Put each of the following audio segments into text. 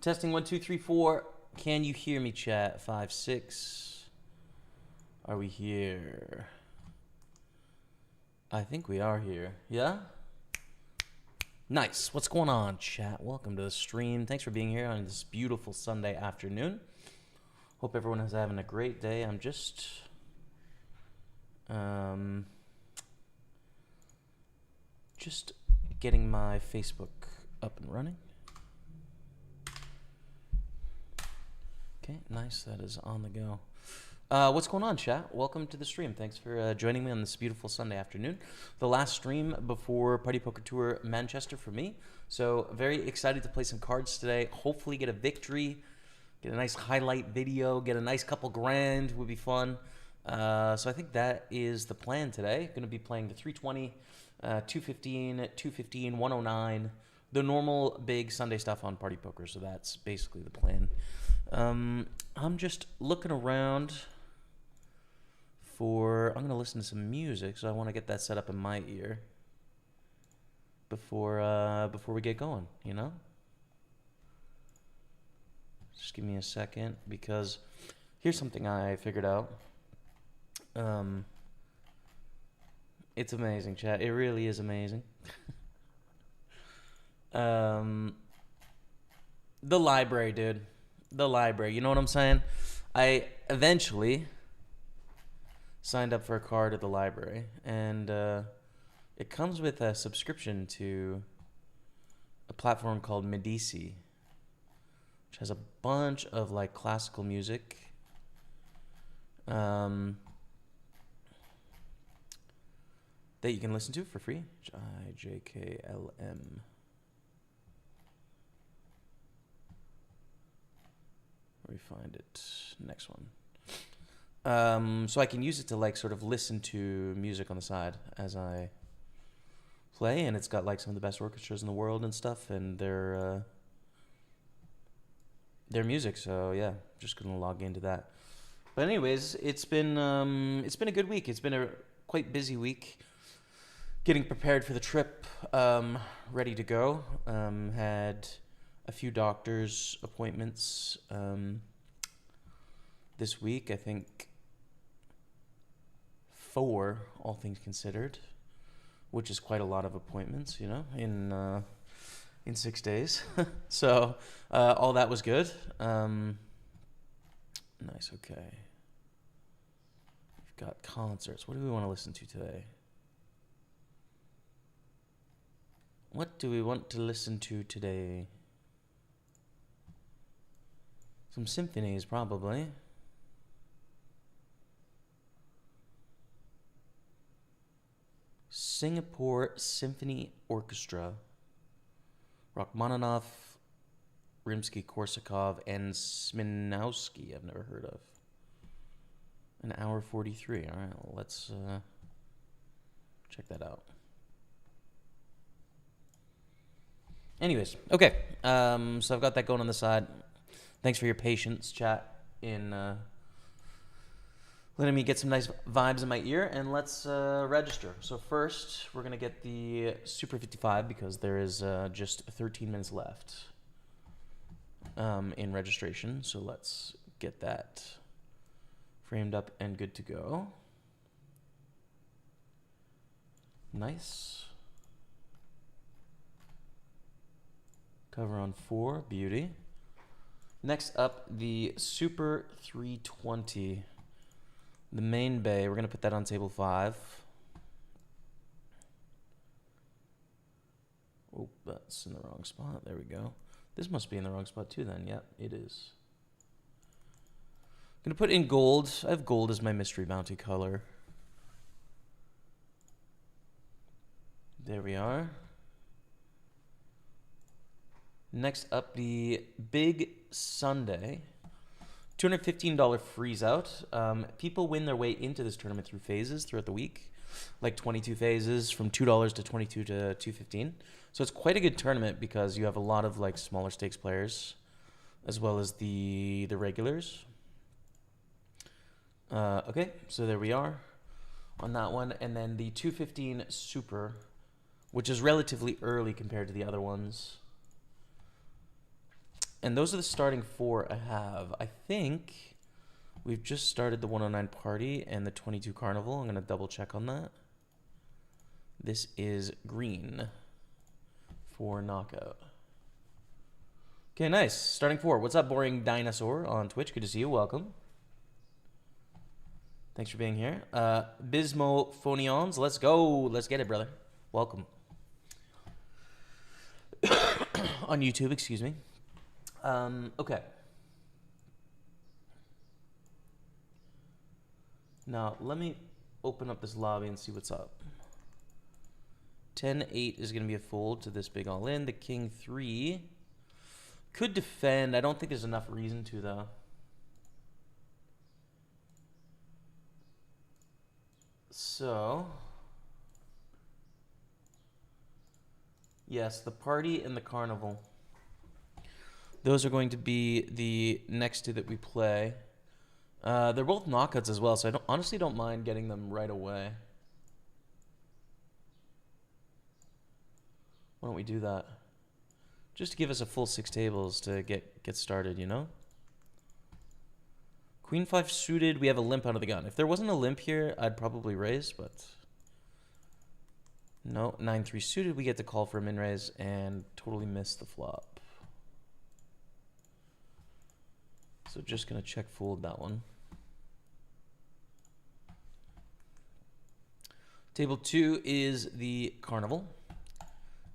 Testing 1, 2, 3, 4. Can you hear me, chat? 5, 6. Are we here? I think we are here. Yeah? Nice. What's going on, chat? Welcome to the stream. Thanks for being here on this beautiful Sunday afternoon. Hope everyone is having a great day. I'm just getting my Facebook up and running. Okay, nice. That is on the go. What's going on, chat? Welcome to the stream. Thanks for joining me on this beautiful Sunday afternoon. The last stream before Party Poker Tour Manchester for me. So very excited to play some cards today. Hopefully get a victory, get a nice highlight video, get a nice couple grand would be fun. So I think that is the plan today. Going to be playing the 320, 215, 215, 109, the normal big Sunday stuff on Party Poker. So that's basically the plan. I'm just looking around for, I'm going to listen to some music, so I want to get that set up in my ear before we get going, you know? Just give me a second, because here's something I figured out. It's amazing, chat. It really is amazing. The library, dude. The library. You know what I'm saying? I eventually signed up for a card at the library, and it comes with a subscription to a platform called Medici, which has a bunch of like classical music. That you can listen to for free. IJKLM. Where we find it? Next one. So I can use it to like sort of listen to music on the side as I play, and it's got like some of the best orchestras in the world and stuff, and their music. So yeah, just gonna log into that. But anyways, it's been a good week. It's been a quite busy week. Getting prepared for the trip, ready to go. Had a few doctor's appointments this week. I think 4, all things considered, which is quite a lot of appointments, you know, in 6 days. So all that was good. Nice. Okay. We've got concerts. What do we want to listen to today? What do we want to listen to today? Some symphonies, probably. Singapore Symphony Orchestra. Rachmaninoff, Rimsky-Korsakov, and Sminowski, I've never heard of. An hour 43. All right, well, let's check that out. Anyways, okay. So I've got that going on the side. Thanks for your patience, chat, in letting me get some nice vibes in my ear, and let's register. So first, we're going to get the Super 55, because there is just 13 minutes left in registration. So let's get that framed up and good to go. Nice. Cover on 4, beauty. Next up, the Super 320. The main bay, we're going to put that on table 5. Oh, that's in the wrong spot. There we go. This must be in the wrong spot too then. Yep, it is. I'm going to put in gold. I have gold as my mystery bounty color. There we are. Next up, the Big Sunday. $215 freeze out. People win their way into this tournament through phases throughout the week, like 22 phases from $2 to 22 to 215. So it's quite a good tournament because you have a lot of like smaller stakes players, as well as the regulars. Okay, so there we are on that one, and then the 215 Super, which is relatively early compared to the other ones. And those are the starting 4 I have. I think we've just started the 109 Party and the 22 Carnival. I'm going to double check on that. This is green for knockout. Okay, nice. Starting 4. What's up, Boring Dinosaur on Twitch? Good to see you. Welcome. Thanks for being here. Bismo Phonions, let's go. Let's get it, brother. Welcome. On YouTube, excuse me. Okay. Now, let me open up this lobby and see what's up. 10-8 is going to be a fold to this big all-in. The King 3 could defend. I don't think there's enough reason to, though. So, yes, the Party and the Carnival. Those are going to be the next 2 that we play. They're both knockouts as well, so I honestly don't mind getting them right away. Why don't we do that? Just to give us a full 6 tables to get started, you know? Queen 5 suited, we have a limp out of the gun. If there wasn't a limp here, I'd probably raise, but no. 9-3 suited, we get to call for a min raise and totally miss the flop. So just gonna check fold that one. Table 2 is the Carnival.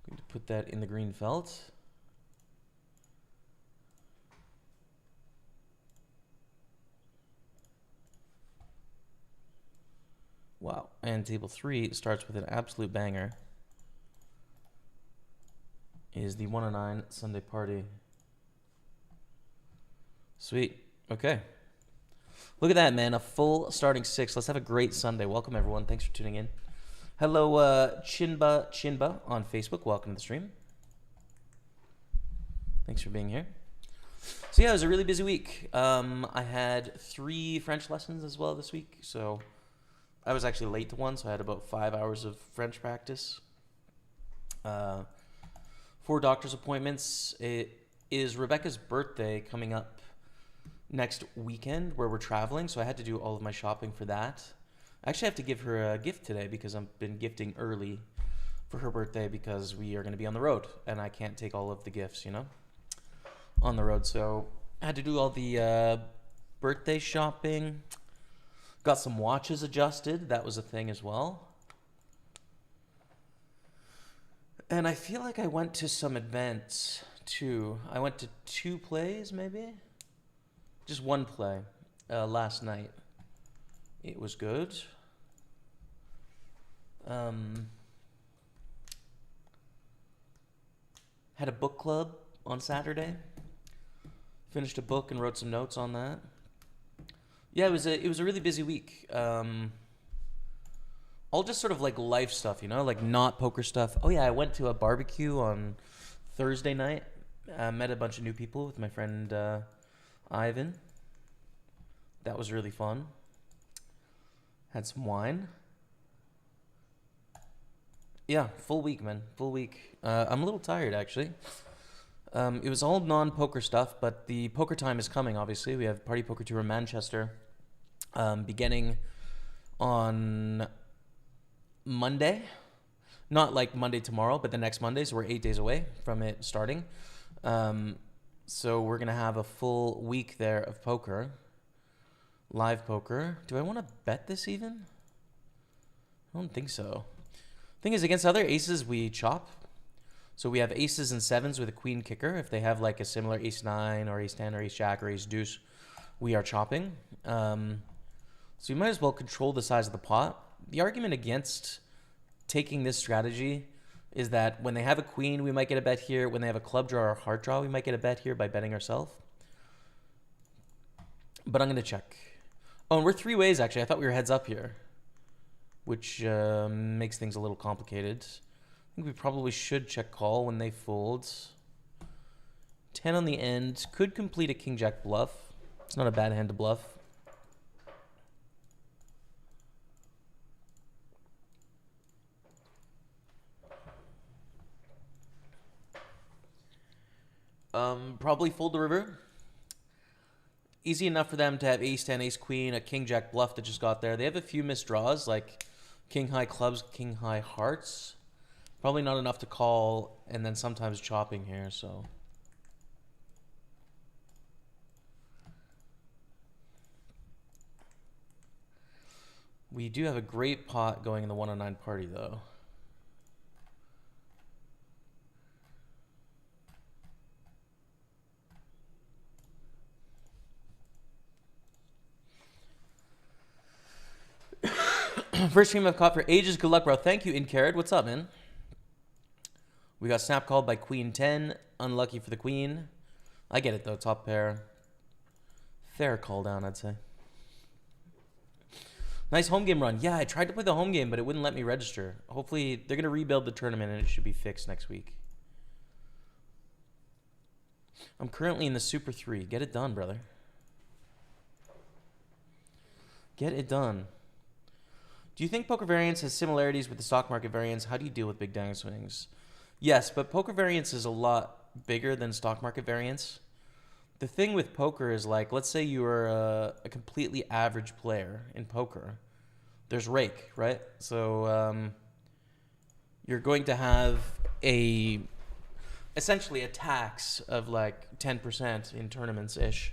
I'm going to put that in the green felt. Wow. And table 3 starts with an absolute banger. Is the 109 Sunday Party. Sweet. Okay. Look at that, man. A full starting 6. Let's have a great Sunday. Welcome, everyone. Thanks for tuning in. Hello, Chinba on Facebook. Welcome to the stream. Thanks for being here. So, yeah, it was a really busy week. I had 3 French lessons as well this week. So, I was actually late to one, so I had about 5 hours of French practice. 4 doctor's appointments. It is Rebecca's birthday coming up next weekend where we're traveling, so I had to do all of my shopping for that. I actually have to give her a gift today because I've been gifting early for her birthday because we are going to be on the road and I can't take all of the gifts, you know, on the road. So I had to do all the birthday shopping. Got some watches adjusted. That was a thing as well. And I feel like I went to some events too. I went to 2 plays maybe. Just 1 play last night. It was good. Had a book club on Saturday. Finished a book and wrote some notes on that. Yeah, it was a really busy week. All just sort of like life stuff, you know, like not poker stuff. Oh yeah, I went to a barbecue on Thursday night. Met a bunch of new people with my friend Ivan. That was really fun. Had some wine. Yeah, full week, man. Full week. I'm a little tired, actually. It was all non-poker stuff, but the poker time is coming, obviously. We have Party Poker Tour in Manchester beginning on Monday. Not like Monday tomorrow, but the next Monday, so we're 8 days away from it starting. So we're going to have a full week there of poker. Live poker. Do I want to bet this even? I don't think so. Thing is, against other aces, we chop. So we have aces and 7s with a queen kicker. If they have like a similar ace-9 or ace-10 or ace-jack or ace-deuce, we are chopping. So you might as well control the size of the pot. The argument against taking this strategy is that when they have a queen, we might get a bet here. When they have a club draw or a heart draw, we might get a bet here by betting ourselves. But I'm going to check. Oh, and we're 3 ways, actually. I thought we were heads up here, which makes things a little complicated. I think we probably should check call when they fold. 10 on the end. Could complete a king-jack bluff. It's not a bad hand to bluff. Probably fold the river. Easy enough for them to have ace 10, ace queen, a king jack bluff that just got there. They have a few missed draws, like king high clubs, king high hearts. Probably not enough to call, and then sometimes chopping here, so. We do have a great pot going in the 109 party, though. First stream I've caught for ages. Good luck, bro. Thank you, Incarrot. What's up, man? We got snap called by queen 10. Unlucky for the queen. I get it, though. Top pair. Fair call down, I'd say. Nice home game run. Yeah, I tried to play the home game, but it wouldn't let me register. Hopefully, they're going to rebuild the tournament, and it should be fixed next week. I'm currently in the Super 3. Get it done, brother. Get it done. Do you think poker variance has similarities with the stock market variance? How do you deal with big dang swings? Yes, but poker variance is a lot bigger than stock market variance. The thing with poker is, like, let's say you are a completely average player in poker. There's rake, right? So you're going to have essentially a tax of like 10% in tournaments-ish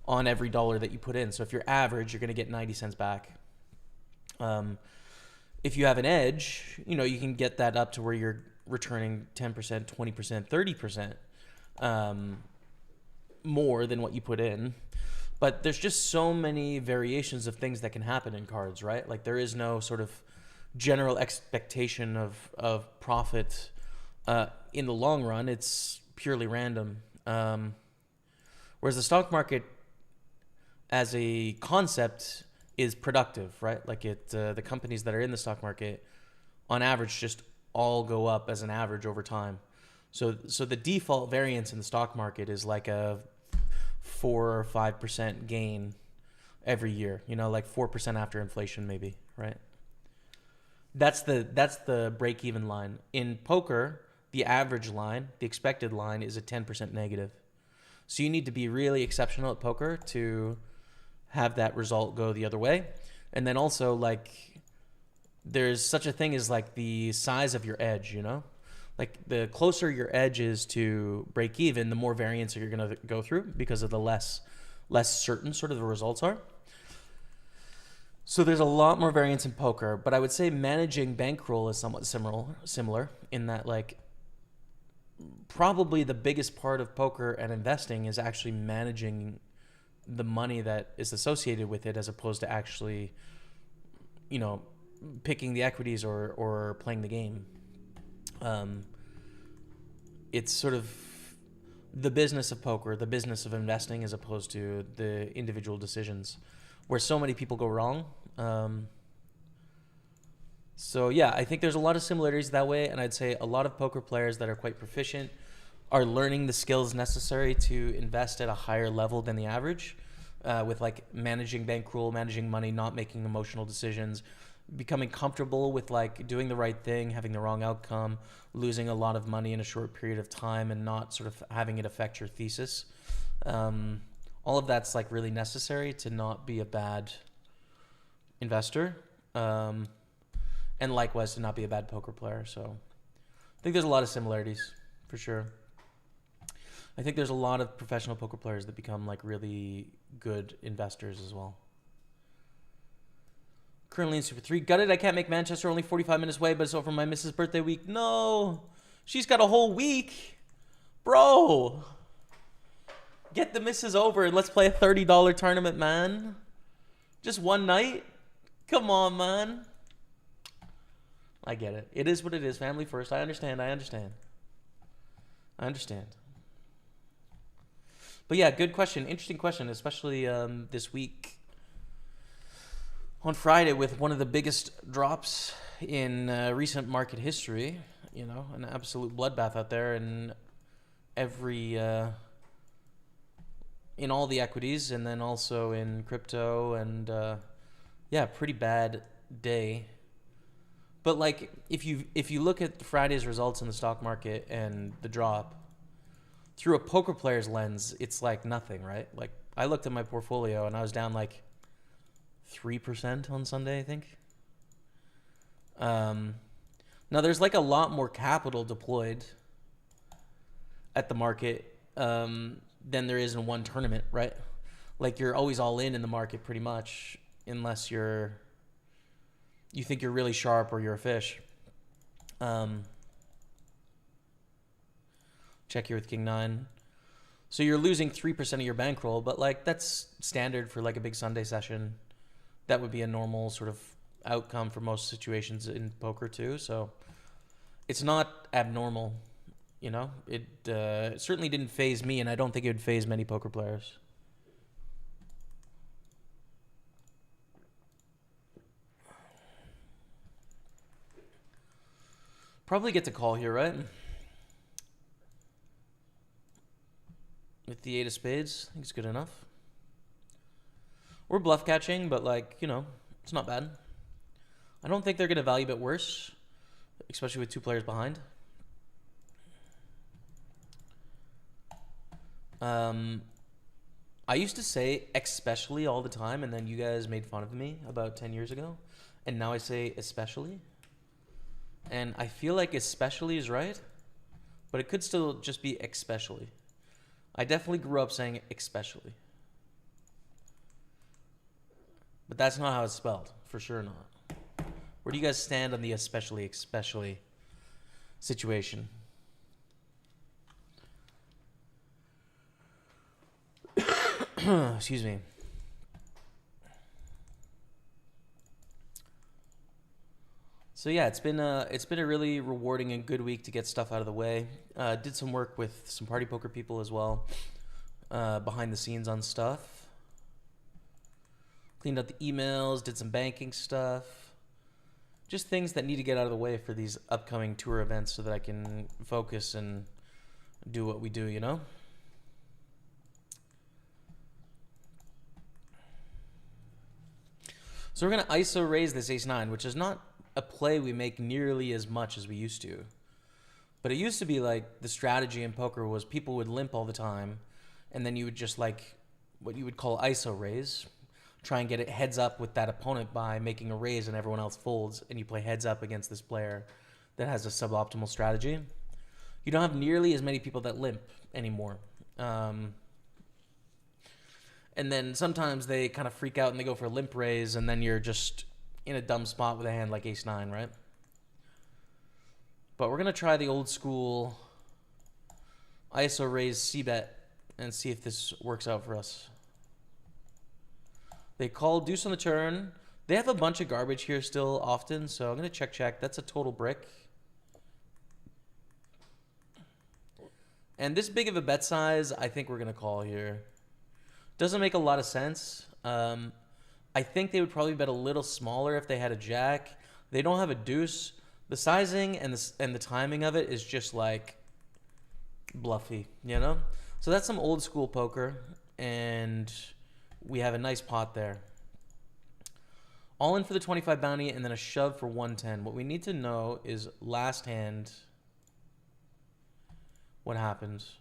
on every dollar that you put in. So if you're average, you're going to get 90 cents back. If you have an edge, you can get that up to where you're returning 10%, 20%, 30% more than what you put in. But there's just so many variations of things that can happen in cards, right? Like, there is no sort of general expectation of profit in the long run. It's purely random. Whereas the stock market as a concept is productive, right? Like, the companies that are in the stock market on average just all go up as an average over time. So the default variance in the stock market is like a 4 or 5% gain every year, like 4% after inflation, maybe, right? That's the break-even line. In poker, the average line, the expected line, is a 10% negative. So you need to be really exceptional at poker to have that result go the other way. And then also, like, there's such a thing as like the size of your edge, Like, the closer your edge is to break even, the more variance you're going to go through because of the less certain sort of the results are. So there's a lot more variance in poker, but I would say managing bankroll is somewhat similar in that, like, probably the biggest part of poker and investing is actually managing the money that is associated with it, as opposed to actually, picking the equities or playing the game. It's sort of the business of poker, the business of investing, as opposed to the individual decisions, where so many people go wrong. So yeah, I think there's a lot of similarities that way, and I'd say a lot of poker players that are quite proficient are learning the skills necessary to invest at a higher level than the average, with like managing bankroll, managing money, not making emotional decisions, becoming comfortable with like doing the right thing, having the wrong outcome, losing a lot of money in a short period of time, and not sort of having it affect your thesis. All of that's like really necessary to not be a bad investor, and likewise to not be a bad poker player. So I think there's a lot of similarities for sure. I think there's a lot of professional poker players that become like really good investors as well. Currently in Super 3. Gutted, I can't make Manchester, only 45 minutes away, but it's over my missus' birthday week. No! She's got a whole week! Bro! Get the missus over and let's play a $30 tournament, man. Just one night? Come on, man. I get it. It is what it is. Family first. I understand. But yeah, good question. Interesting question, especially this week on Friday with one of the biggest drops in recent market history. An absolute bloodbath out there in in all the equities, and then also in crypto, and pretty bad day. But like, if you look at Friday's results in the stock market and the drop, through a poker player's lens, it's like nothing, right? Like I looked at my portfolio and I was down like 3% on Sunday, I think. Now there's like a lot more capital deployed at the market than there is in one tournament, right? Like you're always all in the market pretty much, unless you think you're really sharp or you're a fish. Check here with King 9. So you're losing 3% of your bankroll, but like that's standard for like a big Sunday session. That would be a normal sort of outcome for most situations in poker too. So it's not abnormal, you know. It certainly didn't faze me, and I don't think it would faze many poker players. Probably get to call here, right? With the 8 of spades, I think it's good enough. We're bluff catching, but like, you know, it's not bad. I don't think they're going to value bet worse, especially with 2 players behind. I used to say especially all the time, and then you guys made fun of me about 10 years ago. And now I say especially. And I feel like especially is right, but it could still just be especially. I definitely grew up saying especially. But that's not how it's spelled. For sure not. Where do you guys stand on the especially situation? Excuse me. So yeah, it's been a really rewarding and good week to get stuff out of the way. Did some work with some party poker people as well, behind the scenes on stuff. Cleaned up the emails, did some banking stuff. Just things that need to get out of the way for these upcoming tour events so that I can focus and do what we do, you know? So we're going to ISO raise this ace-9, which is not a play we make nearly as much as we used to. But it used to be like the strategy in poker was people would limp all the time, and then you would just like what you would call ISO raise, try and get it heads up with that opponent by making a raise and everyone else folds, and you play heads up against this player that has a suboptimal strategy. You don't have nearly as many people that limp anymore. And then sometimes they kind of freak out and they go for a limp raise, and then you're just in a dumb spot with a hand like ace-9, right? But we're going to try the old school ISO raise c-bet and see if this works out for us. They call deuce on the turn. They have a bunch of garbage here still often, so I'm going to check. That's a total brick. And this big of a bet size, I think we're going to call here. Doesn't make a lot of sense. I think they would probably bet a little smaller if they had a jack. They don't have a deuce. The sizing and the timing of it is just like bluffy, you know? So that's some old school poker, and we have a nice pot there. All in for the 25 bounty and then a shove for 110. What we need to know is last hand, what happens?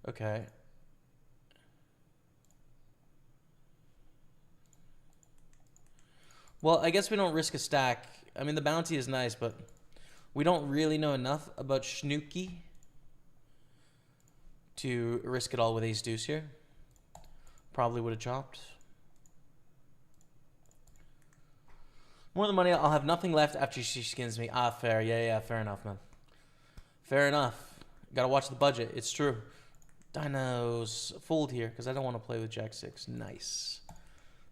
Okay. Well, I guess we don't risk a stack. I mean, the bounty is nice, but we don't really know enough about Schnooky to risk it all with ace deuce here. Probably would have chopped. More than money, I'll have nothing left after she skins me. Ah, fair. Yeah, fair enough, man. Fair enough. Gotta watch the budget. It's true. Dinos fold here because I don't want to play with jack 6. Nice.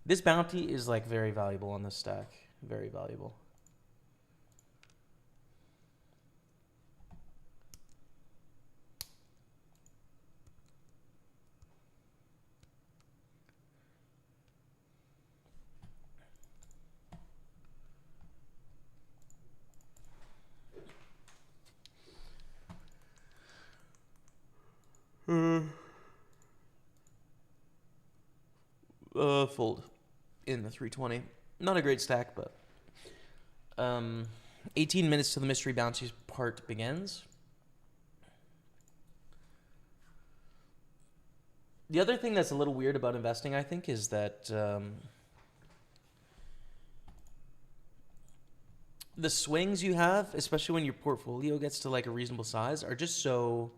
This bounty is like very valuable on this stack. Very valuable. Fold in the 320. Not a great stack, but 18 minutes till the mystery bounties part begins. The other thing that's a little weird about investing, I think, is that the swings you have, especially when your portfolio gets to like a reasonable size, are just so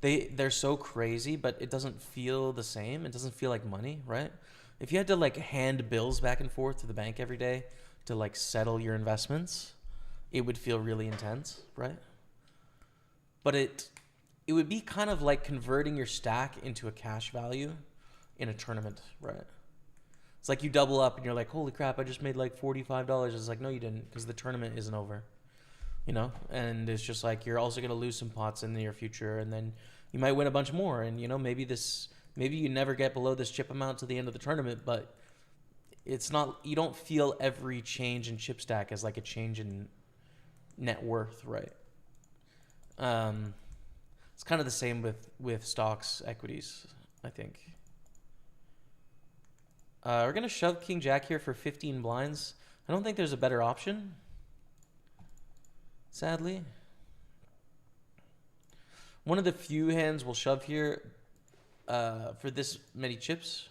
they're so crazy, but it doesn't feel the same. It doesn't feel like money, right? If you had to like hand bills back and forth to the bank every day to like settle your investments, it would feel really intense, right? But it would be kind of like converting your stack into a cash value in a tournament, right? It's like you double up and you're like, holy crap, I just made like $45. It's like, no, you didn't, because the tournament isn't over, you know? And it's just like, you're also going to lose some pots in the near future, and then you might win a bunch more. And, you know, maybe you never get below this chip amount to the end of the tournament, but it's not, you don't feel every change in chip stack as like a change in net worth, right? It's kind of the same with stocks, equities, I think. We're going to shove King Jack here for 15 blinds. I don't think there's a better option, sadly. One of the few hands we'll shove here for this many chips.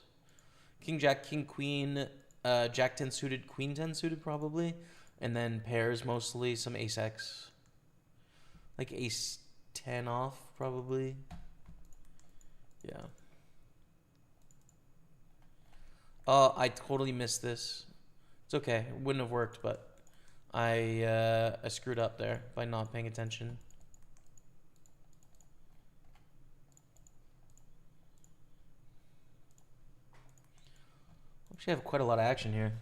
King Jack, King Queen, Jack 10 suited, Queen 10 suited probably. And then pairs mostly, some Ace X. Like Ace 10 off probably. Yeah. I totally missed this. It's okay. It wouldn't have worked, but I screwed up there by not paying attention. Actually, I have quite a lot of action here.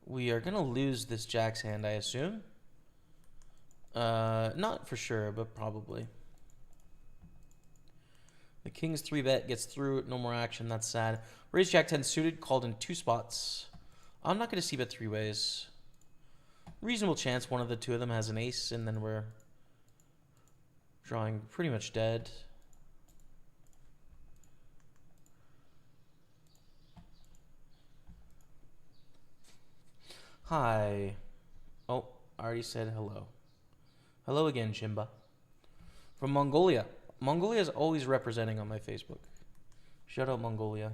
We are going to lose this Jack's hand, I assume. Not for sure, but probably. The King's 3-bet gets through. No more action. That's sad. Raise Jack 10 suited. Called in 2 spots. I'm not going to c-bet 3 ways. Reasonable chance one of the two of them has an ace, and then we're drawing pretty much dead. Hi. Oh, I already said hello. Hello again, Chimba. From Mongolia. Mongolia is always representing on my Facebook. Shout out Mongolia.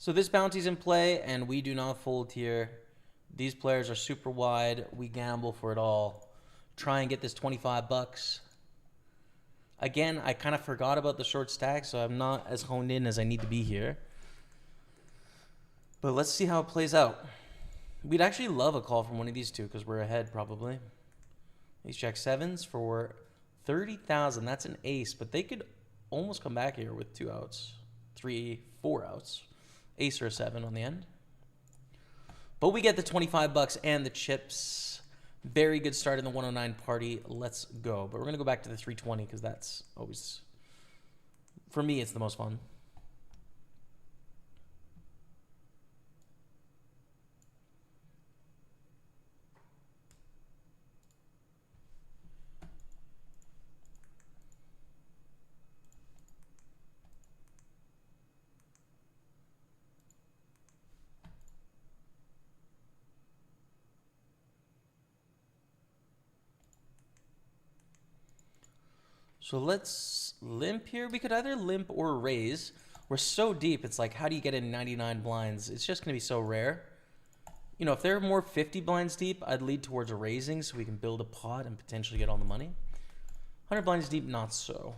So this bounty's in play, and we do not fold here. These players are super wide. We gamble for it all. Try and get this 25 bucks. Again, I kind of forgot about the short stack, so I'm not as honed in as I need to be here. But let's see how it plays out. We'd actually love a call from one of these two because we're ahead probably. Ace Jack 7s for 30,000. That's an ace, but they could almost come back here with 2 outs. 3, 4 outs. Ace or a 7 on the end. But we get the 25 bucks and the chips. Very good start in the 109 party. Let's go. But we're going to go back to the 320 because that's always, for me, it's the most fun. So let's limp here. We could either limp or raise. we're so deep. It's like, how do you get in 99 blinds? It's just going to be so rare. You know, if they're more 50 blinds deep, I'd lead towards a raising so we can build a pot and potentially get all the money. 100 blinds deep, not so.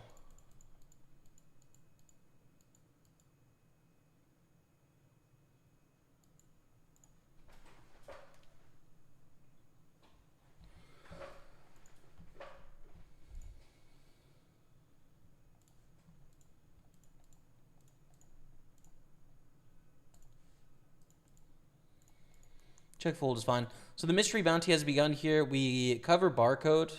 Check fold is fine. So the mystery bounty has begun here. We cover barcode.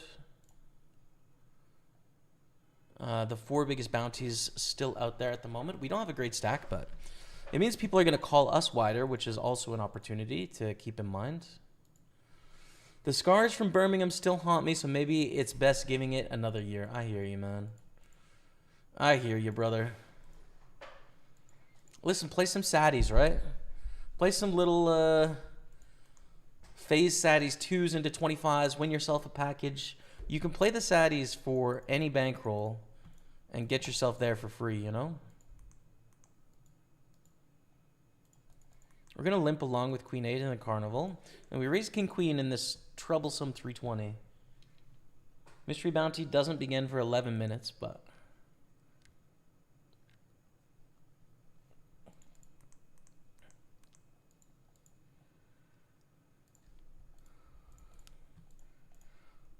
The 4 biggest bounties still out there at the moment. We don't have a great stack, but it means people are going to call us wider, which is also an opportunity to keep in mind. The scars from Birmingham still haunt me, so maybe it's best giving it another year. I hear you, man. I hear you, brother. Listen, play some saddies, right? Play some little... phase saddies 2s into 25s, win yourself a package. You can play the saddies for any bankroll and get yourself there for free, you know? We're going to limp along with Queen 8 in the carnival. And we raise King Queen in this troublesome 320. Mystery bounty doesn't begin for 11 minutes, but...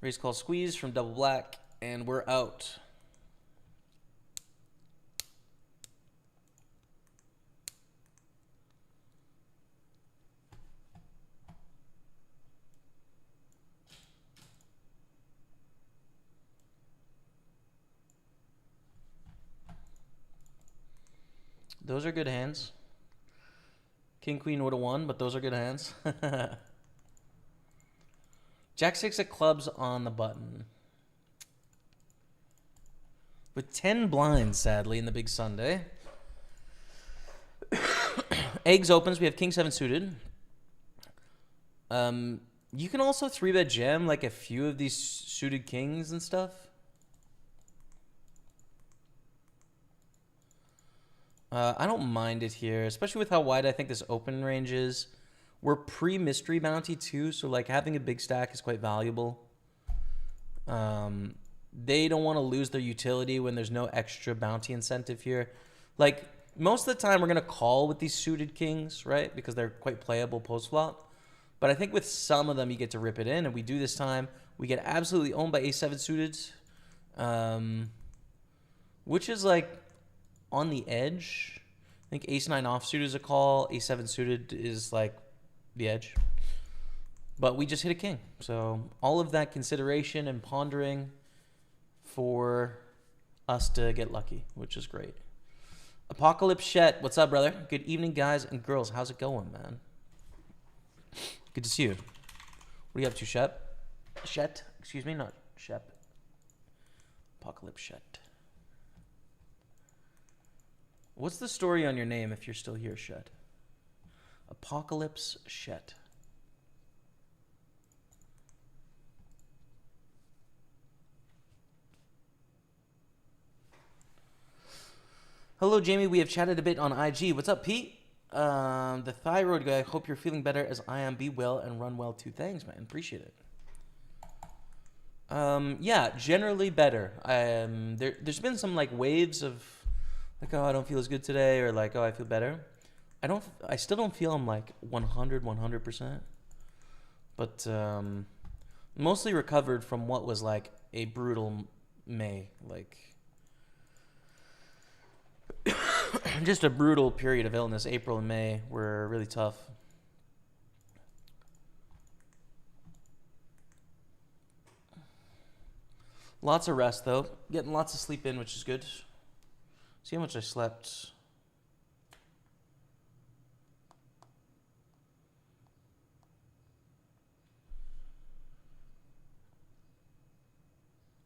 Raise call squeeze from double black, and we're out. Those are good hands. King Queen would have won, but those are good hands. Jack 6 of clubs on the button. With 10 blinds, sadly, in the big Sunday. Eggs opens. We have King 7 suited. You can also 3-bet jam like a few of these suited kings and stuff. I don't mind it here, especially with how wide I think this open range is. We're pre-mystery bounty too, so like having a big stack is quite valuable. They don't want to lose their utility when there's no extra bounty incentive here. Like most of the time we're going to call with these suited kings, right? Because they're quite playable post-flop. But I think with some of them you get to rip it in, and we do this time. We get absolutely owned by A7 suited, which is like on the edge. I think Ace-9 offsuit is a call. A7 suited is like the edge, but we just hit a king, so all of that consideration and pondering for us to get lucky, which is great. Apocalypse Shet, what's up, brother? Good evening, guys and girls. How's it going, man? Good to see you. What are you up to, Shep? Shet, excuse me, not Shep. Apocalypse Shet. What's the story on your name if you're still here, Shet? Apocalypse Shet. Hello, Jamie. We have chatted a bit on IG. What's up, Pete? The thyroid guy. Hope you're feeling better as I am. Be well and run well too. Thanks, man. Appreciate it. Yeah, generally better. There's been some like waves of like, oh, I don't feel as good today, or like, oh, I feel better. I still don't feel I'm like 100%. But mostly recovered from what was like a brutal May. Like just a brutal period of illness. April and May were really tough. Lots of rest though. Getting lots of sleep in, which is good. See how much I slept.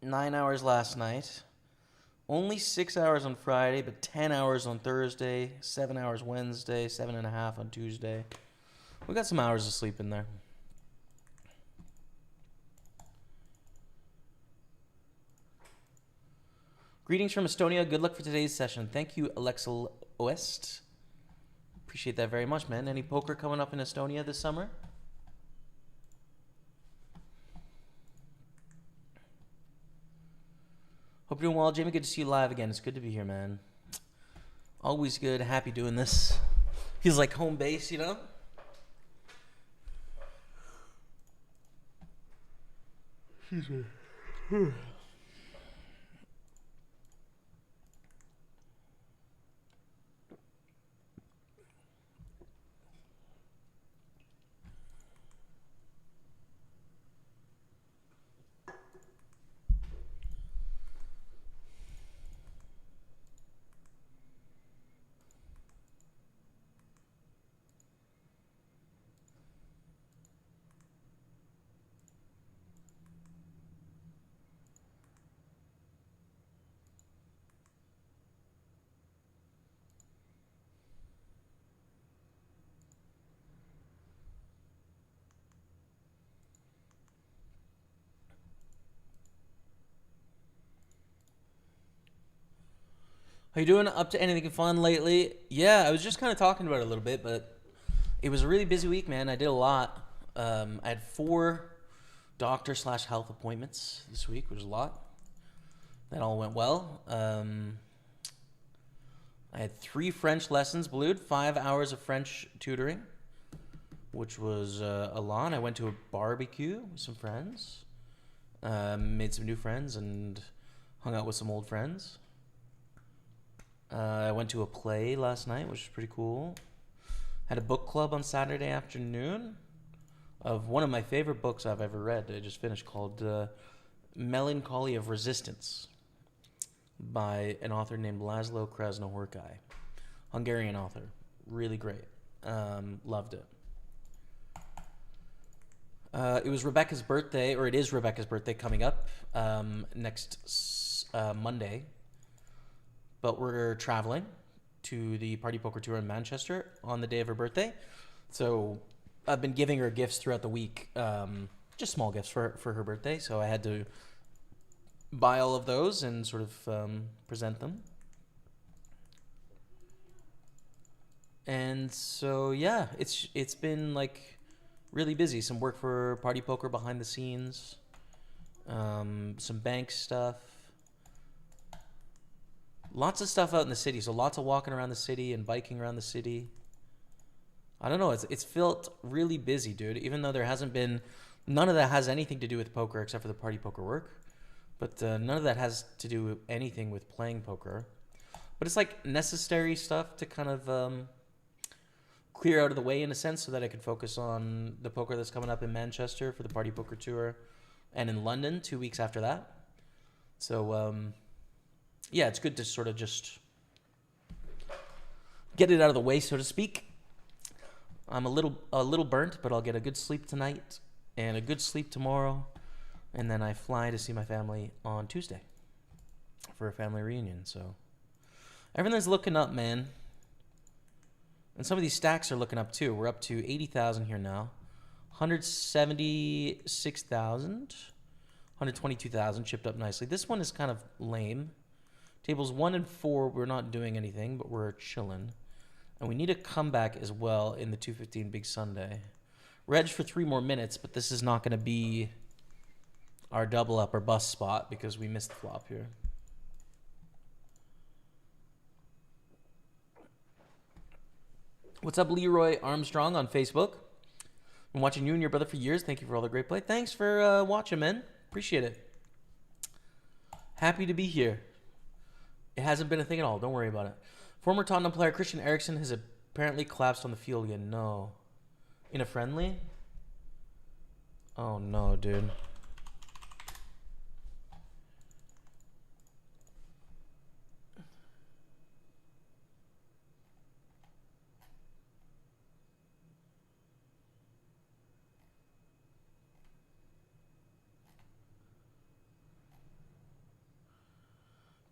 Nine hours last night. Only 6 hours on Friday, but 10 hours on Thursday, 7 hours Wednesday, 7.5 on Tuesday. We got some hours of sleep in there. Greetings from Estonia. Good luck for today's session. Thank you, Oest. Appreciate that very much, man. Any poker coming up in Estonia this summer? Hope you're doing well, Jamie. Good to see you live again. It's good to be here, man. Always good. Happy doing this. Feels like home base, you know? Excuse me. How you doing? Up to anything fun lately? Yeah, I was just kind of talking about it a little bit, but it was a really busy week, man. I did a lot. I had 4 doctor/health appointments this week, which was a lot. That all went well. I had 3 French lessons, blued, 5 hours of French tutoring, which was a lot. I went to a barbecue with some friends, made some new friends, and hung out with some old friends. I went to a play last night, which was pretty cool. Had a book club on Saturday afternoon of one of my favorite books I've ever read. I just finished, called Melancholy of Resistance by an author named Laszlo Krasznahorkai. Hungarian author. Really great. Loved it. It was Rebecca's birthday, or it is Rebecca's birthday coming up next Monday. But we're traveling to the Party Poker Tour in Manchester on the day of her birthday. So I've been giving her gifts throughout the week, just small gifts for her birthday. So I had to buy all of those and sort of present them. And so, yeah, it's been like really busy. Some work for Party Poker behind the scenes, some bank stuff. Lots of stuff out in the city, so lots of walking around the city and biking around the city. I don't know, it's felt really busy, dude, even though there hasn't been, none of that has anything to do with poker except for the Party Poker work, but none of that has to do with anything with playing poker. But it's like necessary stuff to kind of clear out of the way in a sense so that I can focus on the poker that's coming up in Manchester for the Party Poker Tour and in London 2 weeks after that. So, yeah, it's good to sort of just get it out of the way, so to speak. I'm a little burnt, but I'll get a good sleep tonight and a good sleep tomorrow, and then I fly to see my family on Tuesday for a family reunion. So everything's looking up, man. And some of these stacks are looking up too. We're up to 80,000 here now. 176,000, 122,000 chipped up nicely. This one is kind of lame. Tables 1 and 4, we're not doing anything, but we're chilling. And we need a comeback as well in the 215 Big Sunday. Reg for 3 more minutes, but this is not going to be our double up or bust spot because we missed the flop here. What's up, Leroy Armstrong on Facebook? Been watching you and your brother for years. Thank you for all the great play. Thanks for watching, man. Appreciate it. Happy to be here. It hasn't been a thing at all. Don't worry about it. Former Tottenham player Christian Eriksen has apparently collapsed on the field again. No. In a friendly? Oh, no, dude.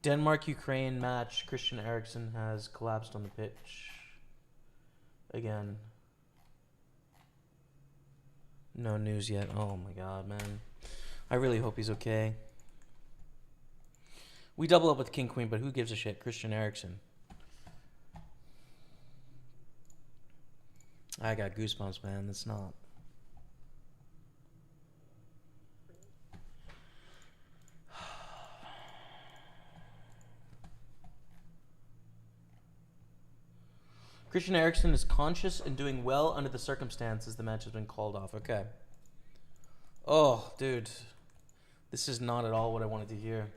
Denmark-Ukraine match. Christian Eriksen has collapsed on the pitch. Again. No news yet. Oh my god, man. I really hope he's okay. We double up with King Queen, but who gives a shit? Christian Eriksen. I got goosebumps, man. It's not. Christian Eriksen is conscious and doing well under the circumstances. The match has been called off. Okay. Oh, dude. This is not at all what I wanted to hear.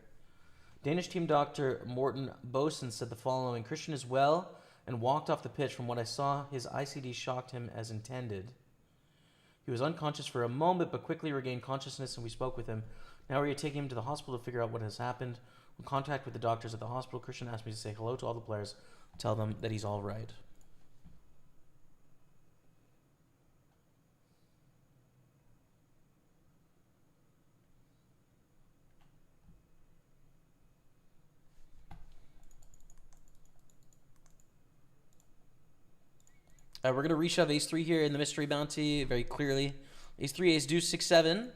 Danish team doctor Morten Bosen said the following. Christian is well and walked off the pitch. From what I saw, his ICD shocked him as intended. He was unconscious for a moment, but quickly regained consciousness, and we spoke with him. Now we are taking him to the hospital to figure out what has happened. In contact with the doctors at the hospital, Christian asked me to say hello to all the players, tell them that he's all right. We're going to reshove ace-3 here in the mystery bounty very clearly. Ace-3, ace-deuce, 6-7.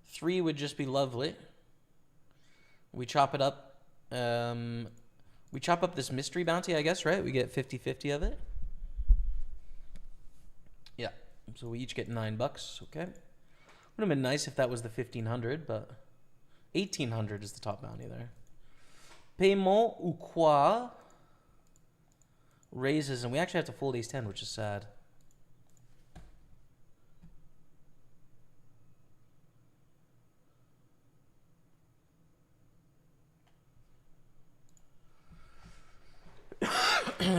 3 would just be lovely. We chop it up. We chop up this mystery bounty, I guess, right? We get 50-50 of it. Yeah. So we each get $9. Okay. Would have been nice if that was the 1,500, but 1,800 is the top bounty there. Paiement ou quoi? Raises, and we actually have to fold ace-10, which is sad.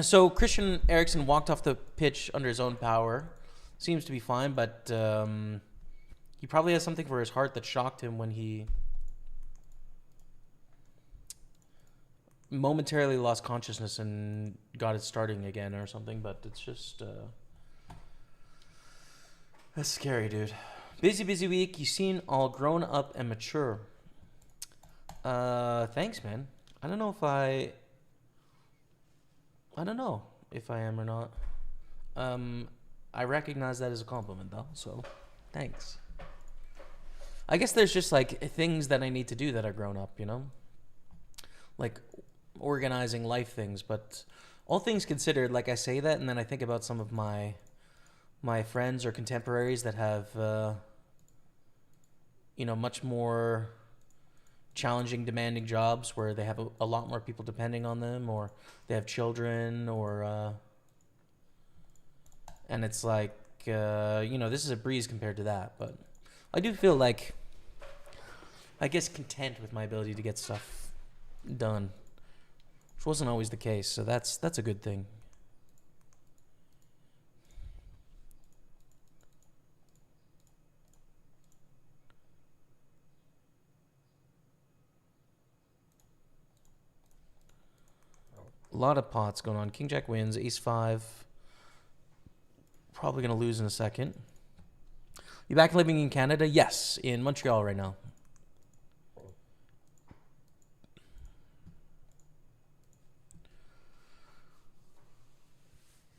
So Christian Eriksen walked off the pitch under his own power. Seems to be fine, but he probably has something for his heart that shocked him when he momentarily lost consciousness and got it starting again or something, but it's just that's scary, dude. Busy week. You seem all grown up and mature. Thanks, man. I don't know if I am or not. I recognize that as a compliment though, so thanks. I guess there's just like things that I need to do that are grown up, you know? Like organizing life things, but all things considered, like I say that and then I think about some of my friends or contemporaries that have much more challenging, demanding jobs where they have a lot more people depending on them, or they have children, or and it's like this is a breeze compared to that, but I do feel like I guess content with my ability to get stuff done, which wasn't always the case, so that's a good thing. A lot of pots going on. King Jack wins. Ace 5. Probably going to lose in a second. You back living in Canada? Yes, in Montreal right now.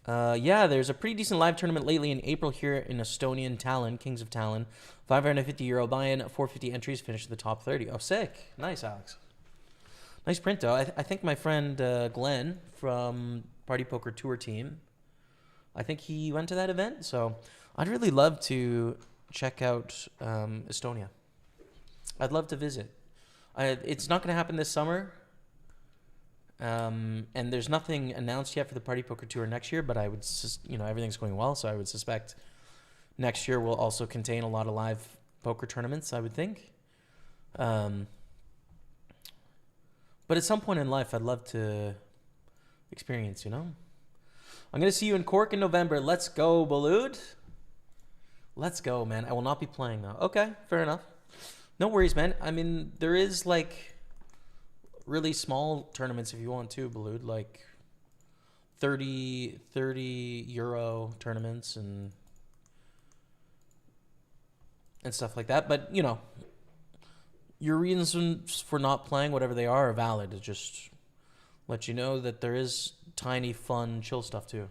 Yeah, there's a pretty decent live tournament lately in April here in Estonian Tallinn, Kings of Tallinn. €550 buy-in, 450 entries, finish the top 30. Oh, sick. Nice, Alex. Nice print, though. I think my friend Glenn from Party Poker Tour team, I think he went to that event. So I'd really love to check out Estonia. I'd love to visit. It's not going to happen this summer. And there's nothing announced yet for the Party Poker Tour next year, but I would, everything's going well, so I would suspect next year will also contain a lot of live poker tournaments, I would think. But at some point in life, I'd love to experience, I'm going to see you in Cork in November. Let's go, Balud. Let's go, man. I will not be playing, though. Okay, fair enough. No worries, man. I mean, there is, really small tournaments if you want to, Balud. 30 euro tournaments and stuff like that. But, your reasons for not playing, whatever they are valid. It just let you know that there is tiny, fun, chill stuff too.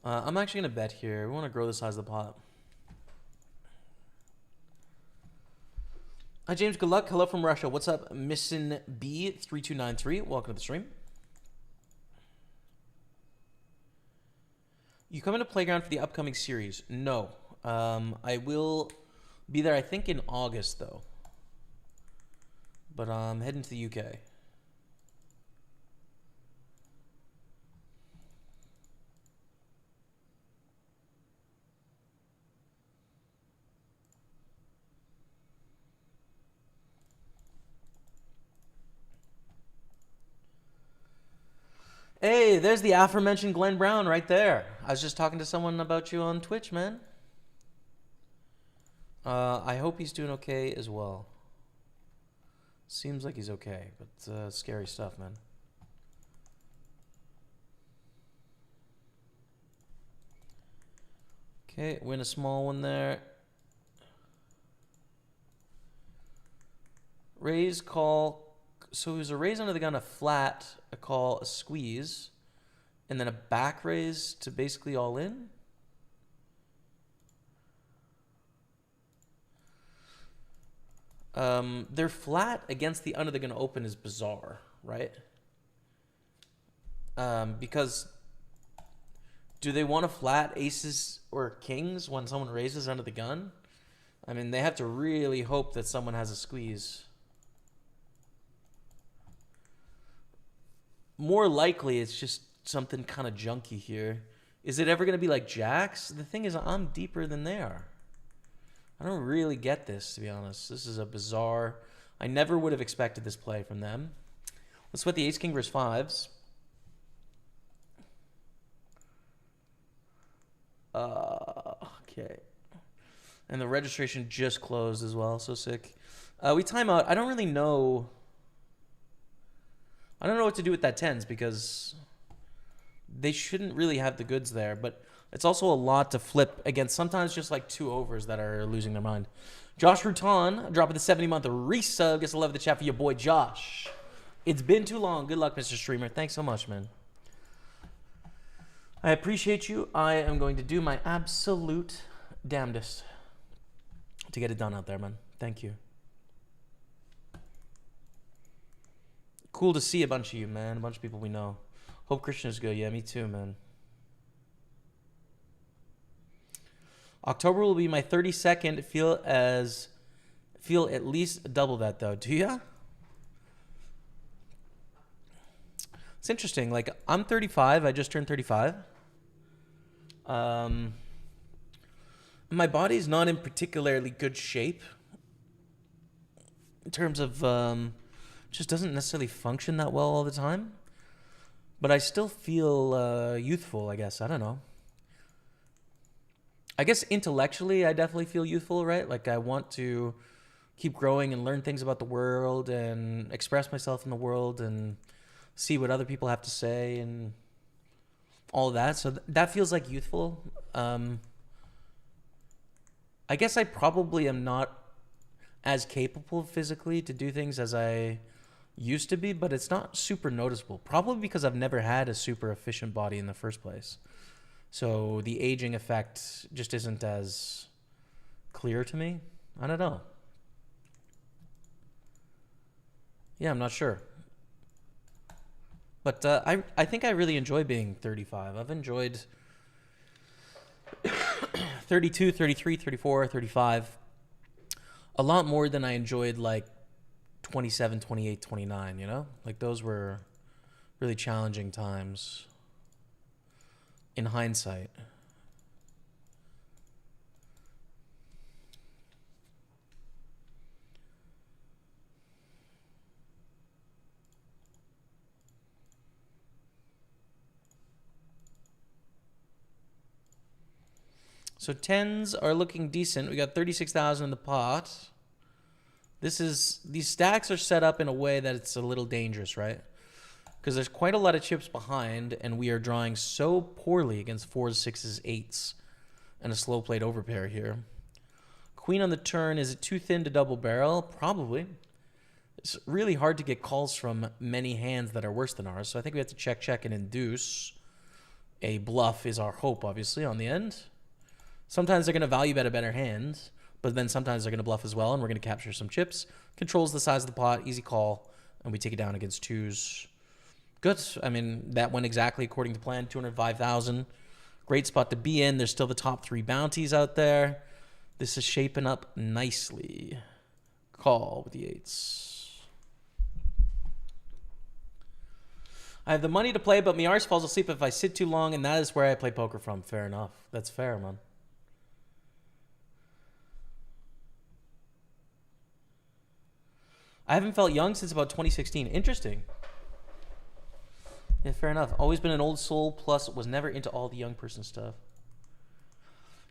I'm actually going to bet here. We want to grow the size of the pot. Hi, James. Good luck. Hello from Russia. What's up, Missin B3293? Welcome to the stream. You come into Playground for the upcoming series? No. I will be there, I think, in August, though. But I'm heading to the UK. Hey, there's the aforementioned Glenn Brown right there. I was just talking to someone about you on Twitch, man. I hope he's doing okay as well. Seems like he's okay, but scary stuff, man. Okay, win a small one there. Raise, call. So it was a raise under the gun, a flat, a call, a squeeze, and then a back raise to basically all in. Their flat against the under the gun open is bizarre, right? Because do they want to flat aces or kings when someone raises under the gun? I mean, they have to really hope that someone has a squeeze. More likely, it's just something kind of junky here. Is it ever going to be like jacks? The thing is, I'm deeper than they are. I don't really get this, to be honest. This is a bizarre... I never would have expected this play from them. Let's sweat the ace-king versus fives. Okay. And the registration just closed as well, so sick. We time out. I don't really know... I don't know what to do with that tens because they shouldn't really have the goods there, but it's also a lot to flip against sometimes just like two overs that are losing their mind. Josh Rutan, dropping the 70-month resub. Gets to love the chat for your boy Josh. It's been too long. Good luck, Mr. Streamer. Thanks so much, man. I appreciate you. I am going to do my absolute damnedest to get it done out there, man. Thank you. Cool to see a bunch of you, man. A bunch of people we know. Hope Christian is good. Yeah, me too, man. October will be my 32nd. Feel at least double that, though. Do ya? It's interesting. Like, I'm 35. I just turned 35. My body's not in particularly good shape. In terms of... just doesn't necessarily function that well all the time. But I still feel youthful, I guess. I don't know. I guess intellectually, I definitely feel youthful, right? Like I want to keep growing and learn things about the world and express myself in the world and see what other people have to say and all of that. So that feels like youthful. I guess I probably am not as capable physically to do things as I used to be, but it's not super noticeable. Probably because I've never had a super efficient body in the first place. So the aging effect just isn't as clear to me. I don't know. Yeah, I'm not sure. But I think I really enjoy being 35. I've enjoyed 32, 33, 34, 35 a lot more than I enjoyed like 27, 28, 29, you know? Like those were really challenging times in hindsight. So tens are looking decent. We got 36,000 in the pot. These stacks are set up in a way that it's a little dangerous, right? Because there's quite a lot of chips behind, and we are drawing so poorly against fours, sixes, eights, and a slow played overpair here. Queen on the turn. Is it too thin to double barrel? Probably. It's really hard to get calls from many hands that are worse than ours, so I think we have to check, check, and induce. A bluff is our hope, obviously, on the end. Sometimes they're going to value bet a better hand, but then sometimes they're going to bluff as well, and we're going to capture some chips. Controls the size of the pot, easy call, and we take it down against twos. Good. I mean, that went exactly according to plan, 205,000. Great spot to be in. There's still the top 3 bounties out there. This is shaping up nicely. Call with the 8s. I have the money to play, but my arse falls asleep if I sit too long, and that is where I play poker from. Fair enough. That's fair, man. I haven't felt young since about 2016. Interesting. Yeah, fair enough. Always been an old soul, plus was never into all the young person stuff.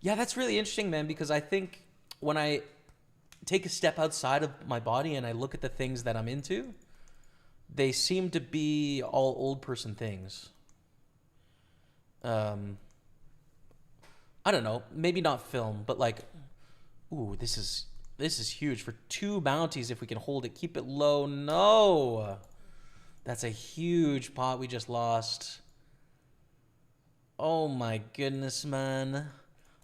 Yeah, that's really interesting, man, because I think when I take a step outside of my body and I look at the things that I'm into, they seem to be all old person things. I don't know, maybe not film, but like, ooh, this is huge for 2 bounties. If we can hold it, keep it low. No, that's a huge pot we just lost. Oh my goodness, man.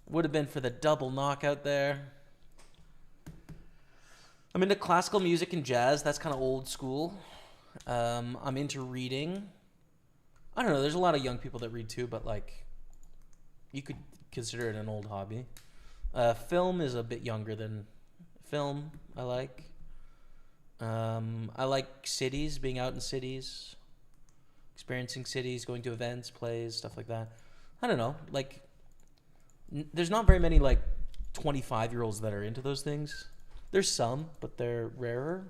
Would have been for the double knockout there. I'm into classical music and jazz. That's kind of old school. I'm into reading. I don't know. There's a lot of young people that read too, but like, you could consider it an old hobby. Film is a bit younger than film. I like cities, being out in cities, experiencing cities, going to events, plays, stuff like that. I don't know. Like, there's not very many like 25-year-olds that are into those things. There's some, but they're rarer.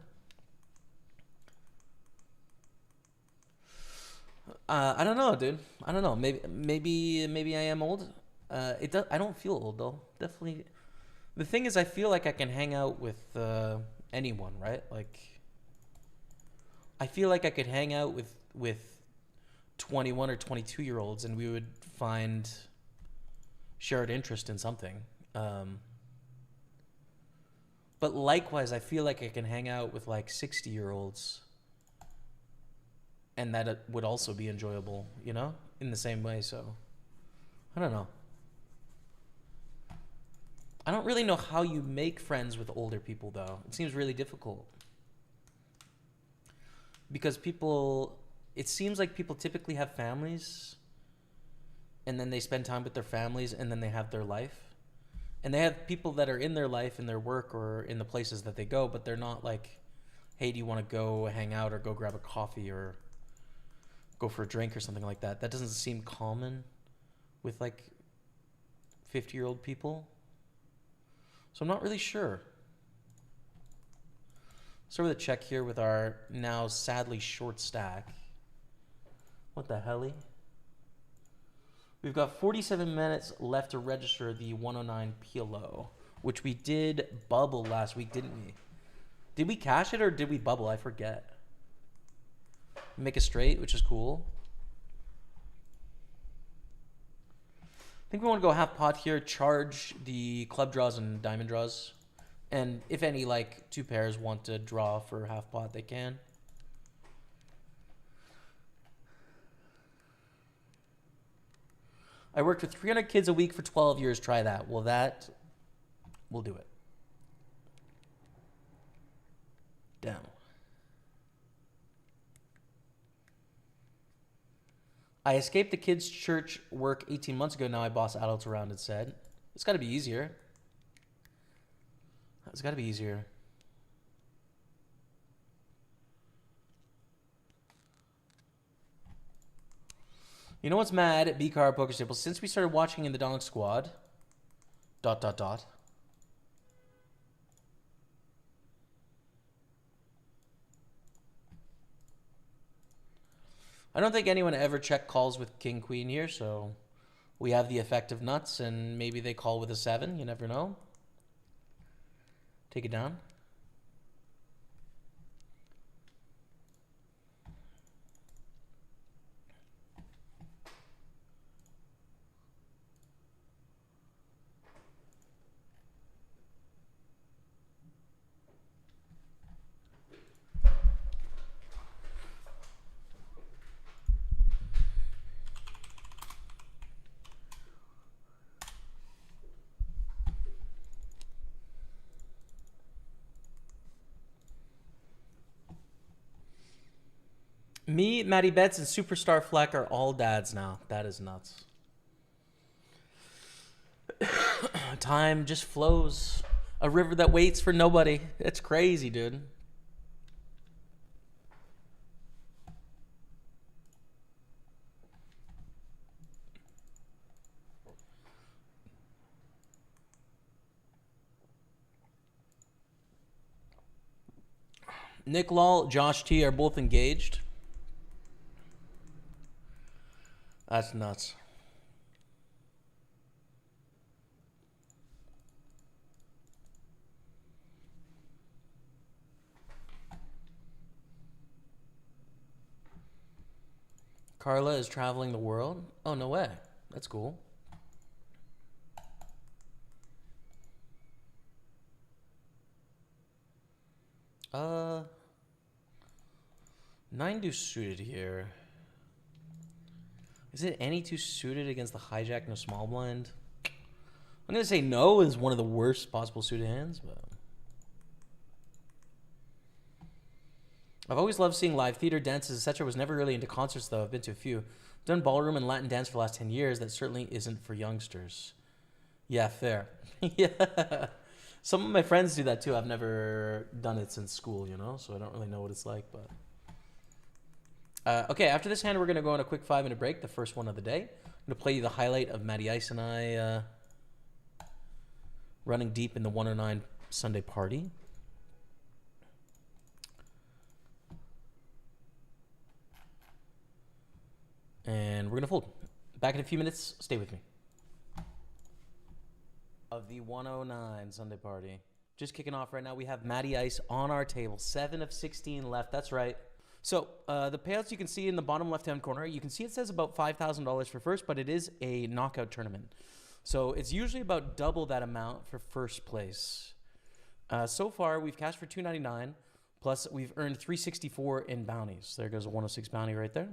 I don't know, dude. I don't know. Maybe I am old. I don't feel old though. Definitely. The thing is, I feel like I can hang out with anyone, right? Like, I feel like I could hang out with 21 or 22-year-olds, and we would find shared interest in something. But likewise, I feel like I can hang out with like 60-year-olds, and that it would also be enjoyable, you know, in the same way. So, I don't know. I don't really know how you make friends with older people, though. It seems really difficult. Because it seems like people typically have families, and then they spend time with their families, and then they have their life. And they have people that are in their life, in their work, or in the places that they go, but they're not like, hey, do you want to go hang out or go grab a coffee or go for a drink or something like that? That doesn't seem common with like 50-year-old people. So I'm not really sure. Start with a check here with our now sadly short stack. What the hell? We've got 47 minutes left to register the 109 PLO, which we did bubble last week, didn't we? Did we cash it or did we bubble? I forget. Make a straight, which is cool. I think we want to go half pot here, charge the club draws and diamond draws. And if any, like, 2 pairs want to draw for half pot, they can. I worked with 300 kids a week for 12 years. Try that. Well, we'll do it. Down. I escaped the kids' church work 18 months ago. Now I boss adults around, it said. It's got to be easier. It's got to be easier. You know what's mad at B-Car Pokerstaples? Since we started watching in the Donk Squad, ... I don't think anyone ever checked calls with King Queen here, so we have the effective nuts, and maybe they call with a 7. You never know. Take it down. Me, Matty Betts, and Superstar Fleck are all dads now. That is nuts. Time just flows. A river that waits for nobody. It's crazy, dude. Nick Lal, Josh T are both engaged. That's nuts. Carla is traveling the world. Oh, no way. That's cool. Nine deuce suited here. Is it any two suited against the hijack, no small blind? I'm gonna say no is one of the worst possible suited hands, but I've always loved seeing live theater, dances, etc. Was never really into concerts though. I've been to a few. I've done ballroom and Latin dance for the last 10 years. That certainly isn't for youngsters. Yeah, fair. Yeah. Some of my friends do that too. I've never done it since school, you know, so I don't really know what it's like, but okay, after this hand, we're going to go on a quick 5-minute break, the first one of the day. I'm going to play you the highlight of Matty Ice and I running deep in the 109 Sunday party. And we're going to fold. Back in a few minutes. Stay with me. Of the 109 Sunday party. Just kicking off right now. We have Matty Ice on our table. 7 of 16 left. That's right. So the payouts you can see in the bottom left-hand corner, you can see it says about $5,000 for first, but it is a knockout tournament. So it's usually about double that amount for first place. So far, we've cashed for $299, plus we've earned $364 in bounties. There goes a 106 bounty right there.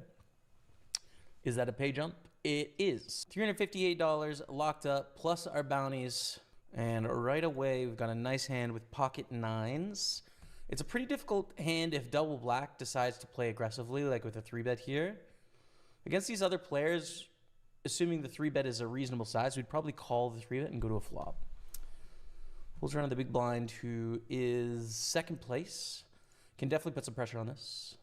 Is that a pay jump? It is. $358 locked up, plus our bounties. And right away, we've got a nice hand with pocket nines. It's a pretty difficult hand if double black decides to play aggressively, like with a 3-bet here. Against these other players, assuming the 3-bet is a reasonable size, we'd probably call the 3-bet and go to a flop. We'll turn on the big blind, who is second place. Can definitely put some pressure on this.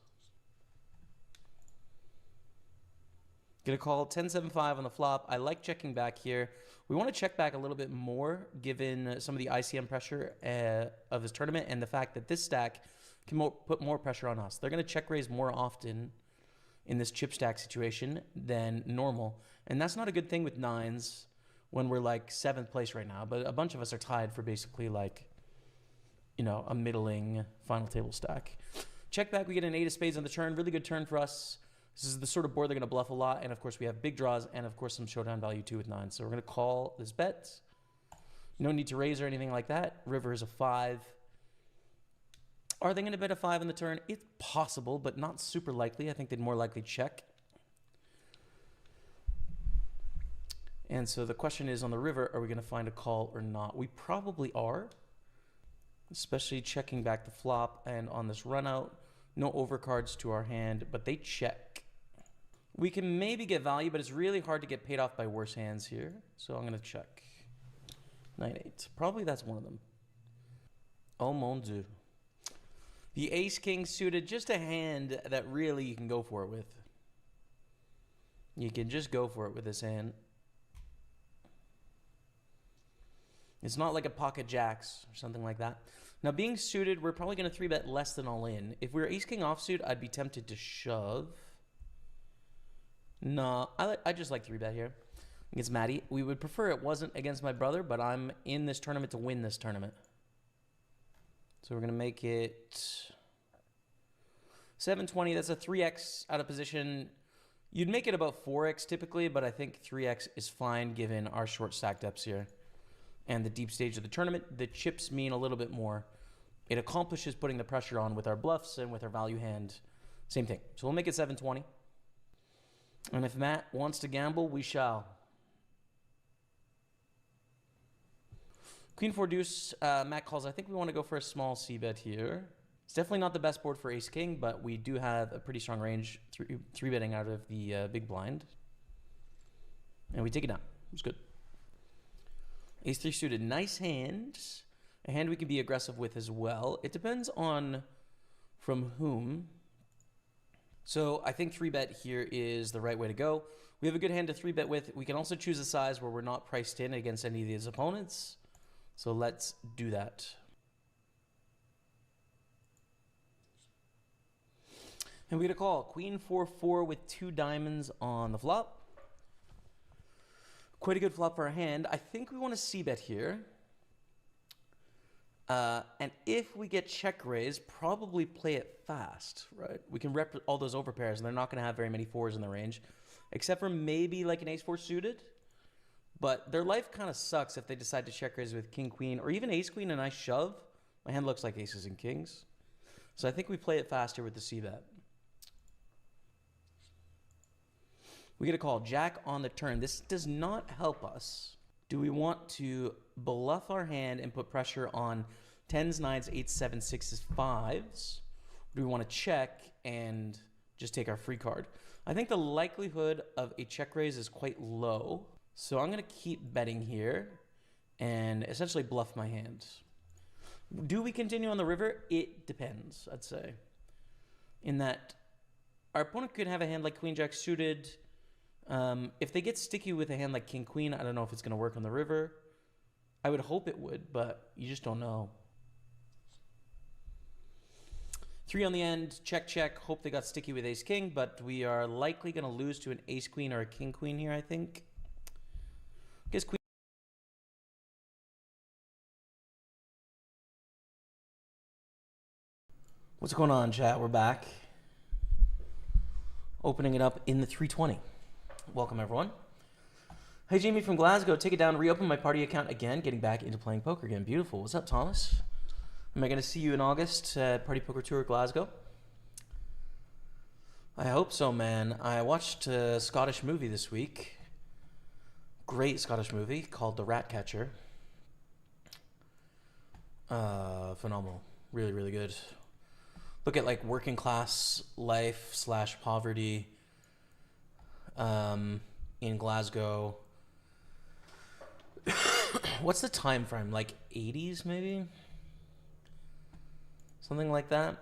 Gonna call 10-7-5 on the flop. I like checking back here. We want to check back a little bit more given some of the ICM pressure of this tournament and the fact that this stack can put more pressure on us. They're going to check raise more often in this chip stack situation than normal. And that's not a good thing with nines when we're like 7th place right now. But a bunch of us are tied for basically like, you know, a middling final table stack. Check back, we get an 8 of spades on the turn. Really good turn for us. This is the sort of board they're going to bluff a lot. And, of course, we have big draws and, of course, some showdown value, too, with 9. So we're going to call this bet. No need to raise or anything like that. River is a 5. Are they going to bet a 5 on the turn? It's possible, but not super likely. I think they'd more likely check. And so the question is, on the river, are we going to find a call or not? We probably are, especially checking back the flop. And on this run out, no overcards to our hand, but they check. We can maybe get value, but it's really hard to get paid off by worse hands here. So I'm going to check. 9-8. Probably that's one of them. Oh mon dieu. The ace-king suited, just a hand that really you can go for it with. You can just go for it with this hand. It's not like a pocket jacks or something like that. Now, being suited, we're probably going to 3-bet less than all in. If we were ace-king offsuit, I'd be tempted to shove. No, I just like 3-bet here against Matty. We would prefer it wasn't against my brother, but I'm in this tournament to win this tournament. So we're going to make it 720. That's a 3x out of position. You'd make it about 4x typically, but I think 3x is fine given our short stack depths here. And the deep stage of the tournament, the chips mean a little bit more. It accomplishes putting the pressure on with our bluffs and with our value hand. Same thing. So we'll make it 720. And if Matt wants to gamble, we shall. Queen 4 deuce, Matt calls. I think we want to go for a small c-bet here. It's definitely not the best board for ace-king, but we do have a pretty strong range, three betting out of the big blind. And we take it down. It's good. Ace-3 suited, nice hand. A hand we can be aggressive with as well. It depends on from whom. So I think 3-bet here is the right way to go. We have a good hand to 3-bet with. We can also choose a size where we're not priced in against any of these opponents. So let's do that. And we get a call. Queen 4-4 with 2 diamonds on the flop. Quite a good flop for our hand. I think we want to c-bet here. And if we get check raise, probably play it fast, right? We can rep all those overpairs, and they're not going to have very many 4s in the range, except for maybe like an ace-4 suited. But their life kind of sucks if they decide to check raise with king-queen, or even ace-queen and I shove. My hand looks like aces and kings. So I think we play it faster with the c-bet. We get a call, jack on the turn. This does not help us. Do we want to bluff our hand and put pressure on 10s, 9s, 8s, 7s, 6s, 5s? Or do we want to check and just take our free card? I think the likelihood of a check raise is quite low. So I'm going to keep betting here and essentially bluff my hand. Do we continue on the river? It depends, I'd say. In that our opponent could have a hand like queen jack suited. If they get sticky with a hand like king queen, I don't know if it's going to work on the river. I would hope it would, but you just don't know. 3 on the end, check, check. Hope they got sticky with ace king, but we are likely going to lose to an ace queen or a king queen here, I think. Guess queen. What's going on, chat? We're back. Opening it up in the 320. Welcome, everyone. Hey, Jamie from Glasgow. Take it down. Reopen my party account again. Getting back into playing poker again. Beautiful. What's up, Thomas? Am I going to see you in August at Party Poker Tour Glasgow? I hope so, man. I watched a Scottish movie this week. Great Scottish movie called The Ratcatcher. Phenomenal. Really, really good. Look at like working class life / poverty in Glasgow. What's the time frame? Like 80s maybe? Something like that.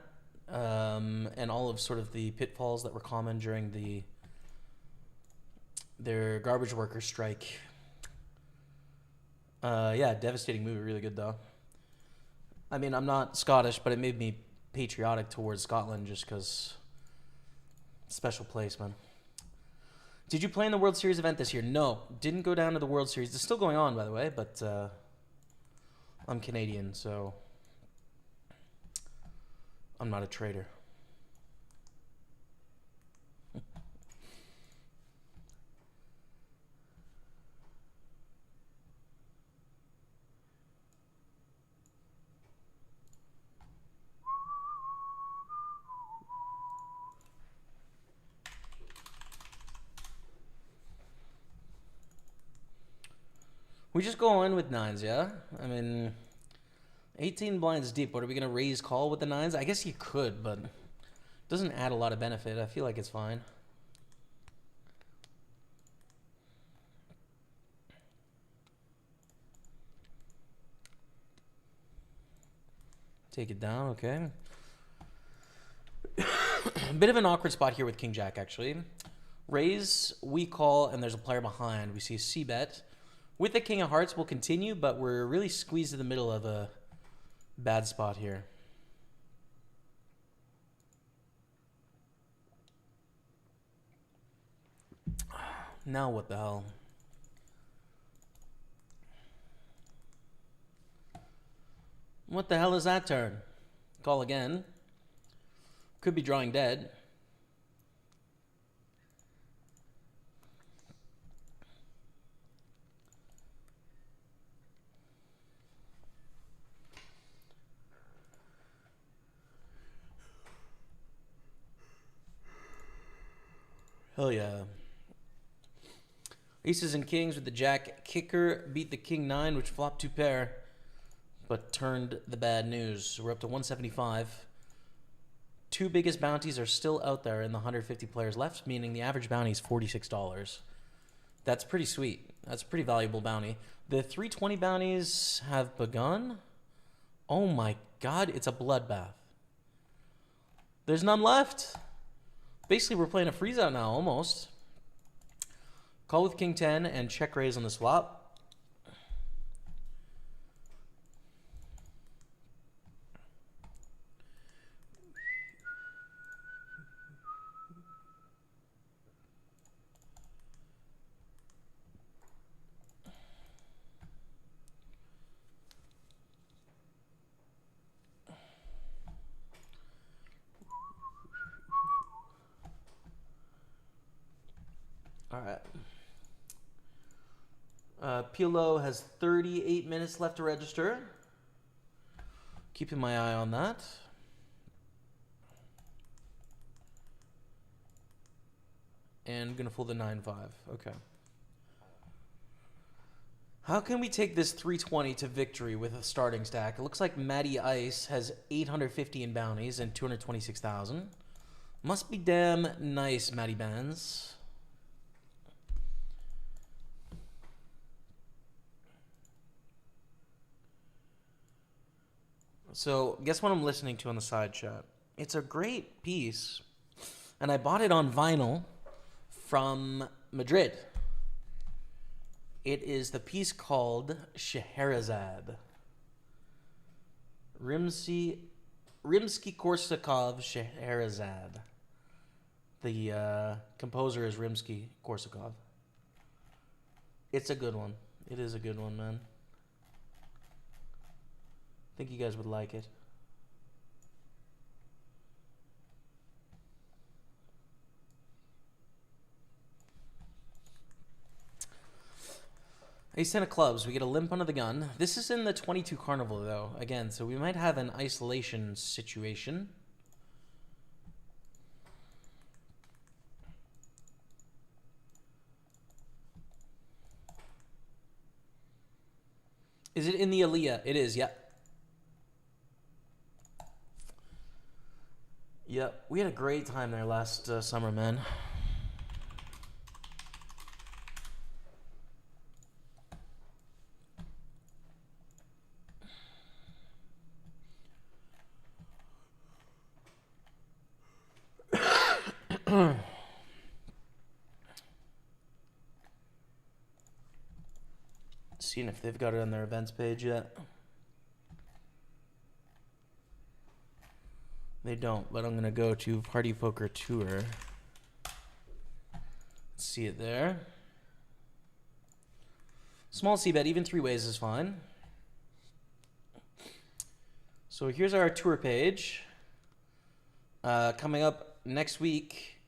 And all of sort of the pitfalls that were common during their garbage worker strike. Yeah, devastating movie. Really good though. I mean, I'm not Scottish, but it made me patriotic towards Scotland just because special place, man. Did you play in the World Series event this year? No, didn't go down to the World Series. It's still going on, by the way, but I'm Canadian, so I'm not a traitor. We just go in with 9s, yeah? I mean, 18 blinds deep. What, are we going to raise call with the 9s? I guess you could, but it doesn't add a lot of benefit. I feel like it's fine. Take it down, okay. A bit of an awkward spot here with king jack, actually. Raise, we call, and there's a player behind. We see a c-bet. With the king of hearts, we'll continue, but we're really squeezed in the middle of a bad spot here. Now what the hell? What the hell is that turn? Call again. Could be drawing dead. Hell yeah. Aces and kings with the jack kicker beat the king 9, which flopped 2 pair, but turned the bad news. So we're up to 175. two biggest bounties are still out there in the 150 players left, meaning the average bounty is $46. That's pretty sweet. That's a pretty valuable bounty. The 320 bounties have begun. Oh my god, it's a bloodbath. There's none left. Basically, we're playing a freeze out now, almost. Call with King 10 and check raise on the swap. All right. Pilo has 38 minutes left to register. Keeping my eye on that. And gonna fold the 9-5. Okay. How can we take this 320 to victory with a starting stack? It looks like Matty Ice has 850 in bounties and 226,000. Must be damn nice, Matty Bands. So, guess what I'm listening to on the side chat? It's a great piece, and I bought it on vinyl from Madrid. It is the piece called Scheherazade. Rimsky-Korsakov Scheherazade. The composer is Rimsky-Korsakov. It's a good one. It is a good one, man. I think you guys would like it. Ace 10 of clubs. We get a limp under the gun. This is in the 22 carnival, though. Again, so we might have an isolation situation. Is it in the Aliyah? It is, yep. Yep, we had a great time there last summer, man. Seeing if they've got it on their events page yet. They don't, but I'm going to go to Party Poker Tour. See it there. Small C-bet, even three ways is fine. So here's our tour page. Coming up next week,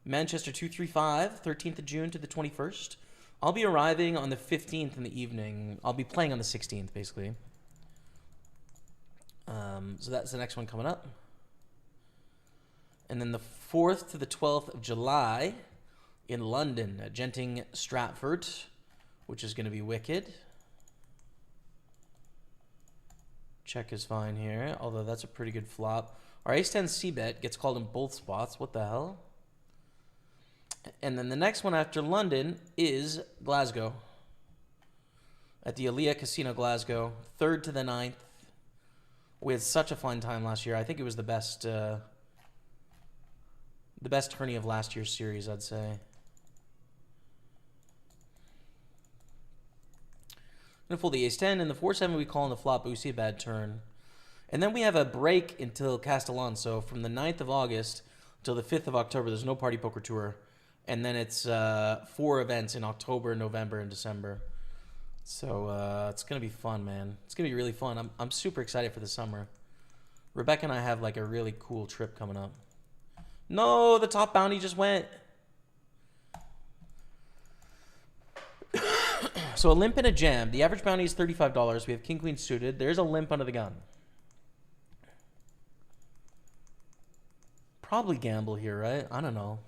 Manchester 235, 13th of June to the 21st. I'll be arriving on the 15th in the evening. I'll be playing on the 16th, basically. So that's the next one coming up. And then the 4th to the 12th of July in London at Genting Stratford, which is going to be wicked. Check is fine here, although that's a pretty good flop. Our ace-10 c-bet gets called in both spots. What the hell? And then the next one after London is Glasgow. At the Aliyah Casino Glasgow, 3rd to the 9th. We had such a fun time last year. I think it was the best tourney of last year's series, I'd say. I'm going to fold the ace-10, and the 4-7 we call on the flop, but we see a bad turn. And then we have a break until Castellon. So from the 9th of August till the 5th of October, there's no Party Poker Tour. And then it's 4 events in October, November, and December. So it's going to be fun, man. It's going to be really fun. I'm super excited for the summer. Rebecca and I have like a really cool trip coming up. No, the top bounty just went. So a limp and a jam. The average bounty is $35. We have king, queen suited. There's a limp under the gun. Probably gamble here, right? I don't know.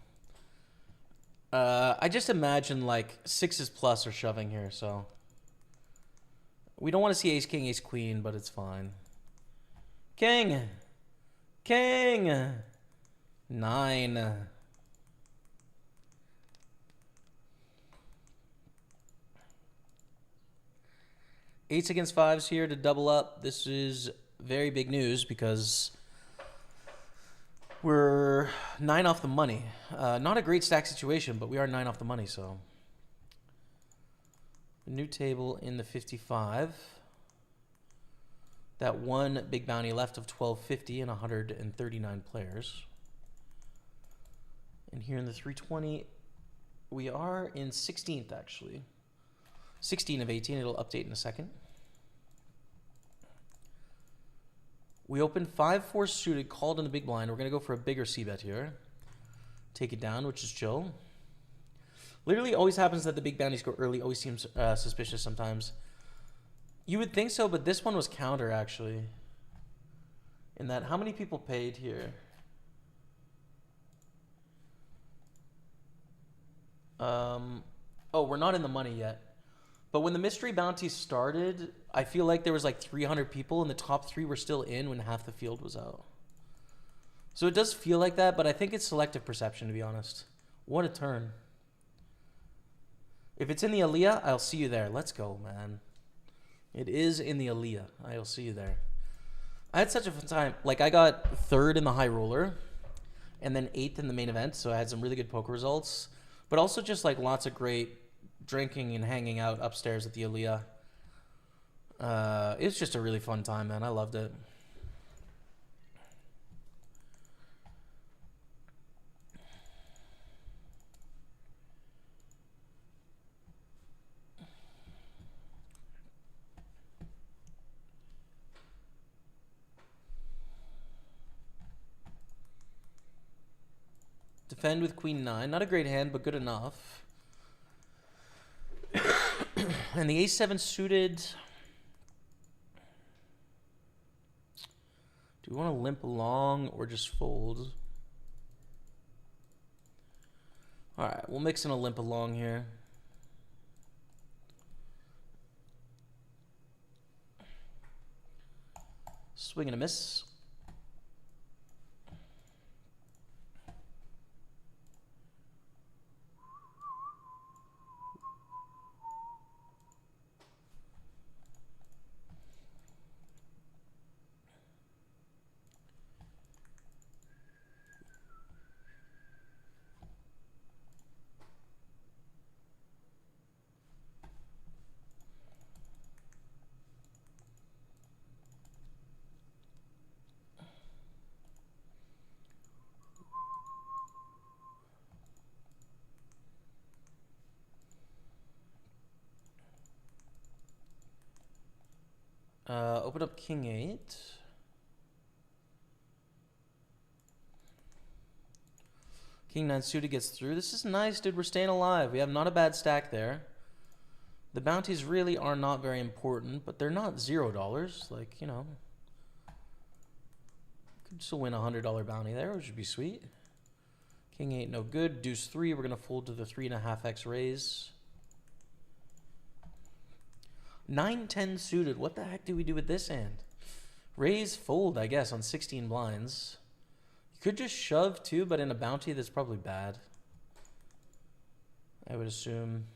I just imagine like sixes plus are shoving here, so. We don't want to see ace, king, ace, queen, but it's fine. King! King! 9. Eights against fives here to double up. This is very big news because we're 9 off the money. Not a great stack situation, but we are 9 off the money, so. New table in the 55. That one big bounty left of 1250 and 139 players. And here in the 320, we are in 16th, actually. 16 of 18. It'll update in a second. We opened 5-4 suited, called in the big blind. We're going to go for a bigger c-bet here. Take it down, which is chill. Literally always happens that the big bounties go early. Always seems suspicious sometimes. You would think so, but this one was counter, actually. In that, how many people paid here? Oh, we're not in the money yet. But when the mystery bounty started, I feel like there was like 300 people and the top 3 were still in when half the field was out. So it does feel like that, but I think it's selective perception, to be honest. What a turn. If it's in the Aliyah, I'll see you there. Let's go, man. It is in the Aliyah. I'll see you there. I had such a fun time. Like, I got 3rd in the high roller and then 8th in the main event, so I had some really good poker results. But also just, like, lots of great drinking and hanging out upstairs at the Aliyah. It was just a really fun time, man. I loved it. Defend with queen 9. Not a great hand, but good enough. And the ace-7 suited. Do we want to limp along or just fold? All right, we'll mix in a limp along here. Swing and a miss. Open up king 8. King 9 suited gets through. This is nice, dude. We're staying alive. We have not a bad stack there. The bounties really are not very important, but they're not $0. Like, you know. Could still win a $100 bounty there, which would be sweet. King 8, no good. Deuce 3, we're going to fold to the 3.5x raise. 9-10 suited. What the heck do we do with this hand? Raise, fold, I guess, on 16 blinds. You could just shove too, but in a bounty, that's probably bad. I would assume.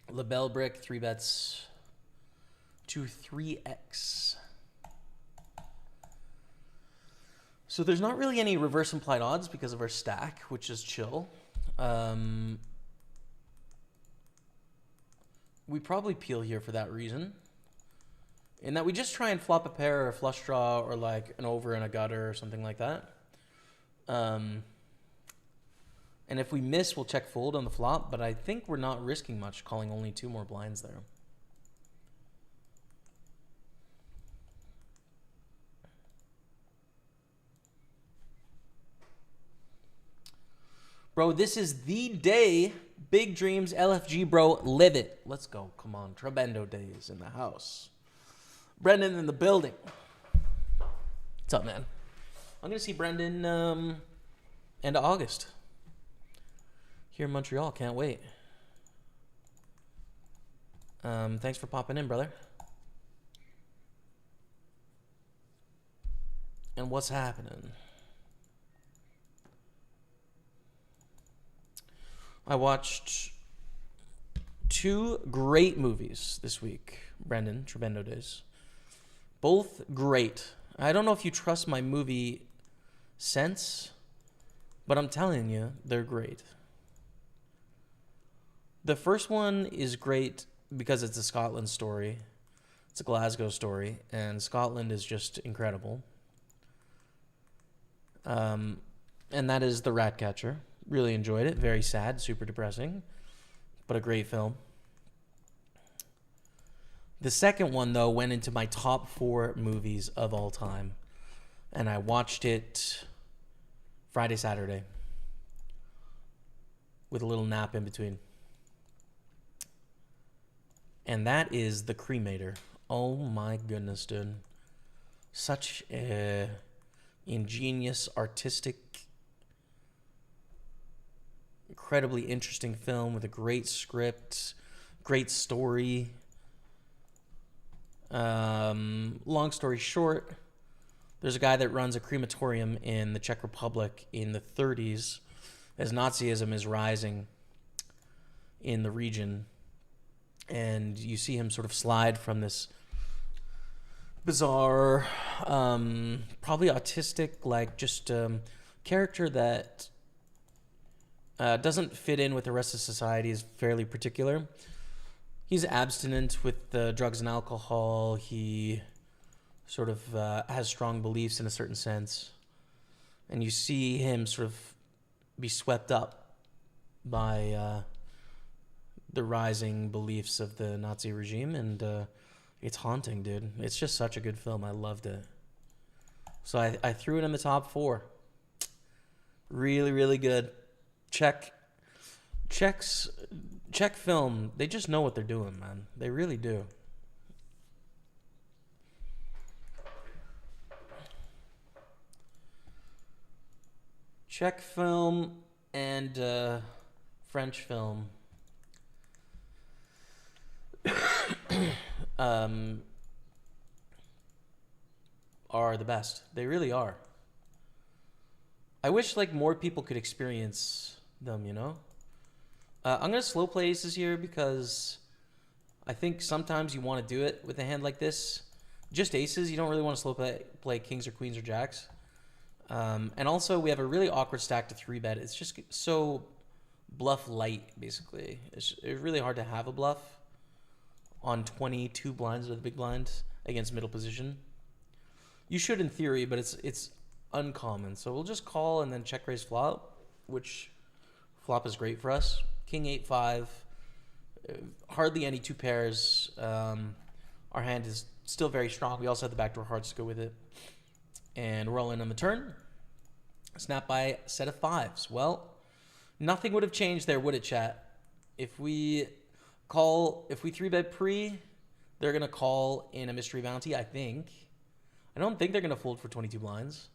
LaBelle brick, 3 bets to 3x. So there's not really any reverse implied odds because of our stack, which is chill. We probably peel here for that reason. In that we just try and flop a pair or a flush draw or like an over and a gutter or something like that. And if we miss, we'll check fold on the flop, but I think we're not risking much, calling only 2 more blinds there. Bro, this is the day. Big dreams, LFG, bro. Live it. Let's go. Come on. Trebendo days in the house. Brendan in the building. What's up, man? I'm going to see Brendan end of August. Here in Montreal. Can't wait. Thanks for popping in, brother. And what's happening? I watched 2 great movies this week, Brendan, Trebendo Days. Both great. I don't know if you trust my movie sense, but I'm telling you, they're great. The first one is great because it's a Scotland story. It's a Glasgow story, and Scotland is just incredible. And that is The Ratcatcher. Really enjoyed it. Very sad, super depressing, but a great film. The second one, though, went into my top 4 movies of all time, and I watched it Friday, Saturday, with a little nap in between. And that is The Cremator. Oh my goodness, dude. Such a ingenious, artistic, incredibly interesting film with a great script, great story. Long story short, there's a guy that runs a crematorium in the Czech Republic in the 30s as Nazism is rising in the region. And you see him sort of slide from this bizarre, probably autistic, like just character that doesn't fit in with the rest of society, is fairly particular. He's abstinent with drugs and alcohol. He sort of has strong beliefs in a certain sense. And you see him sort of be swept up by the rising beliefs of the Nazi regime. And it's haunting, dude. It's just such a good film. I loved it. So I threw it in the top 4. Really, really good. Czech film, they just know what they're doing, man. They really do. Czech film and French film are the best. They really are. I wish like more people could experience them, you know? I'm going to slow play aces here because I think sometimes you want to do it with a hand like this. Just aces, you don't really want to slow play kings or queens or jacks. And also, we have a really awkward stack to 3-bet. It's just so bluff light, basically. It's really hard to have a bluff on 22 blinds with a big blind against middle position. You should in theory, but it's uncommon. So we'll just call and then check raise flop, which flop is great for us. King 8-5, hardly any 2 pairs. Our hand is still very strong. We also have the backdoor hearts to go with it. And we're all in on the turn. Snap by set of 5s. Well, nothing would have changed there, would it, chat? If we 3-bet pre, they're going to call in a mystery bounty, I think. I don't think they're going to fold for 22 blinds.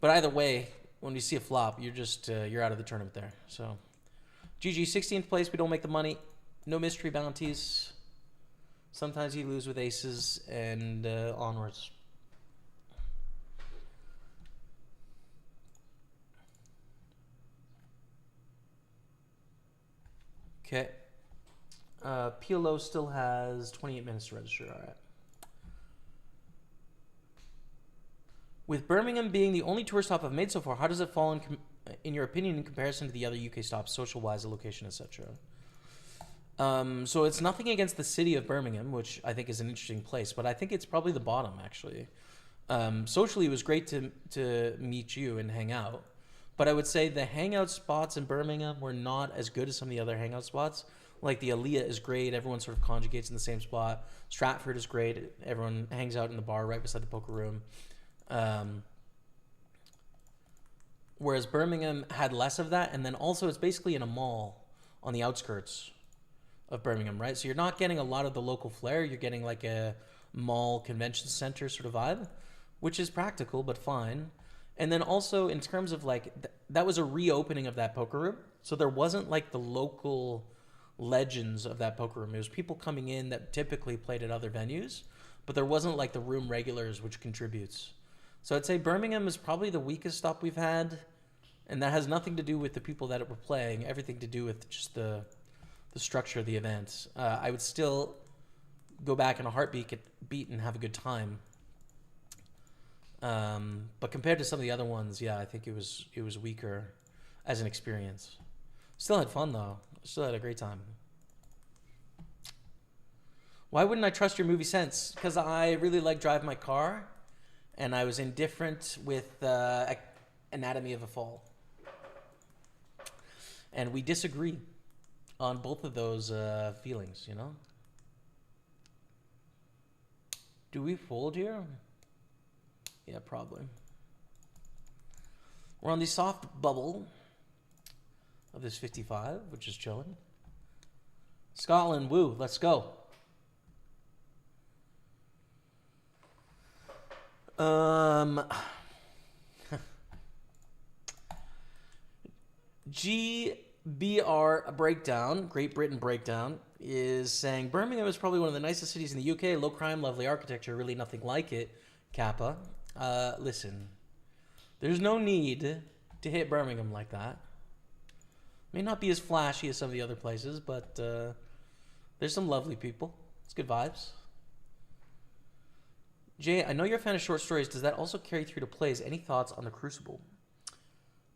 But either way, when we see a flop, you're just you're out of the tournament there. So, GG, 16th place. We don't make the money. No mystery bounties. Sometimes you lose with aces and onwards. Okay. PLO still has 28 minutes to register. All right. With Birmingham being the only tour stop I've made so far, how does it fall in your opinion in comparison to the other UK stops, social-wise, the location, etc.? So it's nothing against the city of Birmingham, which I think is an interesting place, but I think it's probably the bottom, actually. Socially, it was great to meet you and hang out, but I would say the hangout spots in Birmingham were not as good as some of the other hangout spots. Like the Aaliyah is great. Everyone sort of conjugates in the same spot. Stratford is great. Everyone hangs out in the bar right beside the poker room. Whereas Birmingham had less of that, and then also it's basically in a mall on the outskirts of Birmingham, right? So you're not getting a lot of the local flair. You're getting like a mall convention center sort of vibe, which is practical but fine. And then also in terms of like that was a reopening of that poker room, so there wasn't like the local legends of that poker room. It was people coming in that typically played at other venues, but there wasn't like the room regulars, which contributes. So I'd say Birmingham is probably the weakest stop we've had, and that has nothing to do with the people that were playing, everything to do with just the structure of the event. I would still go back in a heartbeat and have a good time. But compared to some of the other ones, yeah, I think it was weaker as an experience. Still had fun though. Still had a great time. Why wouldn't I trust your movie sense? Because I really like Drive My Car, and I was indifferent with Anatomy of a Fall. And we disagree on both of those feelings, you know? Do we fold here? Yeah, probably. We're on the soft bubble of this 55, which is chilling. Scotland, woo, let's go. GBR Breakdown, Great Britain Breakdown, is saying Birmingham is probably one of the nicest cities in the UK. Low crime, lovely architecture, really nothing like it. Kappa. Listen, there's no need to hit Birmingham like that. May not be as flashy as some of the other places, but there's some lovely people. It's good vibes. Jay, I know you're a fan of short stories. Does that also carry through to plays? Any thoughts on The Crucible?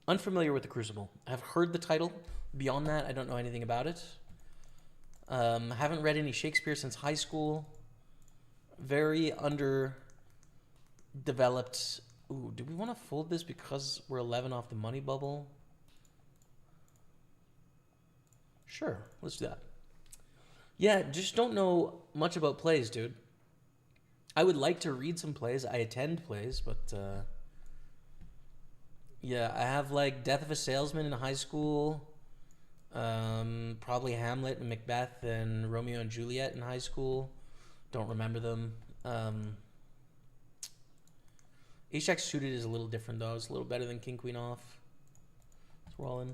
Unfamiliar with The Crucible. I've heard the title. Beyond that, I don't know anything about it. Haven't read any Shakespeare since high school. Very underdeveloped. Ooh, do we want to fold this because we're 11 off the money bubble? Sure, let's do that. Yeah, just don't know much about plays, dude. I would like to read some plays. I attend plays, but yeah, I have like Death of a Salesman in high school. Probably Hamlet and Macbeth and Romeo and Juliet in high school. Don't remember them. Ace-Jack suited is a little different though. It's a little better than King Queen off. It's rolling.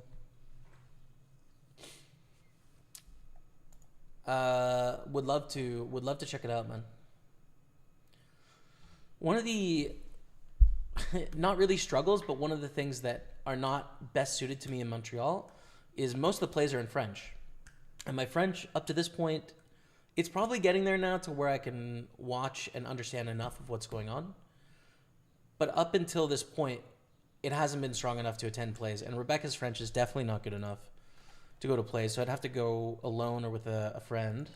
Would love to check it out, man. One of the not really struggles, but one of the things that are not best suited to me in Montreal is most of the plays are in French. And my French, up to this point, it's probably getting there now to where I can watch and understand enough of what's going on. But up until this point, it hasn't been strong enough to attend plays. And Rebecca's French is definitely not good enough to go to plays, so I'd have to go alone or with a friend.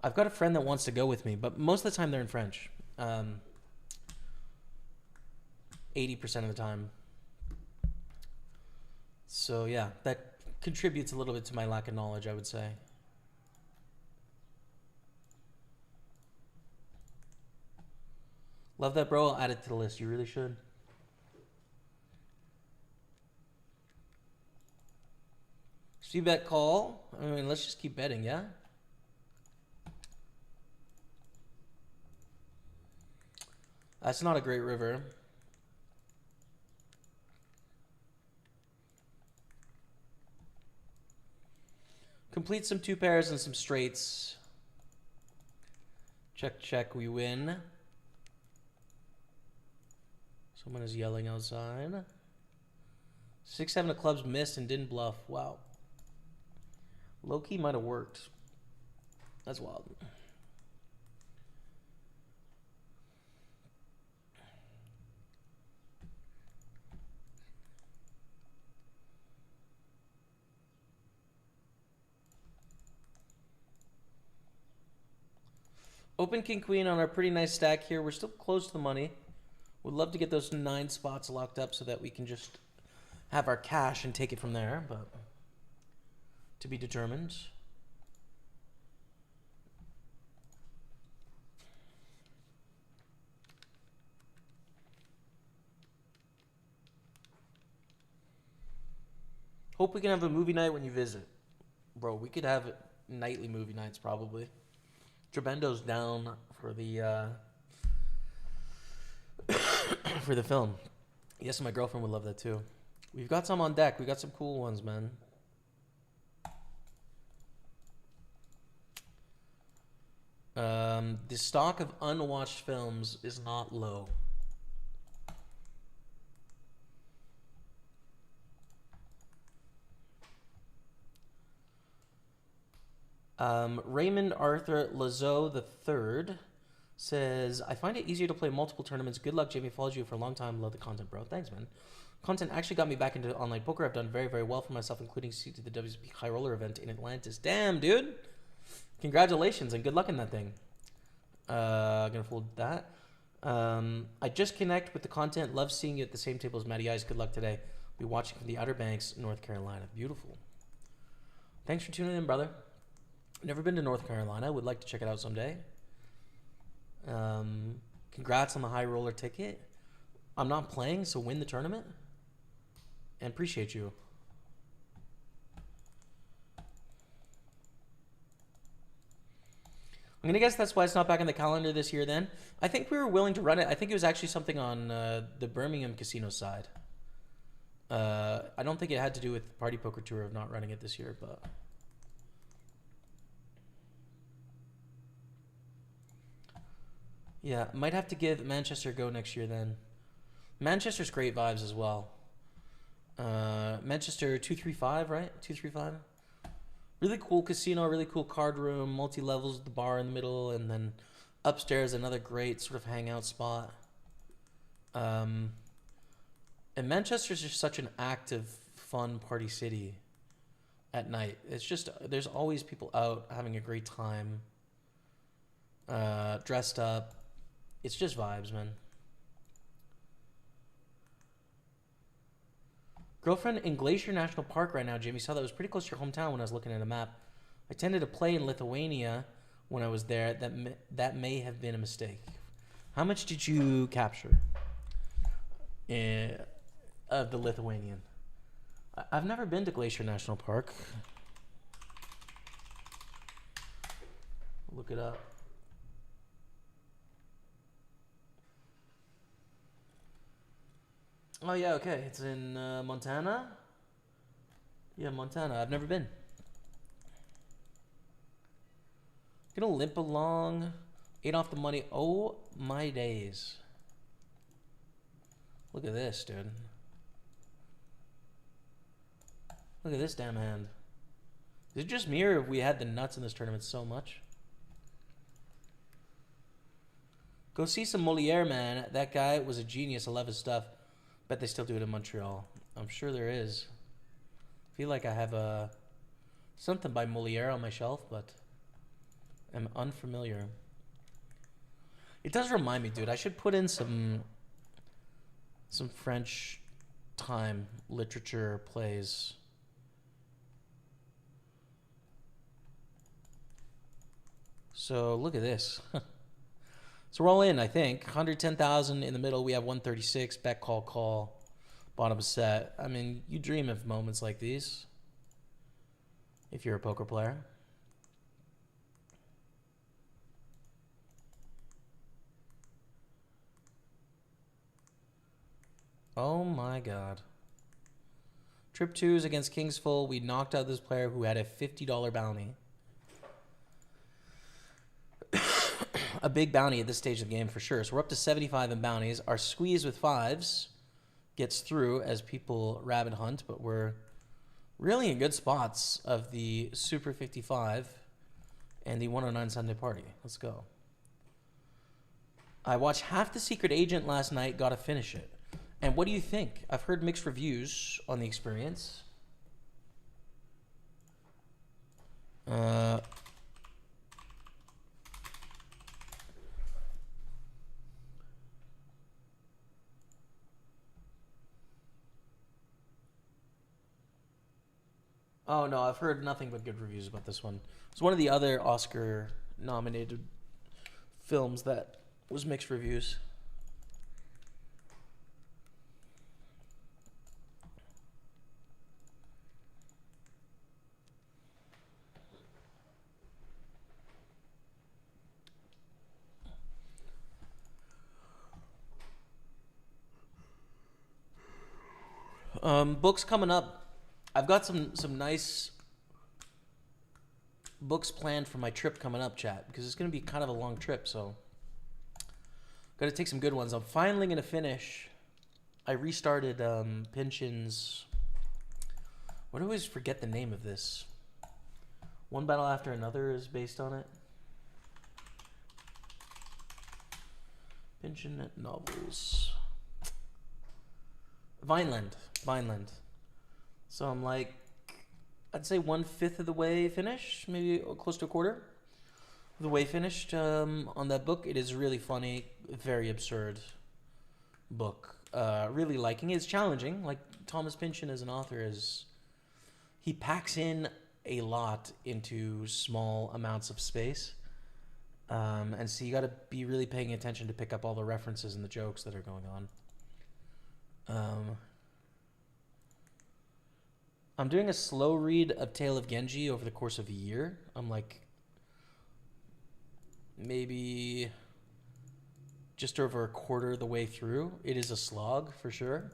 I've got a friend that wants to go with me, but most of the time they're in French. 80% of the time. So yeah, that contributes a little bit to my lack of knowledge, I would say. Love that, bro. I'll add it to the list. You really should. See bet call. I mean, let's just keep betting, yeah? That's not a great river. Complete some two pairs and some straights. Check, check, we win. Someone is yelling outside. 6-7 of clubs missed and didn't bluff. Wow. Low-key might have worked. That's wild. Open King Queen on our pretty nice stack here. We're still close to the money. Would love to get those 9 spots locked up so that we can just have our cash and take it from there, but to be determined. Hope we can have a movie night when you visit. Bro, we could have nightly movie nights probably. Trebendo's down for the for the film. Yes, my girlfriend would love that too. We've got some on deck. We got some cool ones, man. The stock of unwatched films is not low. Raymond Arthur Lazo III says, I find it easier to play multiple tournaments. Good luck, Jamie. Followed you for a long time. Love the content, bro. Thanks, man. Content actually got me back into online poker. I've done very, very well for myself, including seat to the WSB High Roller event in Atlantis. Damn, dude. Congratulations and good luck in that thing. Gonna fold that. I just connect with the content. Love seeing you at the same table as Matty Ice. Good luck today. Be watching from the Outer Banks, North Carolina. Beautiful. Thanks for tuning in, brother. Never been to North Carolina. Would like to check it out someday. Congrats on the high roller ticket. I'm not playing, so win the tournament. And appreciate you. I'm going to guess that's why it's not back on the calendar this year then. I think we were willing to run it. I think it was actually something on the Birmingham casino side. I don't think it had to do with Party Poker Tour of not running it this year, but... Yeah, might have to give Manchester a go next year then. Manchester's great vibes as well. Manchester 235, right? 235. Really cool casino, really cool card room, multi-levels with the bar in the middle, and then upstairs another great sort of hangout spot. And Manchester's just such an active, fun party city at night. It's just, there's always people out having a great time, dressed up. It's just vibes, man. Girlfriend in Glacier National Park right now, Jimmy. Saw that was pretty close to your hometown when I was looking at a map. I tended to play in Lithuania when I was there. That may have been a mistake. How much did you capture of the Lithuanian? I've never been to Glacier National Park. Look it up. Oh, yeah, okay. It's in Montana? Yeah, Montana. I've never been. Gonna limp along. 8 off the money. Oh, my days. Look at this, dude. Look at this damn hand. Is it just me or have we had the nuts in this tournament so much? Go see some Moliere, man. That guy was a genius. I love his stuff. Bet they still do it in Montreal. I'm sure there is. I feel like I have something by Moliere on my shelf, but I'm unfamiliar. It does remind me, dude. I should put in some French time literature plays. So look at this. So we're all in, I think. 110,000 in the middle. We have 136. Bet, call, call. Bottom set. I mean, you dream of moments like these if you're a poker player. Oh my God. Trip 2s against Kings Full. We knocked out this player who had a $50 bounty. A big bounty at this stage of the game for sure. So we're up to 75 in bounties. Our squeeze with 5s gets through as people rabbit hunt, but we're really in good spots of the Super 55 and the 109 Sunday Party. Let's go. I watched half The Secret Agent last night, got to finish it. And what do you think? I've heard mixed reviews on the experience. Oh, no, I've heard nothing but good reviews about this one. It's one of the other Oscar-nominated films that was mixed reviews. Books coming up. I've got some nice books planned for my trip coming up, chat, because it's going to be kind of a long trip, so got to take some good ones. I'm finally going to finish. I restarted Pynchon's. Why do I always forget the name of this? One Battle After Another is based on it. Pynchon novels. Vineland. So I'm like, I'd say 1/5 of the way finished, maybe close to a quarter of the way finished on that book. It is really funny, very absurd book. Really liking it. It's challenging. Like Thomas Pynchon as an author he packs in a lot into small amounts of space. And so you got to be really paying attention to pick up all the references and the jokes that are going on. I'm doing a slow read of Tale of Genji over the course of a year. I'm like maybe just over a quarter of the way through. It is a slog for sure.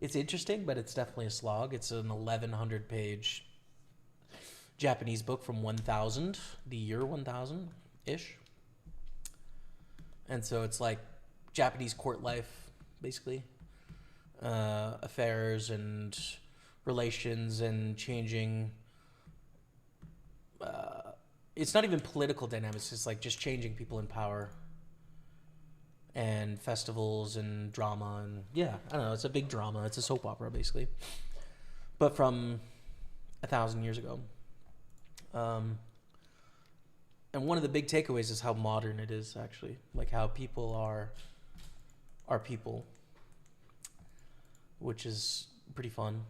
It's interesting, but it's definitely a slog. It's an 1,100 page Japanese book from 1000, the year 1000-ish. And so it's like Japanese court life, basically. Affairs and relations and changing. It's not even political dynamics. It's like just changing people in power. And festivals and drama. And yeah, I don't know. It's a big drama. It's a soap opera, basically. But from 1,000 years ago. And one of the big takeaways is how modern it is, actually. Like how people are people, which is pretty fun.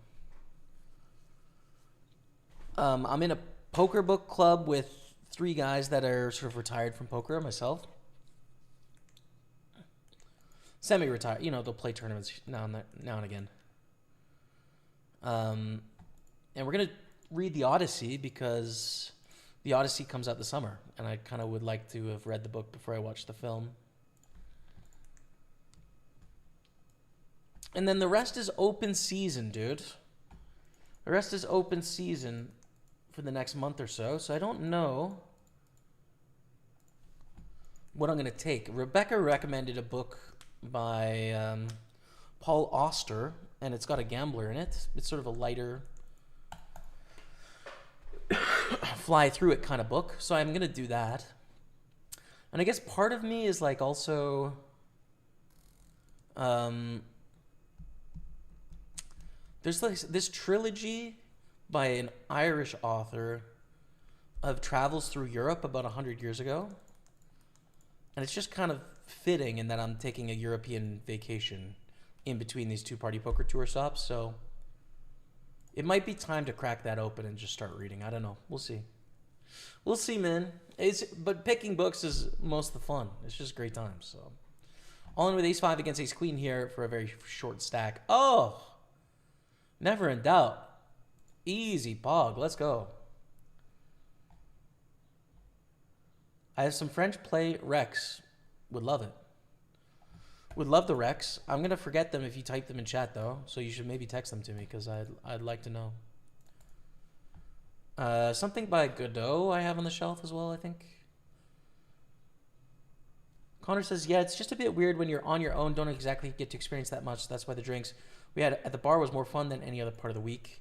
I'm in a poker book club with 3 guys that are sort of retired from poker, myself. Semi-retired. You know, they'll play tournaments now and again. And we're going to read The Odyssey because The Odyssey comes out this summer, and I kind of would like to have read the book before I watched the film. And then the rest is open season, dude. The rest is open season for the next month or so, so I don't know what I'm going to take. Rebecca recommended a book by Paul Auster, and it's got a gambler in it. It's sort of a lighter fly through it kind of book, so I'm gonna do that. And I guess part of me is like also there's like this trilogy by an Irish author of travels through Europe about 100 years ago, and it's just kind of fitting in that I'm taking a European vacation in between these 2 Party Poker Tour stops, so it might be time to crack that open and just start reading. I don't know. We'll see. We'll see, man. But picking books is most of the fun. It's just great times. So, all in with Ace-5 against Ace-Queen here for a very short stack. Oh! Never in doubt. Easy pog. Let's go. I have some French play Rex. Would love it. Would love the Rex. I'm going to forget them if you type them in chat, though. So you should maybe text them to me because I'd like to know. Something by Godot I have on the shelf as well, I think. Connor says, yeah, it's just a bit weird when you're on your own. Don't exactly get to experience that much. That's why the drinks we had at the bar was more fun than any other part of the week.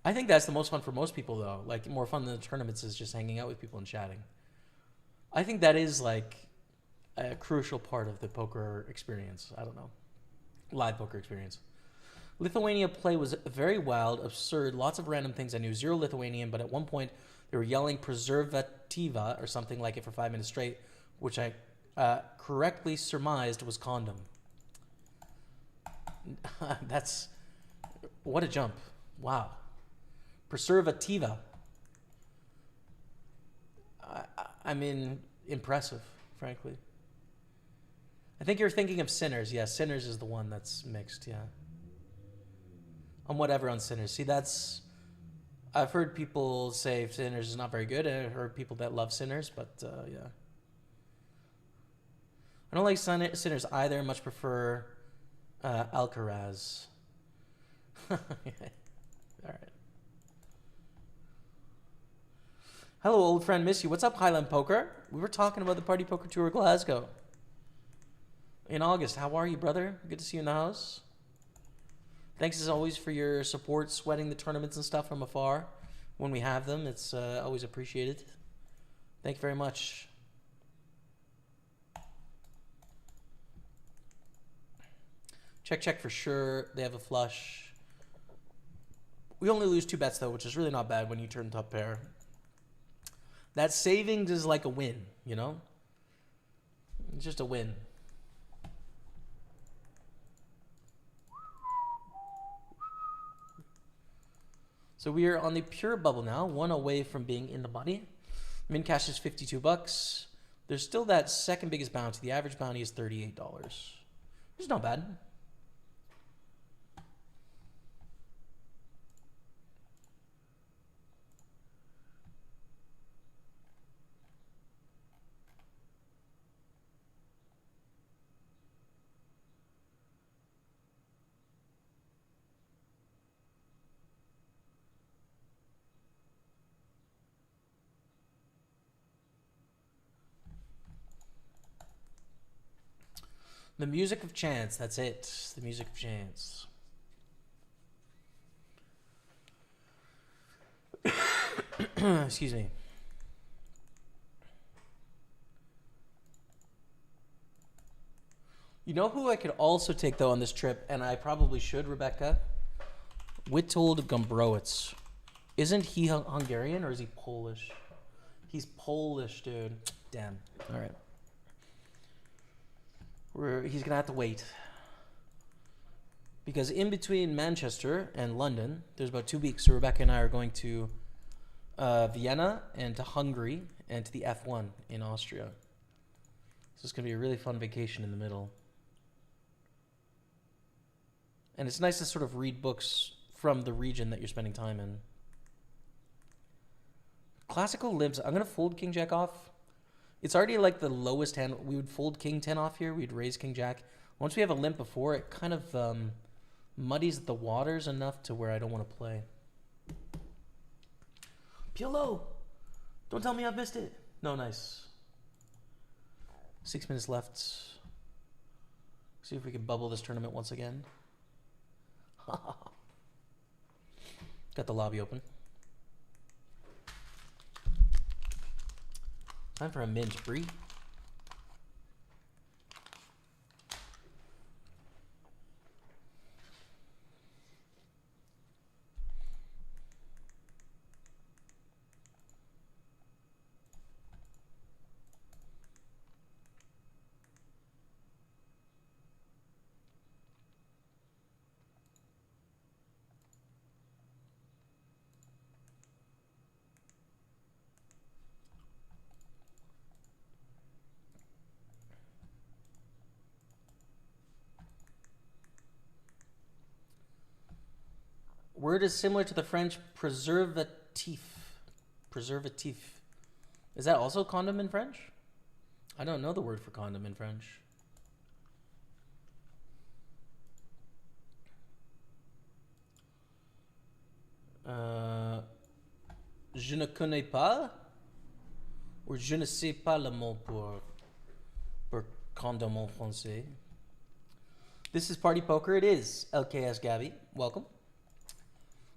I think that's the most fun for most people, though. Like, more fun than the tournaments is just hanging out with people and chatting. I think that is, like, a crucial part of the poker experience. I don't know. Live poker experience. Lithuania play was very wild, absurd, lots of random things. I knew 0 Lithuanian, but at one point they were yelling preservativa or something like it for 5 minutes straight, which I correctly surmised was condom. That's... what a jump. Wow. Preservativa. I mean, impressive, frankly. I think you're thinking of Sinners. Yeah, Sinners is the one that's mixed, yeah. On whatever on Sinners. See, that's... I've heard people say Sinners is not very good. I've heard people that love Sinners, but yeah. I don't like Sinners either. Much prefer Alcaraz. All right. Hello, old friend, miss you. What's up, Highland Poker? We were talking about the Party Poker Tour Glasgow in August. How are you, brother? Good to see you in the house. Thanks as always for your support, sweating the tournaments and stuff from afar. When we have them, it's always appreciated. Thank you very much. Check for sure. They have a flush. We only lose 2 bets, though, which is really not bad when you turn top pair. That savings is like a win, you know? It's just a win. So we are on the pure bubble now, 1 away from being in the money. Min cash is $52. There's still that second biggest bounty. The average bounty is $38. It's not bad. The music of chance, that's it. The music of chance. Excuse me. You know who I could also take, though, on this trip, and I probably should, Rebecca? Witold Gombrowicz. Isn't he Hungarian, or is he Polish? He's Polish, dude. Damn. All right. He's going to have to wait. Because in between Manchester and London, there's about 2 weeks. So Rebecca and I are going to Vienna and to Hungary and to the F1 in Austria. So it's going to be a really fun vacation in the middle. And it's nice to sort of read books from the region that you're spending time in. Classical libs. I'm going to fold King Jack off. It's already like the lowest hand. We would fold King 10 off here. We'd raise King Jack. Once we have a limp before, it kind of muddies the waters enough to where I don't want to play. Piolo! Don't tell me I've missed it. No, nice. 6 minutes left. See if we can bubble this tournament once again. Got the lobby open. Time for a mint free. Word is similar to the French preservatif. Preservatif. Is that also condom in French? I don't know the word for condom in French. Je ne connais pas. Or je ne sais pas le mot pour condom en français. This is Party Poker. It is LKS Gabby. Welcome.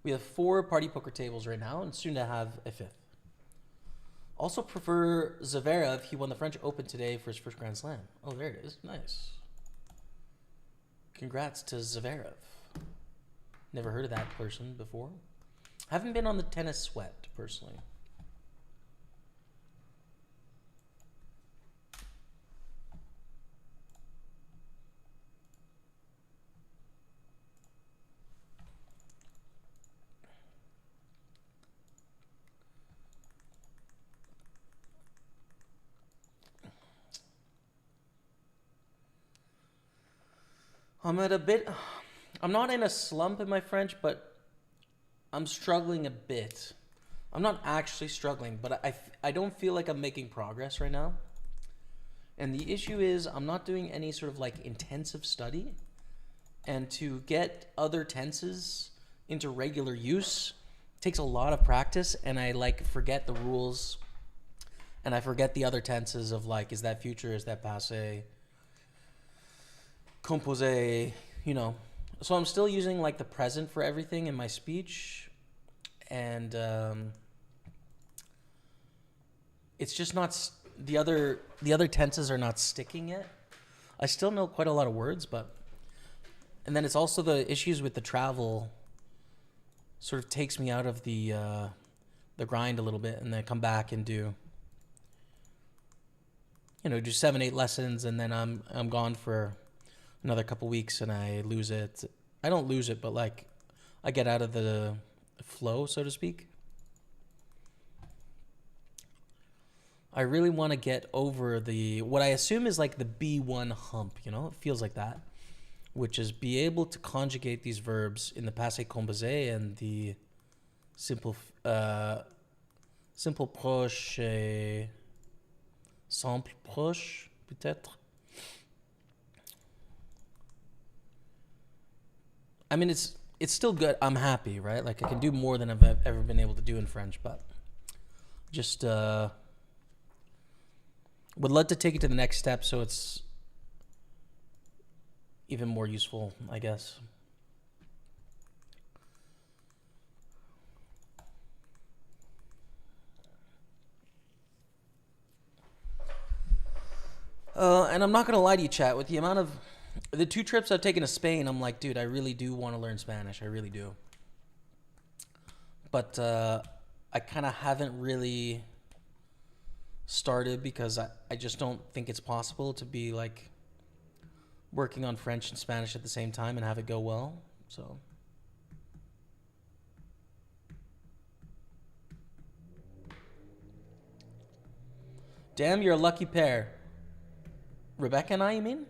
We have 4 Party Poker tables right now and soon to have a 5th. Also prefer Zverev. He won the French Open today for his first Grand Slam. Oh, there it is. Nice. Congrats to Zverev. Never heard of that person before. Haven't been on the tennis sweat, personally. I'm not in a slump in my French, but I'm struggling a bit. I'm not actually struggling, but I don't feel like I'm making progress right now. And the issue is I'm not doing any sort of like intensive study. And to get other tenses into regular use takes a lot of practice, and I like forget the rules, and I forget the other tenses of like, is that future, is that passé, composé, you know. So I'm still using like the present for everything in my speech, and it's just not the other tenses are not sticking yet. I still know quite a lot of words, but and then it's also the issues with the travel sort of takes me out of the grind a little bit, and then come back and do 7-8 lessons, and then I'm gone for another couple weeks, and I lose it. I don't lose it, but like I get out of the flow, so to speak. I really want to get over what I assume is like the B1 hump, it feels like that, which is be able to conjugate these verbs in the passé composé and the simple proche et simple proche, peut-être. I mean, it's still good. I'm happy, right? Like I can do more than I've ever been able to do in French, but just would love to take it to the next step so it's even more useful, I guess. And I'm not going to lie to you, chat, with the amount of the 2 trips I've taken to Spain, I'm like, dude, I really do want to learn Spanish. I really do. But I kind of haven't really started because I just don't think it's possible to be like working on French and Spanish at the same time and have it go well. So damn, you're a lucky pair. Rebecca and I, you mean?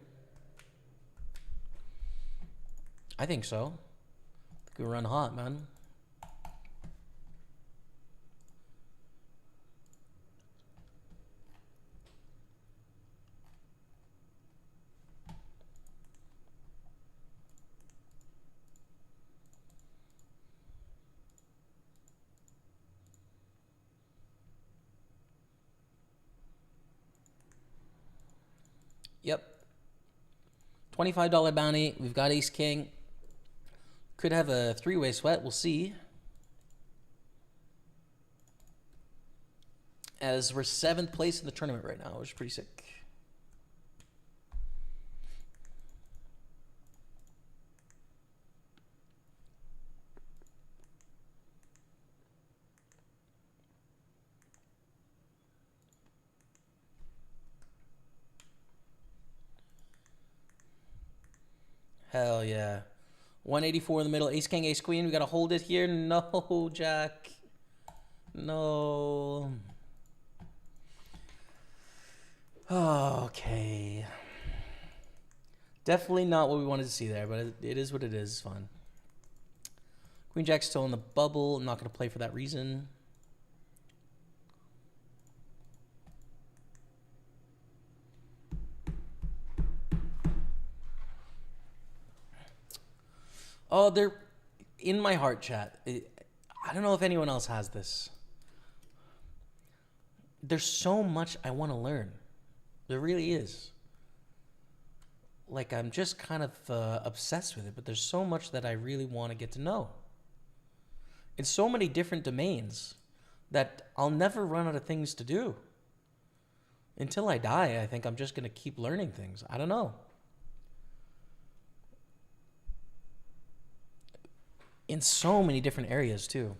I think so. I think we run hot, man. Yep. $25 bounty. We've got ace king. Could have a 3-way sweat. We'll see. As we're 7th place in the tournament right now, which is pretty sick. Hell yeah. 184 in the middle. Ace king, ace queen. We got to hold it here. No, Jack. No. Okay. Definitely not what we wanted to see there, but it is what it is. It's fun. Queen jack's still in the bubble. I'm not going to play for that reason. Oh, they're in my heart, chat. I don't know if anyone else has this. There's so much I want to learn. There really is. Like, I'm just kind of obsessed with it, but there's so much that I really want to get to know. In so many different domains that I'll never run out of things to do. Until I die, I think I'm just going to keep learning things. I don't know. In so many different areas, too.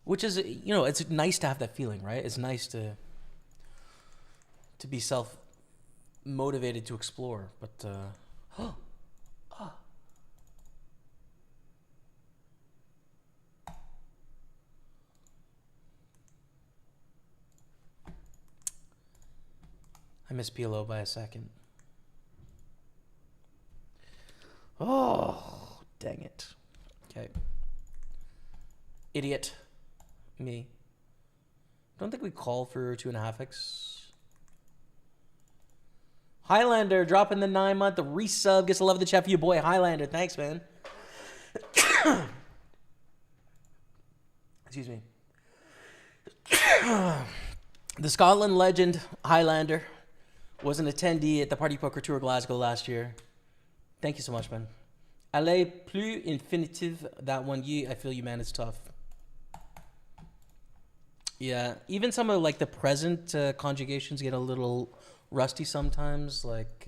Which is, it's nice to have that feeling, right? It's nice to be self-motivated to explore. But, I missed PLO by a second. Oh, dang it. Okay. Idiot. Me. Don't think we call for 2.5x. Highlander dropping the 9-month resub. Gets a love of the chat for you, boy. Highlander. Thanks, man. Excuse me. The Scotland legend Highlander was an attendee at the Party Poker Tour Glasgow last year. Thank you so much, man. Allez plus infinitive. That one, I feel you, man. It's tough. Yeah, even some of like the present conjugations get a little rusty sometimes, like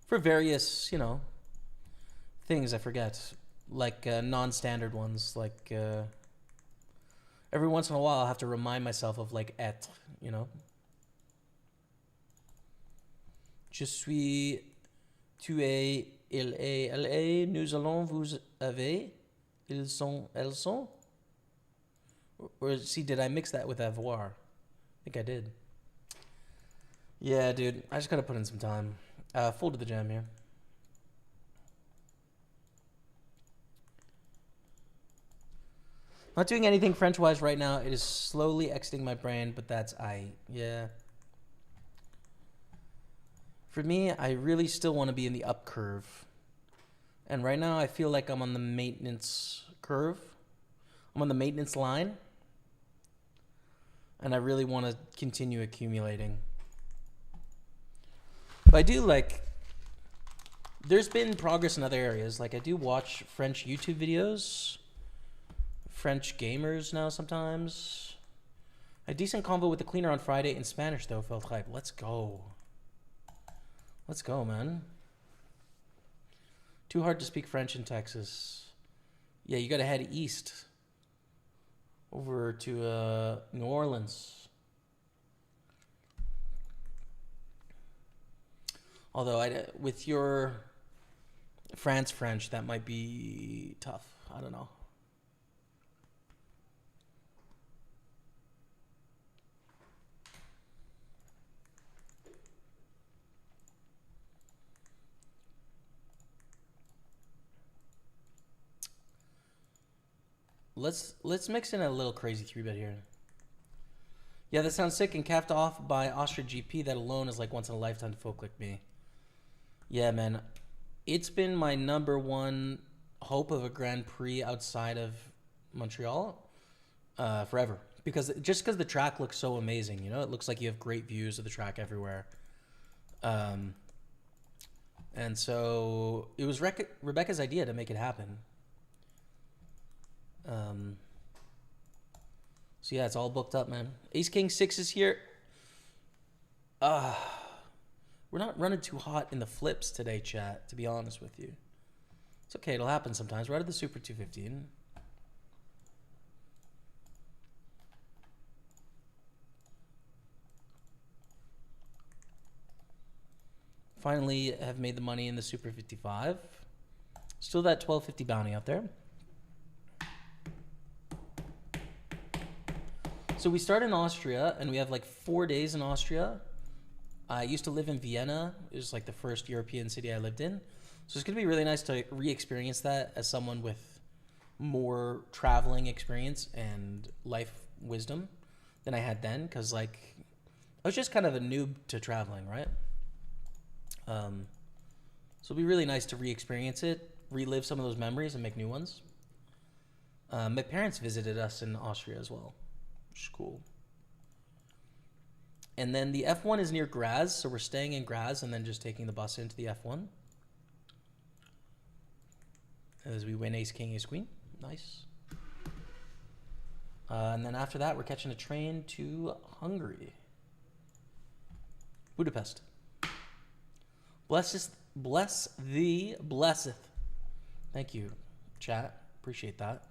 for various, things I forget, like non-standard ones. Like every once in a while, I'll have to remind myself of like être, Je suis, tu es, il est, elle est, nous allons, vous avez, ils sont, elles sont. Or see, did I mix that with avoir? I think I did. Yeah, dude. I just gotta put in some time. Full to the jam here. Not doing anything French-wise right now. It is slowly exiting my brain, but that's yeah. For me, I really still want to be in the up curve. And right now, I feel like I'm on the maintenance curve. I'm on the maintenance line. And I really want to continue accumulating. But I do there's been progress in other areas. Like I do watch French YouTube videos. French gamers now sometimes. A decent convo with the cleaner on Friday in Spanish though, felt hype. Let's go. Let's go, man. Too hard to speak French in Texas. Yeah, you gotta head east. Over to New Orleans. Although with your France French, that might be tough. I don't know. Let's mix in a little crazy 3-bet here. Yeah, that sounds sick and capped off by Austria GP. That alone is like once in a lifetime to folk like me. Yeah, man. It's been my number one hope of a Grand Prix outside of Montreal forever. Because the track looks so amazing, it looks like you have great views of the track everywhere. And so it was Rebecca's idea to make it happen. So yeah, it's all booked up, man. Ace King 6 is here. We're not running too hot in the flips today, chat, to be honest with you. It's okay, it'll happen sometimes. We're out of the Super 215. Finally have made the money in the Super 55. Still that 1250 bounty out there. So we start in Austria, and we have like 4 days in Austria. I used to live in Vienna. It was like the first European city I lived in. So it's going to be really nice to re-experience that as someone with more traveling experience and life wisdom than I had then. Because I was just kind of a noob to traveling, right? So it'll be really nice to re-experience it, relive some of those memories and make new ones. My parents visited us in Austria as well. Which is cool. And then the F1 is near Graz, so we're staying in Graz and then just taking the bus into the F1. As we win Ace King, Ace Queen. Nice. And then after that, we're catching a train to Hungary. Budapest. Bless thee, blesseth. Thank you, chat. Appreciate that.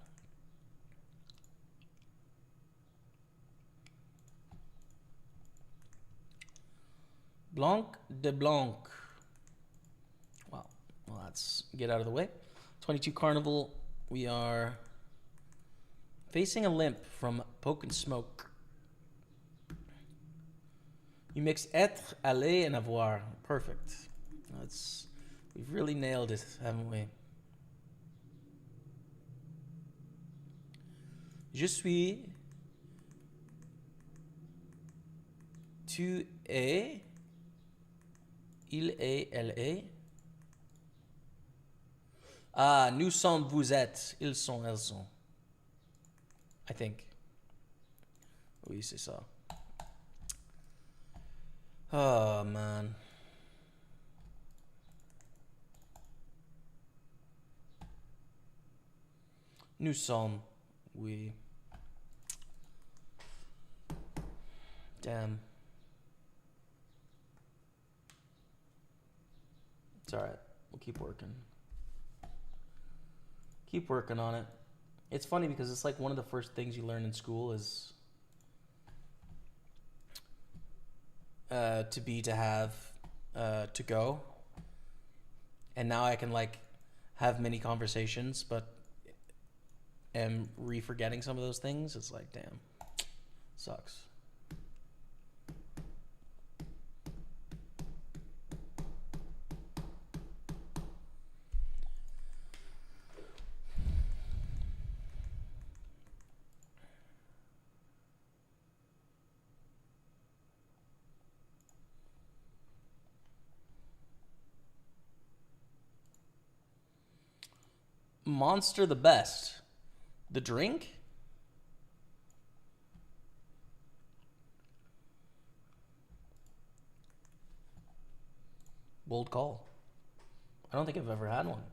Blanc de Blanc. Wow. Well, let's get out of the way. 22 Carnival. We are facing a limp from Poke and Smoke. You mix être, aller, and avoir. Perfect. We've really nailed it, haven't we? Je suis. Tu es. Il est, elle est. Ah, nous sommes, vous êtes. Ils sont, elles sont. I think. Oui, c'est ça. Oh, man. Nous sommes. Oui. Damn. It's alright. We'll keep working. Keep working on it. It's funny because it's like one of the first things you learn in school is to have, to go. And now I can like have many conversations, but am re-forgetting some of those things. It's like, damn, sucks. Monster the best. The drink? Bold call. I don't think I've ever had one.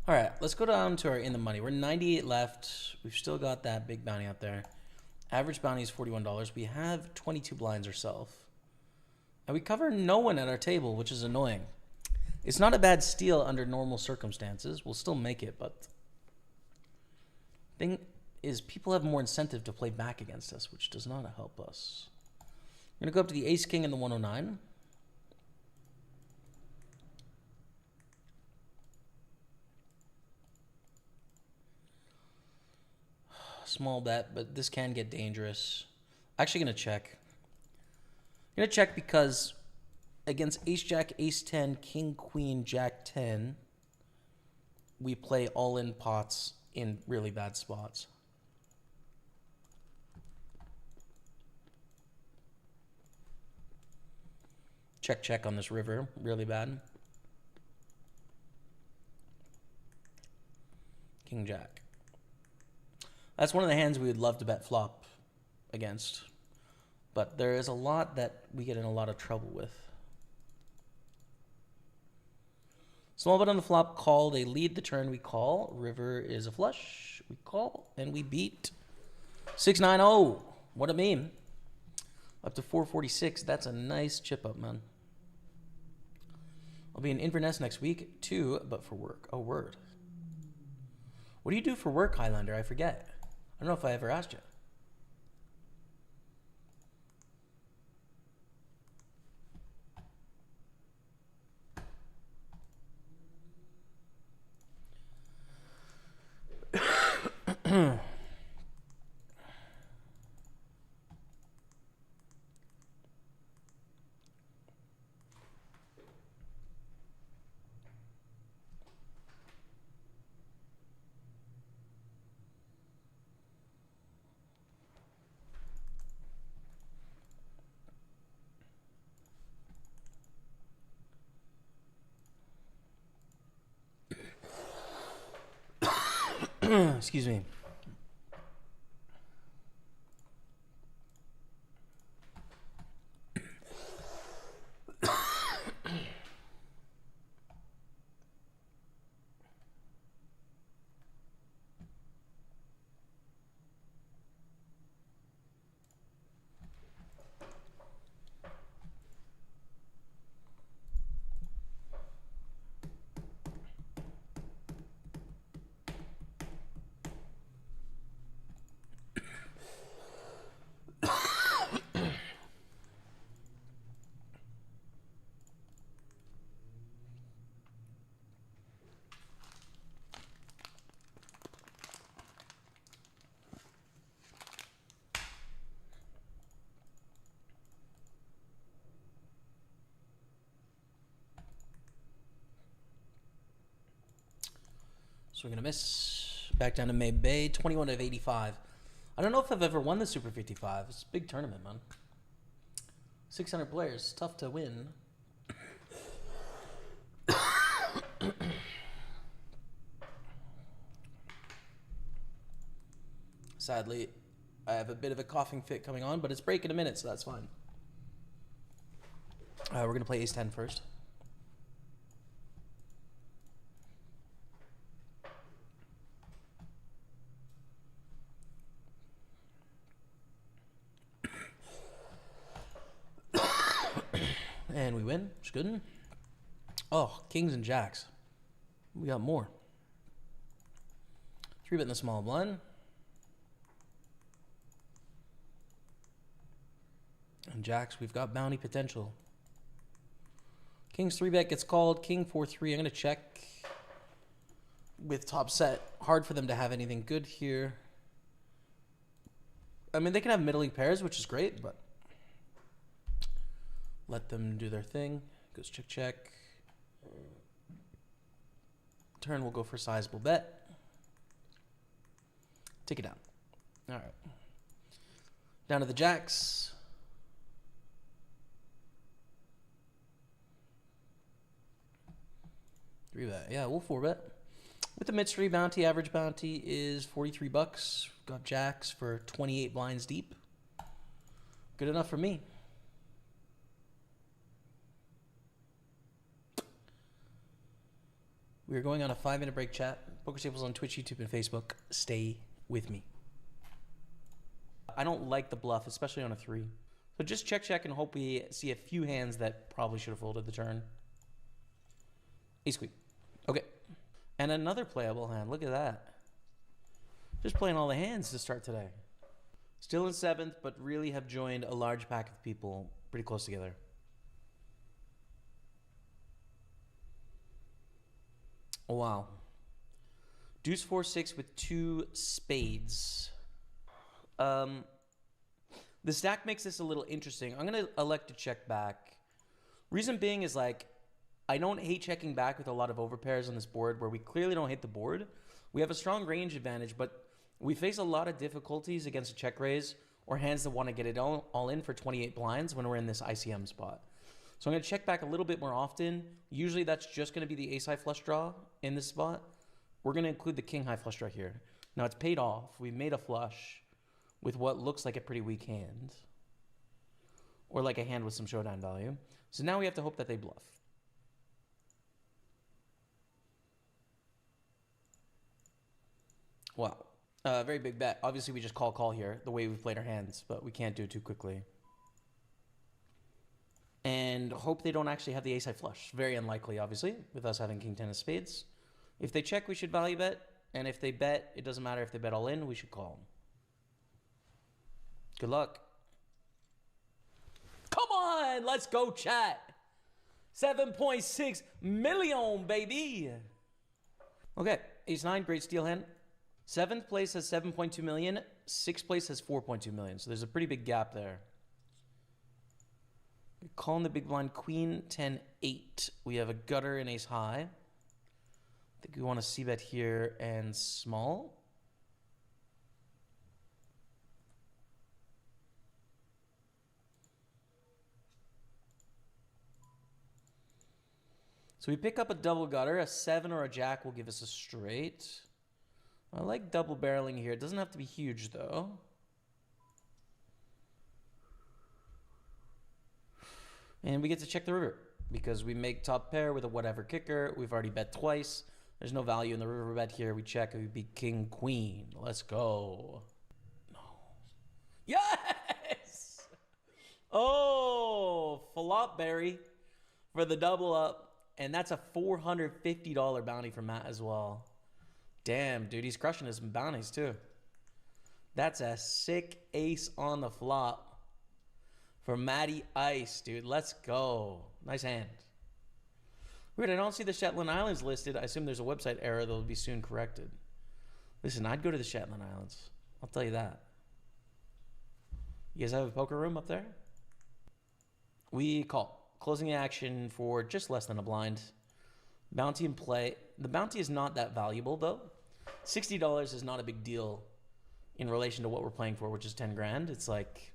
All right, let's go down to our in the money. We're 98 left. We've still got that big bounty out there. Average bounty is $41. We have 22 blinds ourselves. And we cover no one at our table, which is annoying. It's not a bad steal under normal circumstances. We'll still make it, but thing is people have more incentive to play back against us, which does not help us. I'm going to go up to the ace king and the 109. Small bet, but this can get dangerous. Actually going to check. I'm going to check because against ace jack, ace 10, king queen, jack 10, we play all in pots in really bad spots. Check, check on this river. Really bad. King jack. That's one of the hands we would love to bet flop against. But there is a lot that we get in a lot of trouble with. Small bet on the flop, call. They lead the turn, we call. River is a flush. We call, and we beat 6-9-0. What a meme. Up to 446. That's a nice chip up, man. I'll be in Inverness next week, too, but for work. Oh, word. What do you do for work, Highlander? I forget. I don't know if I ever asked you. Excuse me. So we're going to miss. Back down to May Bay, 21 of 85. I don't know if I've ever won the Super 55. It's a big tournament, man. 600 players. Tough to win. Sadly, I have a bit of a coughing fit coming on, but it's break in a minute, so that's fine. We're going to play ace 10 first. And we win, which is good. Oh, kings and jacks. We got more. 3-bet in the small blind. And jacks, we've got bounty potential. King's 3-bet gets called. King 4-3. I'm going to check with top set. Hard for them to have anything good here. I mean, they can have middling pairs, which is great, but let them do their thing. Goes check, check. Turn, we'll go for sizable bet. Take it down. All right. Down to the jacks. Three bet. Yeah, we'll 4-bet. With the mid-street bounty, average bounty is $43. Got jacks for 28 blinds deep. Good enough for me. We are going on a 5-minute break, chat. Pokerstaples on Twitch, YouTube, and Facebook. Stay with me. I don't like the bluff, especially on a 3. So just check, check, and hope we see a few hands that probably should have folded the turn. Ace queen. Okay. And another playable hand. Look at that. Just playing all the hands to start today. Still in 7th, but really have joined a large pack of people pretty close together. Oh, wow. Deuce 4-6 with 2 spades. The stack makes this a little interesting. I'm going to elect to check back. Reason being is, like, I don't hate checking back with a lot of overpairs on this board where we clearly don't hit the board. We have a strong range advantage, but we face a lot of difficulties against a check raise or hands that want to get it all in for 28 blinds when we're in this ICM spot. So I'm going to check back a little bit more often. Usually that's just going to be the ace high flush draw in this spot. We're going to include the king high flush draw here. Now it's paid off. We made a flush with what looks like a pretty weak hand. Or like a hand with some showdown value. So now we have to hope that they bluff. Wow. Very big bet. Obviously we just call here the way we've played our hands, but we can't do it too quickly. And hope they don't actually have the ace high flush. Very unlikely, obviously, with us having king 10 of spades. If they check, we should value bet. And if they bet, it doesn't matter if they bet all in, we should call them. Good luck. Come on, let's go, chat. 7.6 million, baby. Okay, ace 9, great steal hand. 7th place has 7.2 million. 6th place has 4.2 million. So there's a pretty big gap there. Calling the big blind, queen 10-8. We have a gutter and ace high. I think we want to c-bet here and small. So we pick up a double gutter. A 7 or a jack will give us a straight. I like double barreling here. It doesn't have to be huge, though. And we get to check the river because we make top pair with a whatever kicker. We've already bet twice. There's no value in the river bet here. We check. It would be king, queen. Let's go. No. Yes! Oh, flop berry for the double up. And that's a $450 bounty for Matt as well. Damn, dude. He's crushing his bounties too. That's a sick ace on the flop. For Matty Ice, dude. Let's go. Nice hand. Weird, I don't see the Shetland Islands listed. I assume there's a website error that will be soon corrected. Listen, I'd go to the Shetland Islands. I'll tell you that. You guys have a poker room up there? We call. Closing the action for just less than a blind. Bounty in play. The bounty is not that valuable, though. $60 is not a big deal in relation to what we're playing for, which is 10 grand. It's like,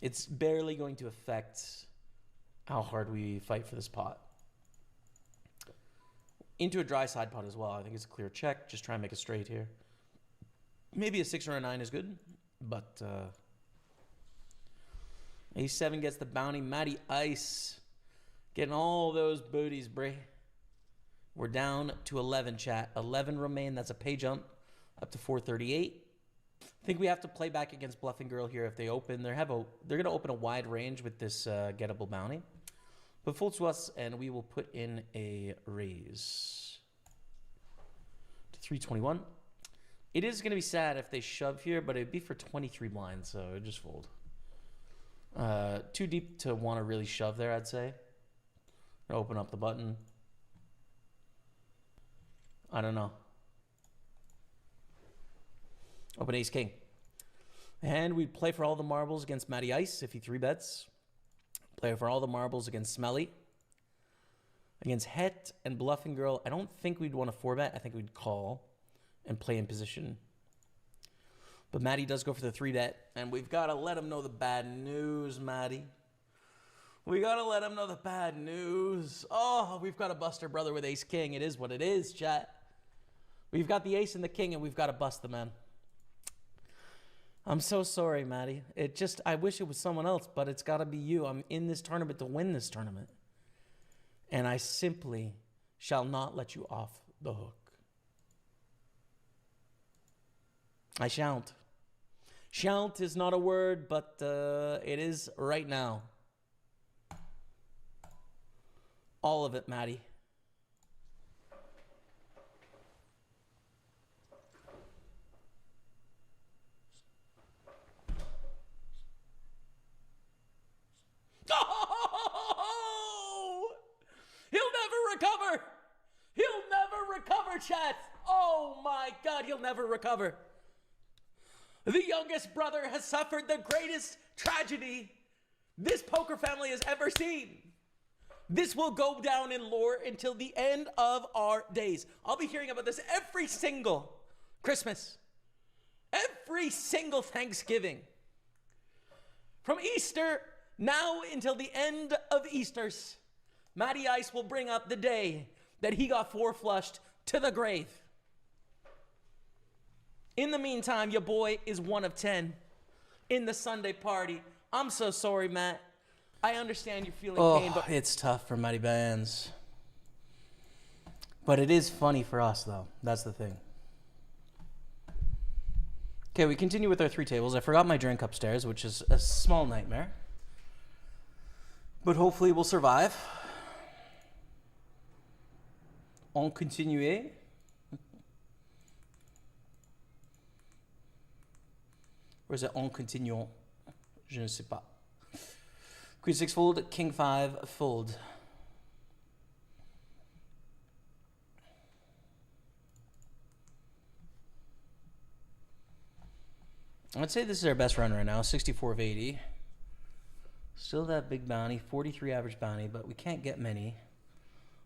it's barely going to affect how hard we fight for this pot. Into a dry side pot as well. I think it's a clear check. Just try and make a straight here. Maybe a 6 or a 9 is good, but A7 gets the bounty. Matty Ice getting all those booties, Bray. We're down to 11, chat. 11 remain. That's a pay jump up to 438. I think we have to play back against Bluffing Girl here if they open. They're going to open a wide range with this gettable bounty. But fold to us, and we will put in a raise to 321. It is going to be sad if they shove here, but it would be for 23 blinds, so it just fold. Too deep to want to really shove there, I'd say. Open up the button. I don't know. Open ace king. And we play for all the marbles against Matty Ice if he 3-bets. Play for all the marbles against Smelly. Against Het and Bluffing Girl, I don't think we'd want to 4-bet. I think we'd call and play in position. But Matty does go for the 3-bet. And we've got to let him know the bad news, Matty. We got to let him know the bad news. Oh, we've got to bust our brother with ace king. It is what it is, chat. We've got the ace and the king, and we've got to bust the man. I'm so sorry, Matty. I wish it was someone else, but it's got to be you. I'm in this tournament to win this tournament. And I simply shall not let you off the hook. I shan't. Shan't is not a word, but it is right now. All of it, Matty. Oh! He'll never recover. He'll never recover, chat. Oh my God, he'll never recover. The youngest brother has suffered the greatest tragedy this poker family has ever seen. This will go down in lore until the end of our days. I'll be hearing about this every single Christmas, every single Thanksgiving. From Easter now until the end of Easters, Matty Ice will bring up the day that he got 4-flushed to the grave. In the meantime, your boy is 1 of 10 in the Sunday party. I'm so sorry, Matt. I understand you're feeling pain, but it's tough for Matty Bands. But it is funny for us, though. That's the thing. Okay, we continue with our 3 tables. I forgot my drink upstairs, which is a small nightmare. But hopefully we'll survive. On continue. Or is it on continuant? Je ne sais pas. Queen 6 fold, King 5 fold. I'd say this is our best run right now, 64 of 80. Still that big bounty, 43 average bounty, but we can't get many.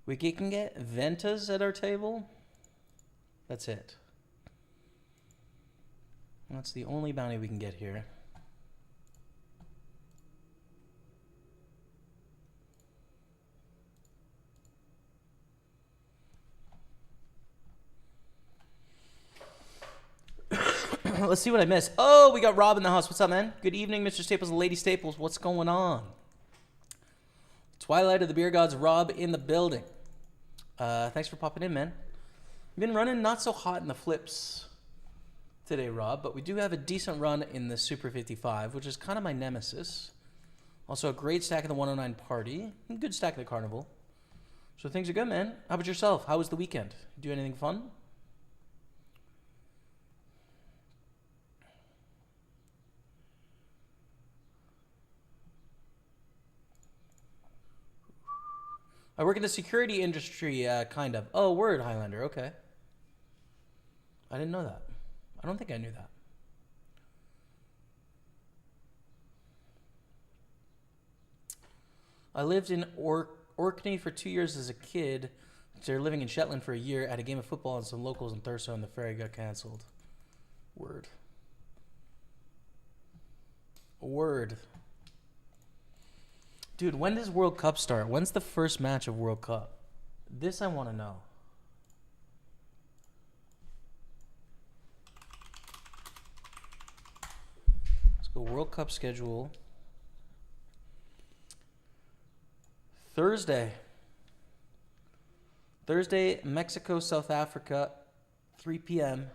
We can get Ventas at our table. That's it. That's the only bounty we can get here. Let's see what I missed. Oh, we got Rob in the house. What's up, man? Good evening, Mr. Staples and Lady Staples. What's going on? Twilight of the Beer Gods, Rob in the building. Thanks for popping in, man. We've been running not so hot in the flips today, Rob, but we do have a decent run in the Super 55, which is kind of my nemesis. Also a great stack of the 109 Party. Good stack of the Carnival. So things are good, man. How about yourself? How was the weekend? Do anything fun? I work in the security industry, kind of. Oh, word, Highlander. Okay. I didn't know that. I don't think I knew that. I lived in Orkney for 2 years as a kid. After living in Shetland for a year, at a game of football and some locals in Thurso, and the ferry got cancelled. Word. Word. Dude, when does World Cup start? When's the first match of World Cup? This I want to know. Let's go World Cup schedule. Thursday, Mexico, South Africa, 3 p.m.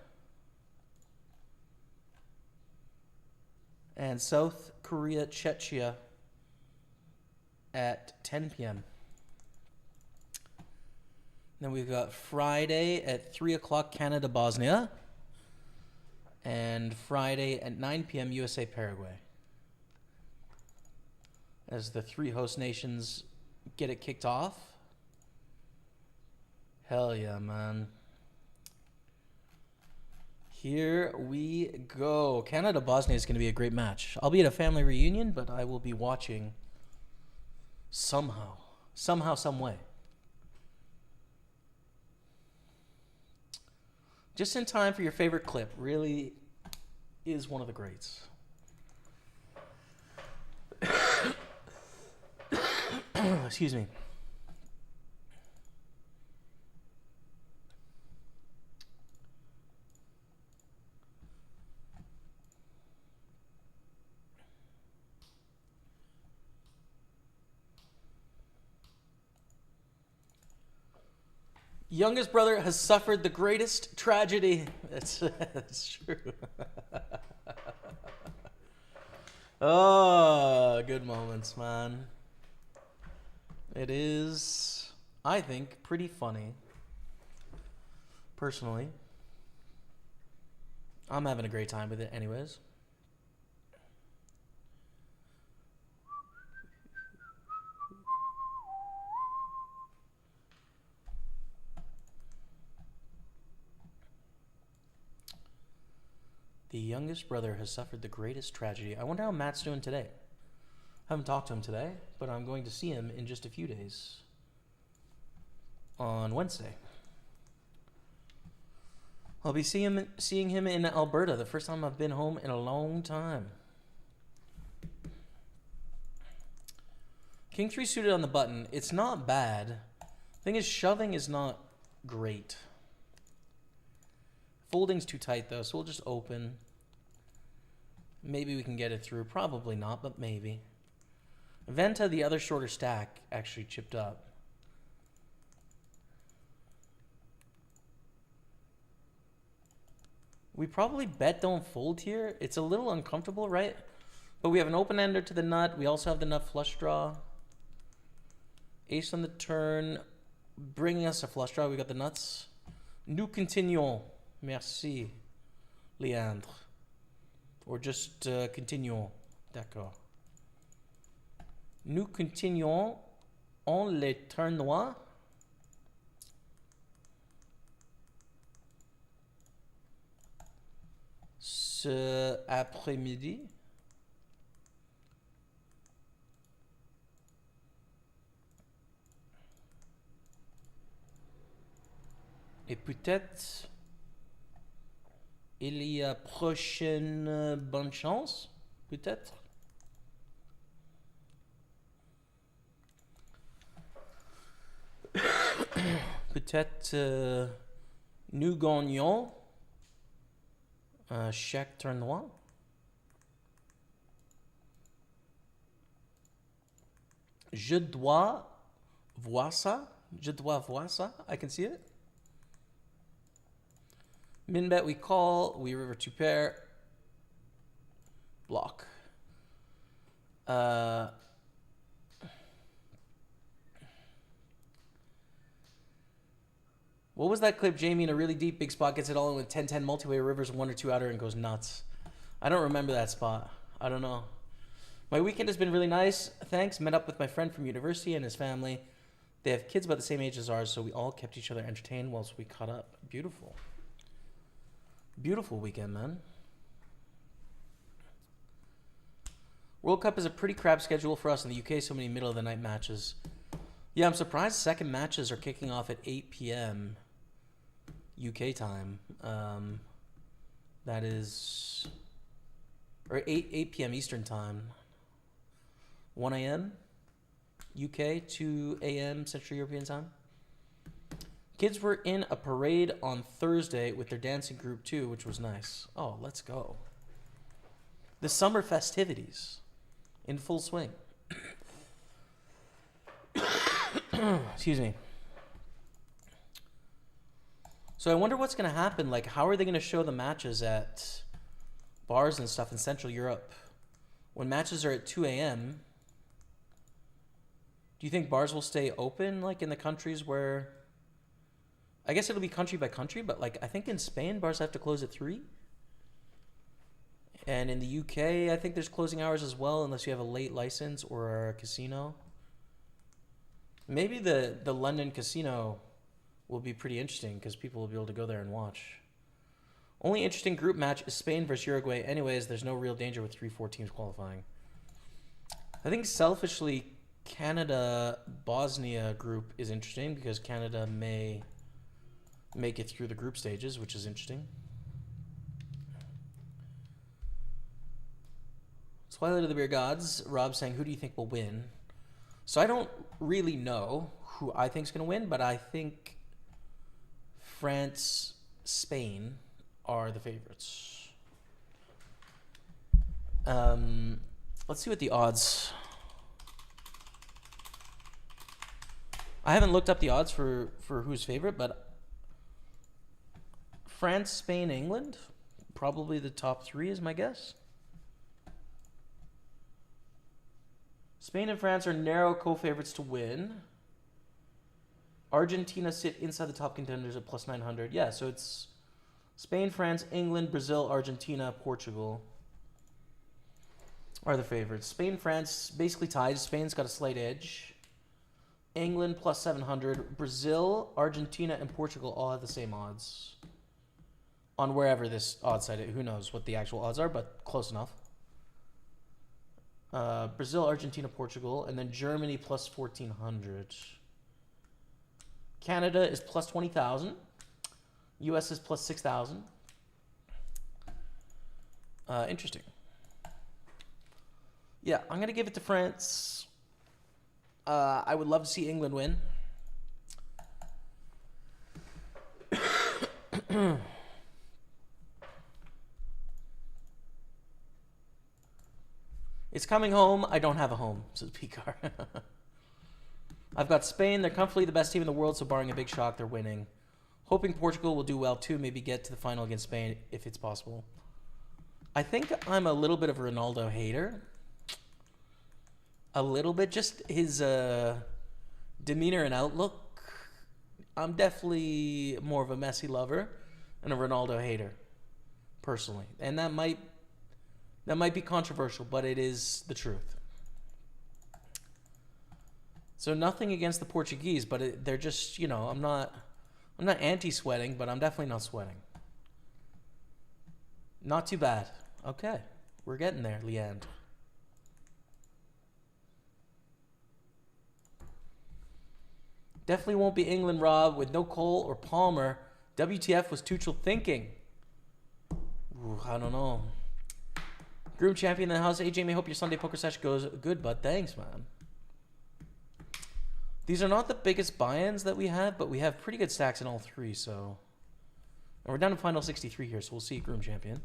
And South Korea, Czechia at 10 p.m. Then we've got Friday at 3 o'clock, Canada, Bosnia. And Friday at 9 p.m., USA, Paraguay. As the 3 host nations get it kicked off. Hell yeah, man. Here we go. Canada-Bosnia is going to be a great match. I'll be at a family reunion, but I will be watching somehow, some way. Just in time for your favorite clip. Really is one of the greats. Excuse me. Youngest brother has suffered the greatest tragedy. That's true. Oh, good moments, man. It is, I think, pretty funny. Personally. I'm having a great time with it anyways. The youngest brother has suffered the greatest tragedy. I wonder how Matt's doing today. I haven't talked to him today, but I'm going to see him in just a few days. On Wednesday. I'll be seeing him in Alberta, the first time I've been home in a long time. King 3 suited on the button. It's not bad. Thing is, shoving is not great. Folding's too tight, though, so we'll just open. Maybe we can get it through. Probably not, but maybe. Venta, the other shorter stack, actually chipped up. We probably bet don't fold here. It's a little uncomfortable, right? But we have an open ender to the nut. We also have the nut flush draw. Ace on the turn, bringing us a flush draw. We got the nuts. Nous continuons. Merci, Leandre. Or just continuons. D'accord. Nous continuons on les tournois. Ce après-midi. Et peut-être il y a prochaine bonne chance, peut-être. Peut-être nous gagnons chaque tournoi. Je dois voir ça. Je dois voir ça. I can see it. Min bet, we call, we river 2 pair, block. What was that clip? Jamie in a really deep big spot gets it all in with 10-10 multi-way rivers 1 or 2 outer and goes nuts. I don't remember that spot. I don't know. My weekend has been really nice. Thanks. Met up with my friend from university and his family. They have kids about the same age as ours, so we all kept each other entertained whilst we caught up. Beautiful. Beautiful weekend, man. World Cup is a pretty crap schedule for us in the UK. So many middle of the night matches. Yeah, I'm surprised second matches are kicking off at 8 p.m. UK time. That is... Or 8 p.m. Eastern time. 1 a.m. UK, 2 a.m. Central European time. Kids were in a parade on Thursday with their dancing group too, which was nice. Oh, let's go. The summer festivities in full swing. Excuse me. So I wonder what's going to happen. Like, how are they going to show the matches at bars and stuff in Central Europe when matches are at 2 a.m.? Do you think bars will stay open, like in the countries where... I guess it'll be country by country, but like I think in Spain, bars have to close at 3. And in the UK, I think there's closing hours as well, unless you have a late license or a casino. Maybe the London casino will be pretty interesting because people will be able to go there and watch. Only interesting group match is Spain versus Uruguay. Anyways, there's no real danger with 3-4 teams qualifying. I think selfishly, Canada-Bosnia group is interesting because Canada may make it through the group stages, which is interesting. Twilight of the Beer Gods, Rob saying, who do you think will win? So I don't really know who I think is going to win, but I think France, Spain are the favorites. Let's see what the odds... I haven't looked up the odds for who's favorite, but France, Spain, England, probably the top 3 is my guess. Spain and France are narrow co-favorites to win. Argentina sit inside the top contenders at plus 900. Yeah, so it's Spain, France, England, Brazil, Argentina, Portugal are the favorites. Spain, France basically tied. Spain's got a slight edge. England plus 700. Brazil, Argentina, and Portugal all have the same odds. On wherever this odds site is. Who knows what the actual odds are, but close enough. Brazil, Argentina, Portugal, and then Germany plus 1,400. Canada is plus 20,000. US is plus 6,000. Interesting. Yeah, I'm going to give it to France. I would love to see England win. It's coming home. I don't have a home, says Picar. I've got Spain. They're comfortably the best team in the world, so barring a big shock, they're winning. Hoping Portugal will do well too, maybe get to the final against Spain if it's possible. I think I'm a little bit of a Ronaldo hater. A little bit, just his demeanor and outlook. I'm definitely more of a Messi lover and a Ronaldo hater, personally. And that might be controversial, but it is the truth. So nothing against the Portuguese, but they're just, I'm not anti-sweating, but I'm definitely not sweating. Not too bad. Okay, we're getting there, Leand. Definitely won't be England, Rob, with no Cole or Palmer. WTF was Tuchel thinking? Ooh, I don't know. Groom champion in the house. Hey, Jamie, hope your Sunday poker session goes good, bud. Thanks, man. These are not the biggest buy-ins that we have, but we have pretty good stacks in all 3, so... And we're down to final 63 here, so we'll see Groom champion.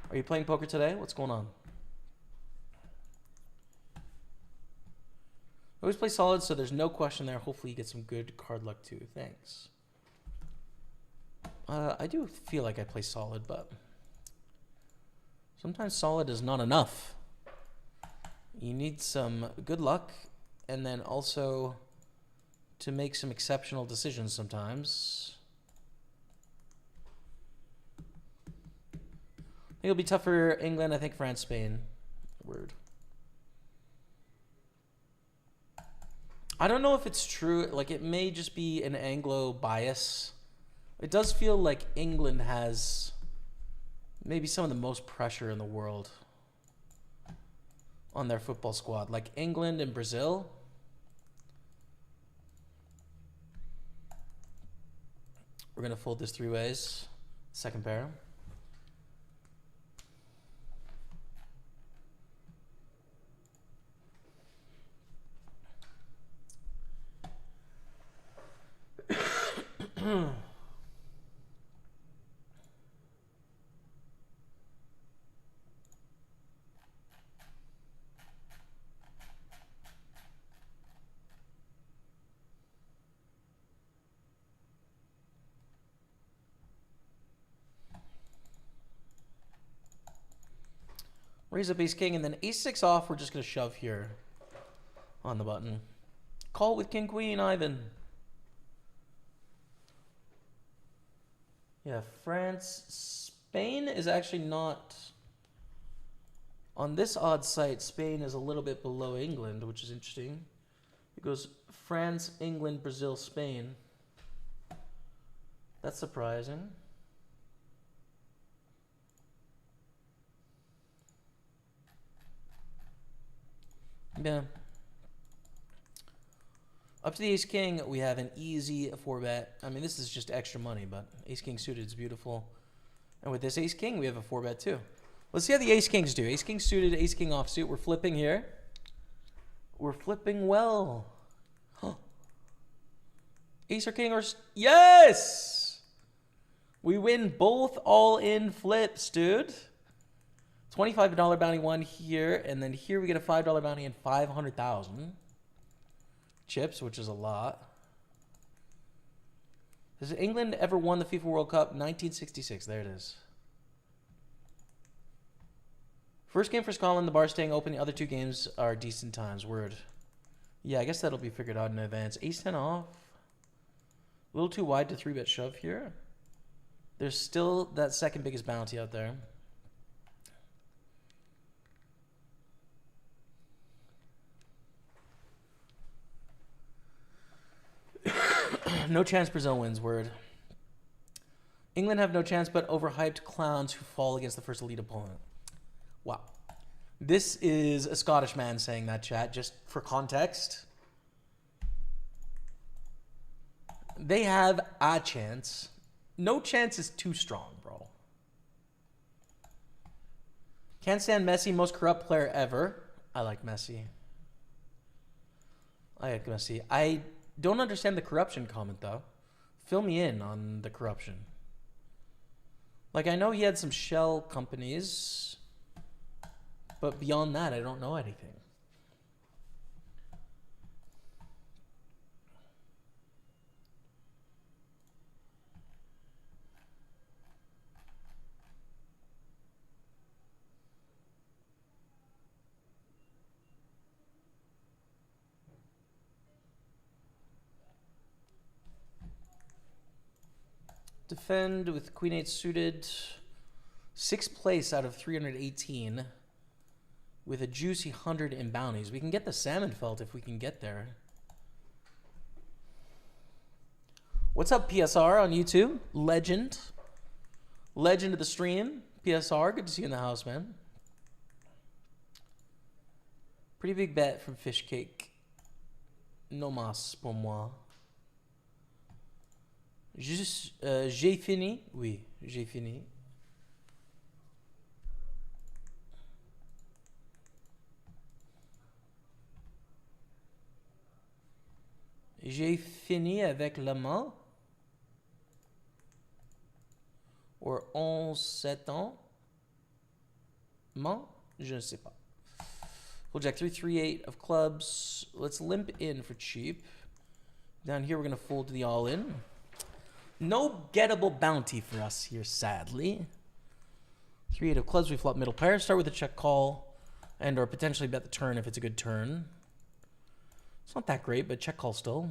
Are you playing poker today? What's going on? Always play solid, so there's no question there. Hopefully you get some good card luck too. Thanks. I do feel like I play solid, but sometimes solid is not enough. You need some good luck, and then also to make some exceptional decisions sometimes. I think it'll be tough for England. I think France, Spain. Word. I don't know if it's true. Like, it may just be an Anglo bias. It does feel like England has maybe some of the most pressure in the world on their football squad. Like England and Brazil. We're going to fold this 3 ways. Second pair. Raise up ace king, and then ace 6 off. We're just going to shove here on the button. Call with king queen, Ivan. Yeah, France. Spain is actually not... On this odd site, Spain is a little bit below England, which is interesting. It goes France, England, Brazil, Spain. That's surprising. Yeah. Up to the ace king, we have an easy 4-bet. I mean, this is just extra money, but ace king suited is beautiful. And with this ace king, we have a 4-bet too. Let's see how the ace kings do. Ace king suited, ace king offsuit. We're flipping here. We're flipping well. Huh. Ace or king or... Yes! We win both all-in flips, dude. $25 bounty one here, and then here we get a $5 bounty and 500,000 chips, which is a lot. Has England ever won the FIFA World Cup? 1966. There it is. First game for Scotland, the bar staying open. The other 2 games are decent times. Word. Yeah, I guess that'll be figured out in advance. Ace 10 off. A little too wide to 3-bet shove here. There's still that second biggest bounty out there. No chance Brazil wins, word. England have no chance but overhyped clowns who fall against the first elite opponent. Wow. This is a Scottish man saying that, chat, just for context. They have a chance. No chance is too strong, bro. Can't stand Messi, most corrupt player ever. I like Messi. I don't understand the corruption comment, though. Fill me in on the corruption. Like, I know he had some shell companies, but beyond that, I don't know anything. Defend with Queen 8 suited. 6th place out of 318 with a juicy 100 in bounties. We can get the salmon felt if we can get there. What's up, PSR on YouTube? Legend. Legend of the stream. PSR, good to see you in the house, man. Pretty big bet from Fishcake. No mas pour moi. Juste, j'ai fini. Oui, j'ai fini. J'ai fini avec la main. Or 11-7 ans. Main? Je ne sais pas. Full jack 3-3-8 of clubs. Let's limp in for cheap. Down here, we're going to fold to the all-in. No gettable bounty for us here, sadly. 3-8 of clubs, we flop middle pair. Start with a check call and or potentially bet the turn if it's a good turn. It's not that great, but check call still.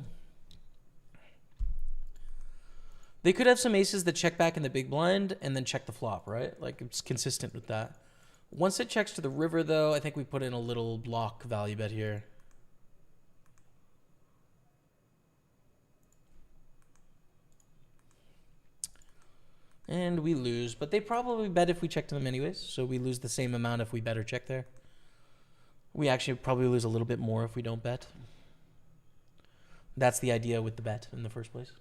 They could have some aces that check back in the big blind and then check the flop, right? Like, it's consistent with that. Once it checks to the river, though, I think we put in a little block value bet here. And we lose, but they probably bet if we check to them anyways, so we lose the same amount if we bet or check there. We actually probably lose a little bit more if we don't bet. That's the idea with the bet in the first place.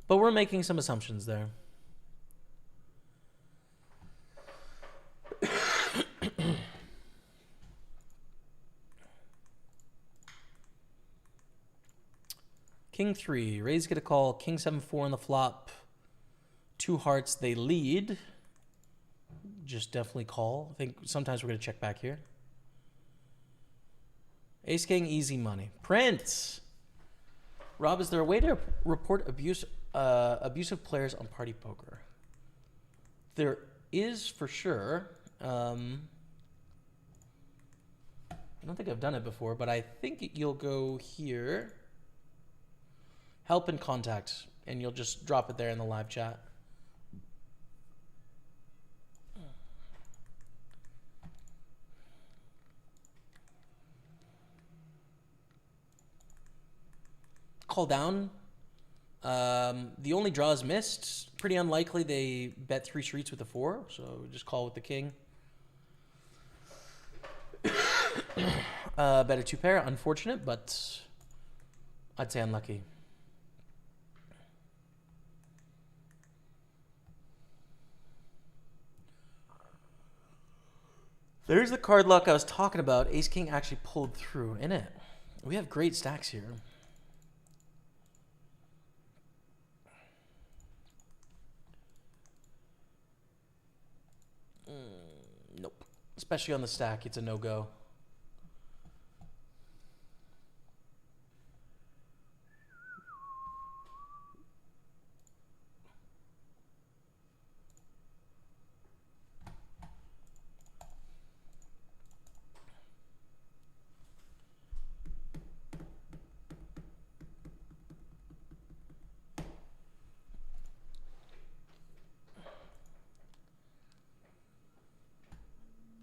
But we're making some assumptions there. King 3. Raise, get a call. King 7-4 on the flop. 2 hearts, they lead. Just definitely call. I think sometimes we're going to check back here. Ace King, easy money. Prince. Rob, is there a way to report abusive players on Party Poker? There is for sure. I don't think I've done it before, but I think you'll go here. Help and contact, and you'll just drop it there in the live chat. Call down. The only draw is missed. Pretty unlikely they bet 3 streets with a 4, so just call with the king. Bet a 2 pair. Unfortunate, but I'd say unlucky. There's the card luck I was talking about. Ace King actually pulled through in it. We have great stacks here. Nope. Especially on the stack, it's a no-go.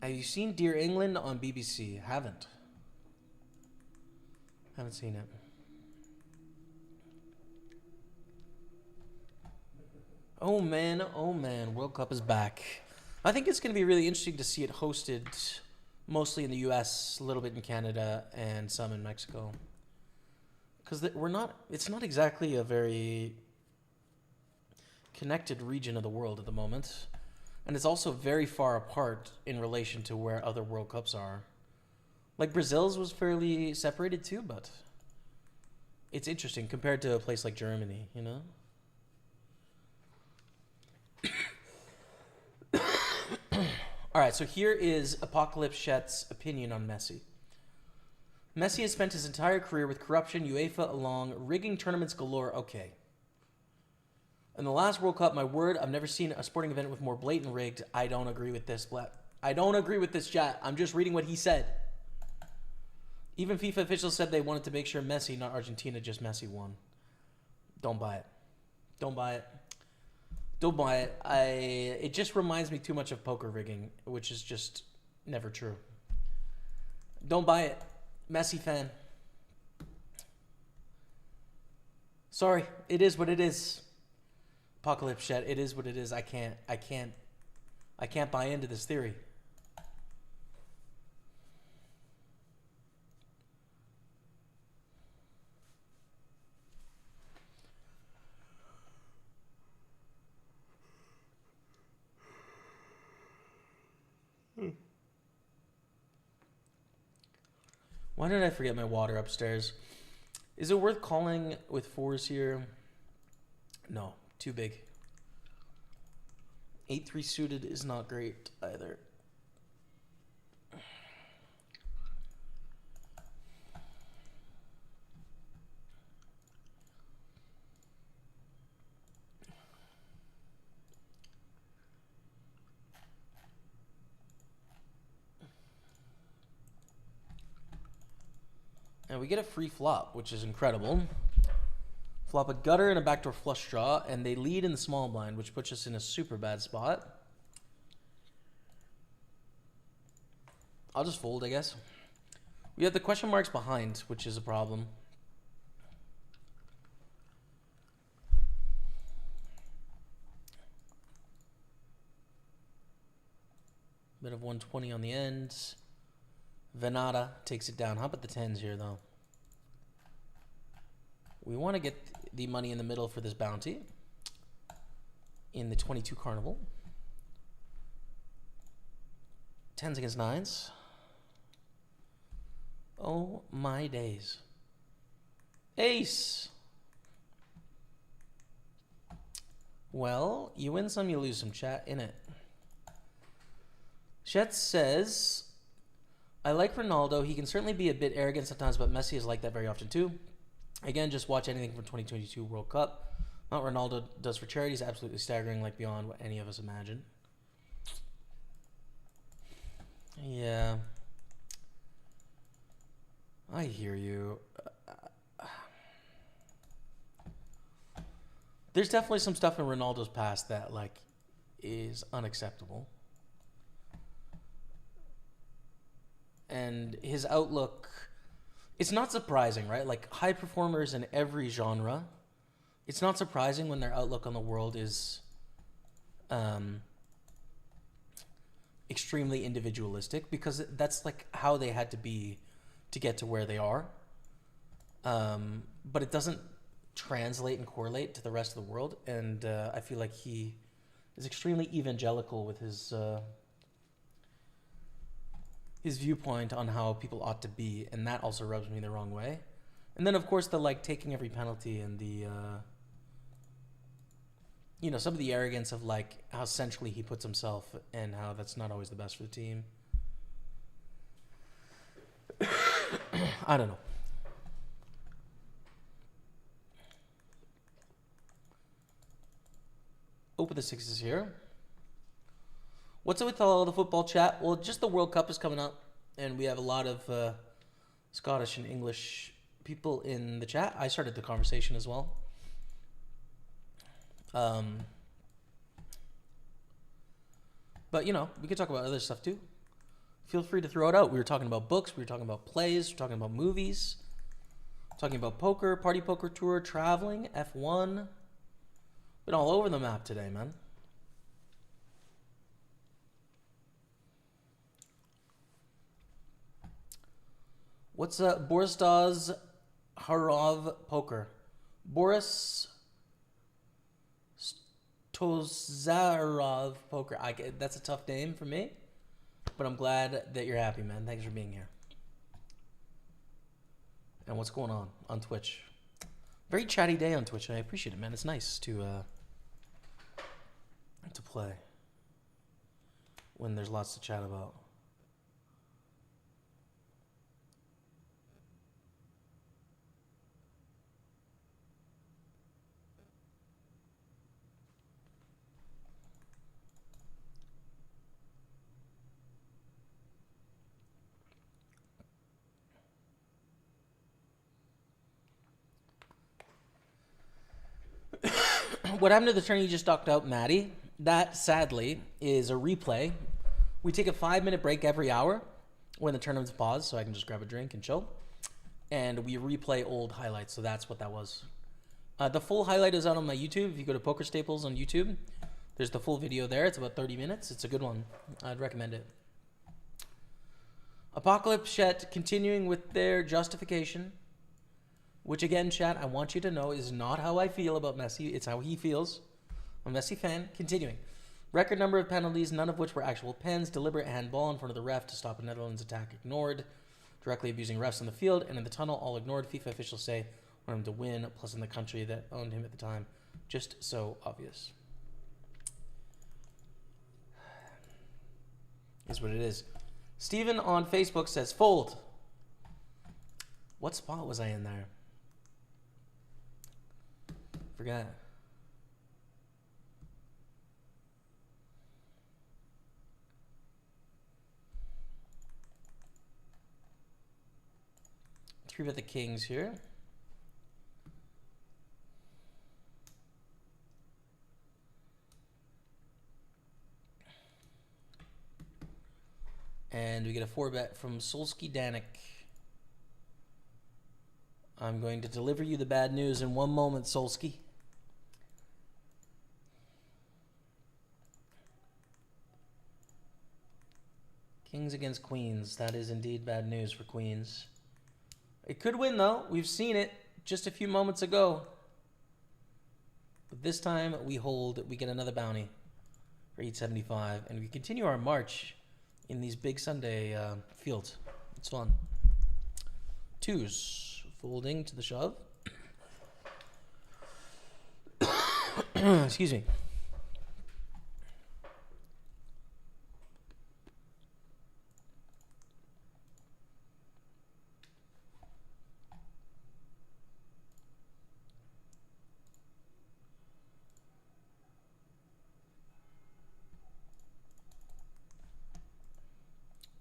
Have you seen Dear England on BBC? Haven't seen it. Oh man, World Cup is back. I think it's going to be really interesting to see it hosted mostly in the US, a little bit in Canada, and some in Mexico. Because it's not exactly a very connected region of the world at the moment. And it's also very far apart in relation to where other World Cups are. Like Brazil's was fairly separated too, but it's interesting compared to a place like Germany, you know? All right, so here is Apocalypse Chet's opinion on Messi. Messi has spent his entire career with corruption, UEFA along, rigging tournaments galore. Okay. In the last World Cup, my word, I've never seen a sporting event with more blatant rigged. I don't agree with this, I don't agree with this, chat. I'm just reading what he said. Even FIFA officials said they wanted to make sure Messi, not Argentina, just Messi won. Don't buy it. Don't buy it. Don't buy it. It just reminds me too much of poker rigging, which is just never true. Don't buy it. Messi fan. Sorry, it is what it is. Apocalypse Chat, it is what it is. I can't buy into this theory. Why did I forget my water upstairs? Is it worth calling with 4s here? No. Too big. 8-3 suited is not great either. And we get a free flop, which is incredible. Flop a gutter and a backdoor flush draw, and they lead in the small blind, which puts us in a super bad spot. I'll just fold, I guess. We have the question marks behind, which is a problem. Bit of 120 on the ends. Venata takes it down. How about the 10s here, though? We want to get the money in the middle for this bounty. in the 22 Carnival. 10s against 9s. Oh my days. Ace. Well, you win some, you lose some, chat, innit? Chet says, I like Ronaldo. He can certainly be a bit arrogant sometimes, but Messi is like that very often too. Again, just watch anything from 2022 World Cup. What Ronaldo does for charity is absolutely staggering, like beyond what any of us imagine. Yeah. I hear you. There's definitely some stuff in Ronaldo's past that, like, is unacceptable. And his outlook, it's not surprising, right? Like, high performers in every genre, it's not surprising when their outlook on the world is extremely individualistic, because that's, like, how they had to be to get to where they are. But it doesn't translate and correlate to the rest of the world. And I feel like he is extremely evangelical with his viewpoint on how people ought to be, and that also rubs me the wrong way. And then, of course, the, like, taking every penalty and the you know, some of the arrogance of, like, how centrally he puts himself and how that's not always the best for the team. I don't know. Open the sixes here. What's up with all the football chat? Well, just the World Cup is coming up, and we have a lot of Scottish and English people in the chat. I started the conversation as well. But, you know, we could talk about other stuff too. Feel free to throw it out. We were talking about books. We were talking about plays. We were talking about movies. Talking about poker, Party Poker Tour, traveling, F1. Been all over the map today, man. What's Boris Dawes Harov Poker? Boris Tozarov Poker. That's a tough name for me, but I'm glad that you're happy, man. Thanks for being here. And what's going on Twitch? Very chatty day on Twitch, and I appreciate it, man. It's nice to play when there's lots to chat about. What happened to the turn you just knocked out, Maddie? That, sadly, is a replay. We take a 5-minute break every hour when the tournament's paused, so I can just grab a drink and chill. And we replay old highlights, so that's what that was. The full highlight is out on my YouTube. If you go to Pokerstaples on YouTube, there's the full video there. It's about 30 minutes. It's a good one. I'd recommend it. Apocalypse Chat continuing with their justification, which, again, chat, I want you to know is not how I feel about Messi. It's how he feels. I'm a Messi fan. Continuing. Record number of penalties, none of which were actual pens. Deliberate handball in front of the ref to stop a Netherlands attack ignored. Directly abusing refs in the field and in the tunnel, all ignored. FIFA officials say want him to win, plus in the country that owned him at the time. Just so obvious. Is what it is. Steven on Facebook says, fold. What spot was I in there? Forgot. Three bet the kings here. And we get a 4-bet from Solsky Danik. I'm going to deliver you the bad news in one moment, Solsky. Kings against queens. That is indeed bad news for queens. It could win, though. We've seen it just a few moments ago. But this time we hold, we get another bounty for 875, and we continue our march in these big Sunday fields. It's fun. Twos, folding to the shove. Excuse me.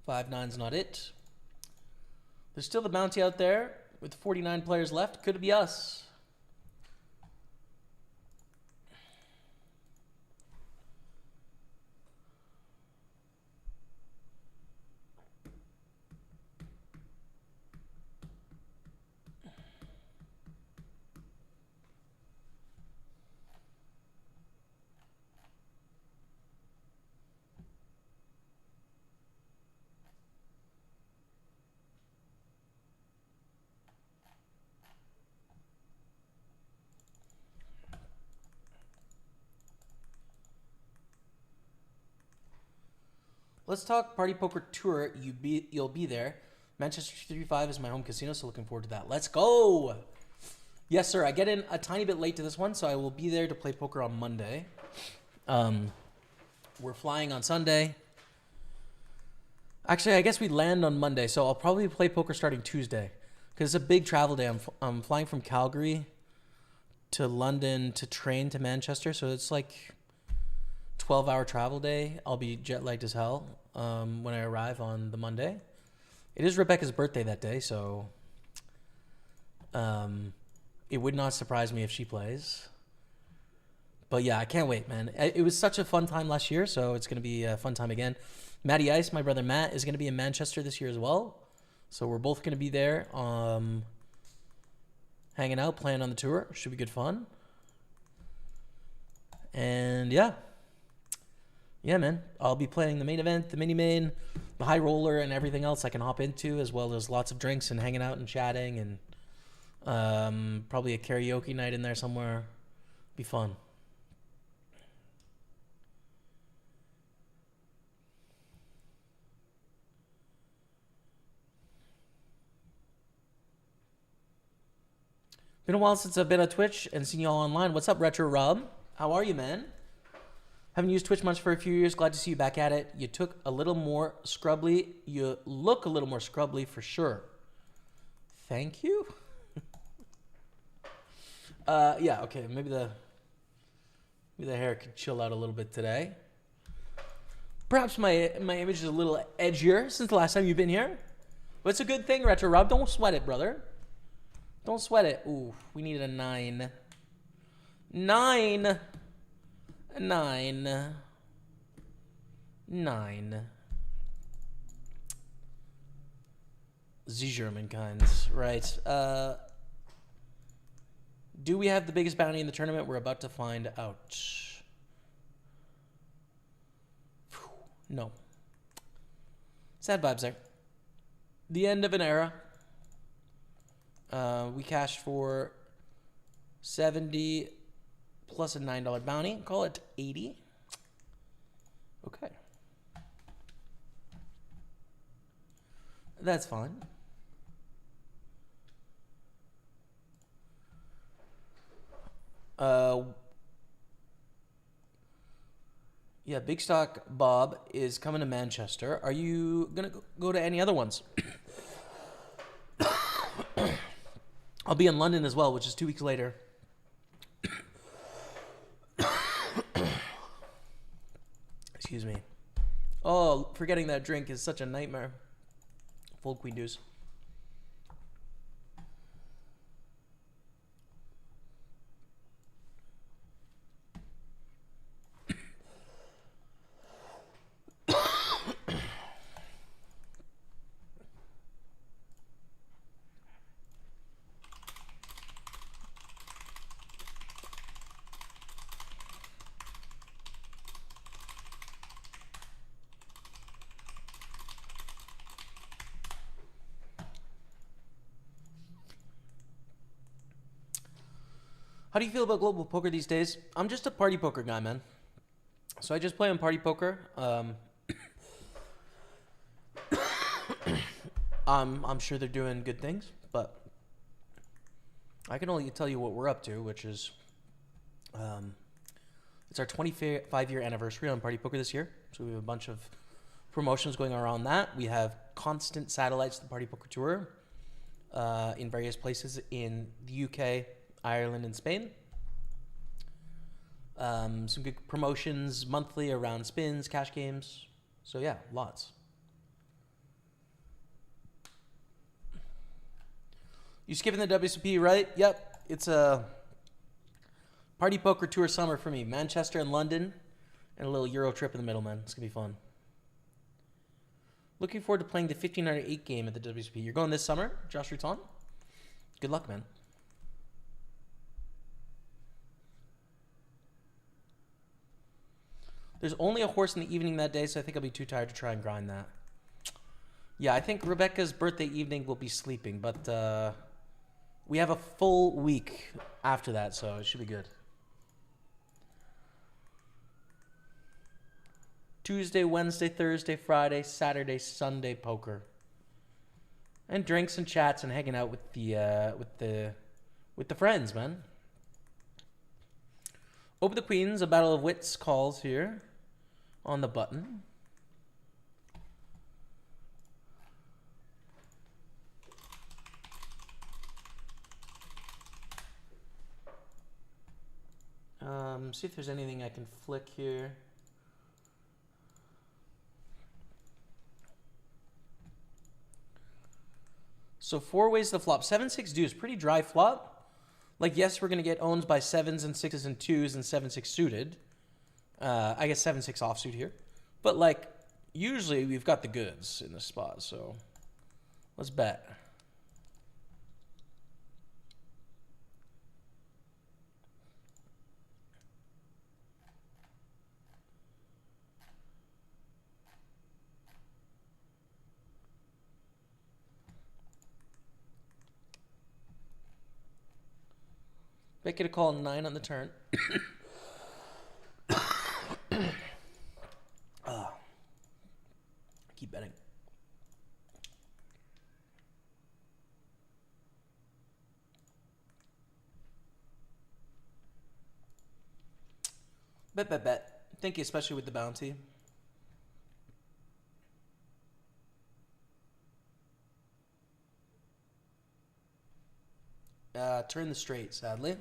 Five nine's not it. There's still the bounty out there with 49 players left. Could it be us? Let's talk Party Poker Tour. You'll be there. Manchester 35 is my home casino, so looking forward to that. Let's go! Yes, sir. I get in a tiny bit late to this one, so I will be there to play poker on Monday. We're flying on Sunday. Actually, I guess we land on Monday, so I'll probably play poker starting Tuesday because it's a big travel day. I'm flying from Calgary to London to train to Manchester, so it's like 12-hour travel day. I'll be jet lagged as hell when I arrive on the Monday. It is Rebecca's birthday that day, so it would not surprise me if she plays. But yeah, I can't wait, man. It was such a fun time last year, so it's going to be a fun time again. Matty Ice, my brother Matt, is going to be in Manchester this year as well. So we're both going to be there hanging out, playing on the tour. Should be good fun. And yeah. Yeah, man. I'll be playing the main event, the mini main, the high roller, and everything else I can hop into, as well as lots of drinks and hanging out and chatting, and probably a karaoke night in there somewhere. Be fun. Been a while since I've been on Twitch and seen you all online. What's up, Retro Rob? How are you, man? Haven't used Twitch much for a few years. Glad to see you back at it. You took a little more scrubbly. You look a little more scrubbly for sure. Thank you. Yeah, okay. Maybe the hair could chill out a little bit today. Perhaps my image is a little edgier since the last time you've been here. But it's a good thing, Retro Rob. Don't sweat it, brother. Don't sweat it. Ooh, we needed a 9. 9. 9. 9. The German kinds. Right. Do we have the biggest bounty in the tournament? We're about to find out. No. Sad vibes there. The end of an era. We cashed for 70 plus a $9 bounty. Call it 80. Okay. That's fine. Yeah, Big Stock Bob is coming to Manchester. Are you going to go to any other ones? I'll be in London as well, which is 2 weeks later. Excuse me. Oh, forgetting that drink is such a nightmare. Full queen deuce. How do you feel about global poker these days? I'm just a party poker guy, man. So I just play on party poker. I'm sure they're doing good things, but I can only tell you what we're up to, which is it's our 25-year anniversary on Party Poker this year. So we have a bunch of promotions going around that. We have constant satellites to the Party Poker Tour in various places in the UK, Ireland, and Spain. Some good promotions monthly around spins, cash games. So yeah, lots. You skipping the WSOP, right? Yep. It's a Party Poker Tour summer for me. Manchester and London, and a little Euro trip in the middle, man. It's going to be fun. Looking forward to playing the 1508 game at the WSOP. You're going this summer, Josh Rutan? Good luck, man. There's only a horse in the evening that day, so I think I'll be too tired to try and grind that. Yeah, I think Rebecca's birthday evening will be sleeping, but we have a full week after that, so it should be good. Tuesday, Wednesday, Thursday, Friday, Saturday, Sunday poker, and drinks and chats and hanging out with the friends, man. Open the Queens, a battle of wits calls here on the button. See if there's anything I can flick here. So 4 ways to the flop. 7-6 deuce, pretty dry flop. Like, yes, we're going to get owned by 7s and 6s and 2s and 7-6 suited. I guess 7-6 offsuit here. But, like, usually we've got the goods in this spot, so let's bet. Make it a call 9 on the turn. Keep betting. Bet. Thank you, especially with the bounty. Turn the straight, sadly.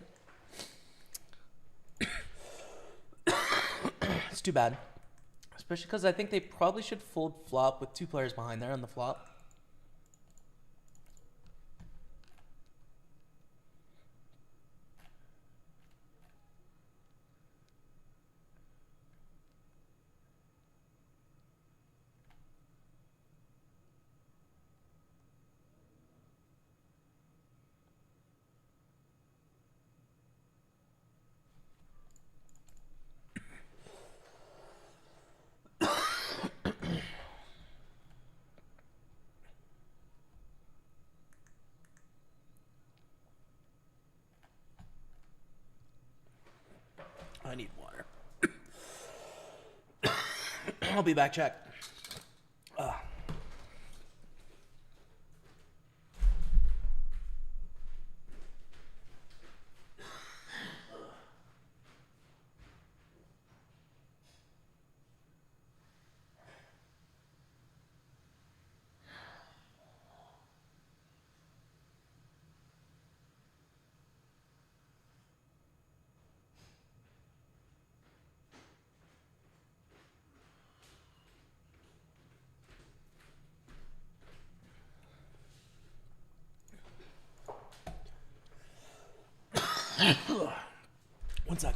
It's too bad. Especially because I think they probably should fold flop with 2 players behind there on the flop. I need water. I'll be back, check. One sec.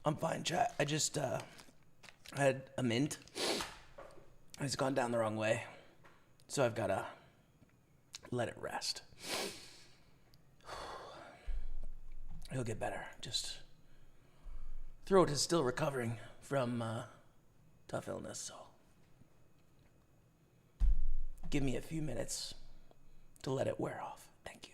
I'm fine, chat. I just had a mint. It's gone down the wrong way, so I've gotta let it rest. It'll get better. Just throat is still recovering from tough illness, so give me a few minutes to let it wear off. Thank you.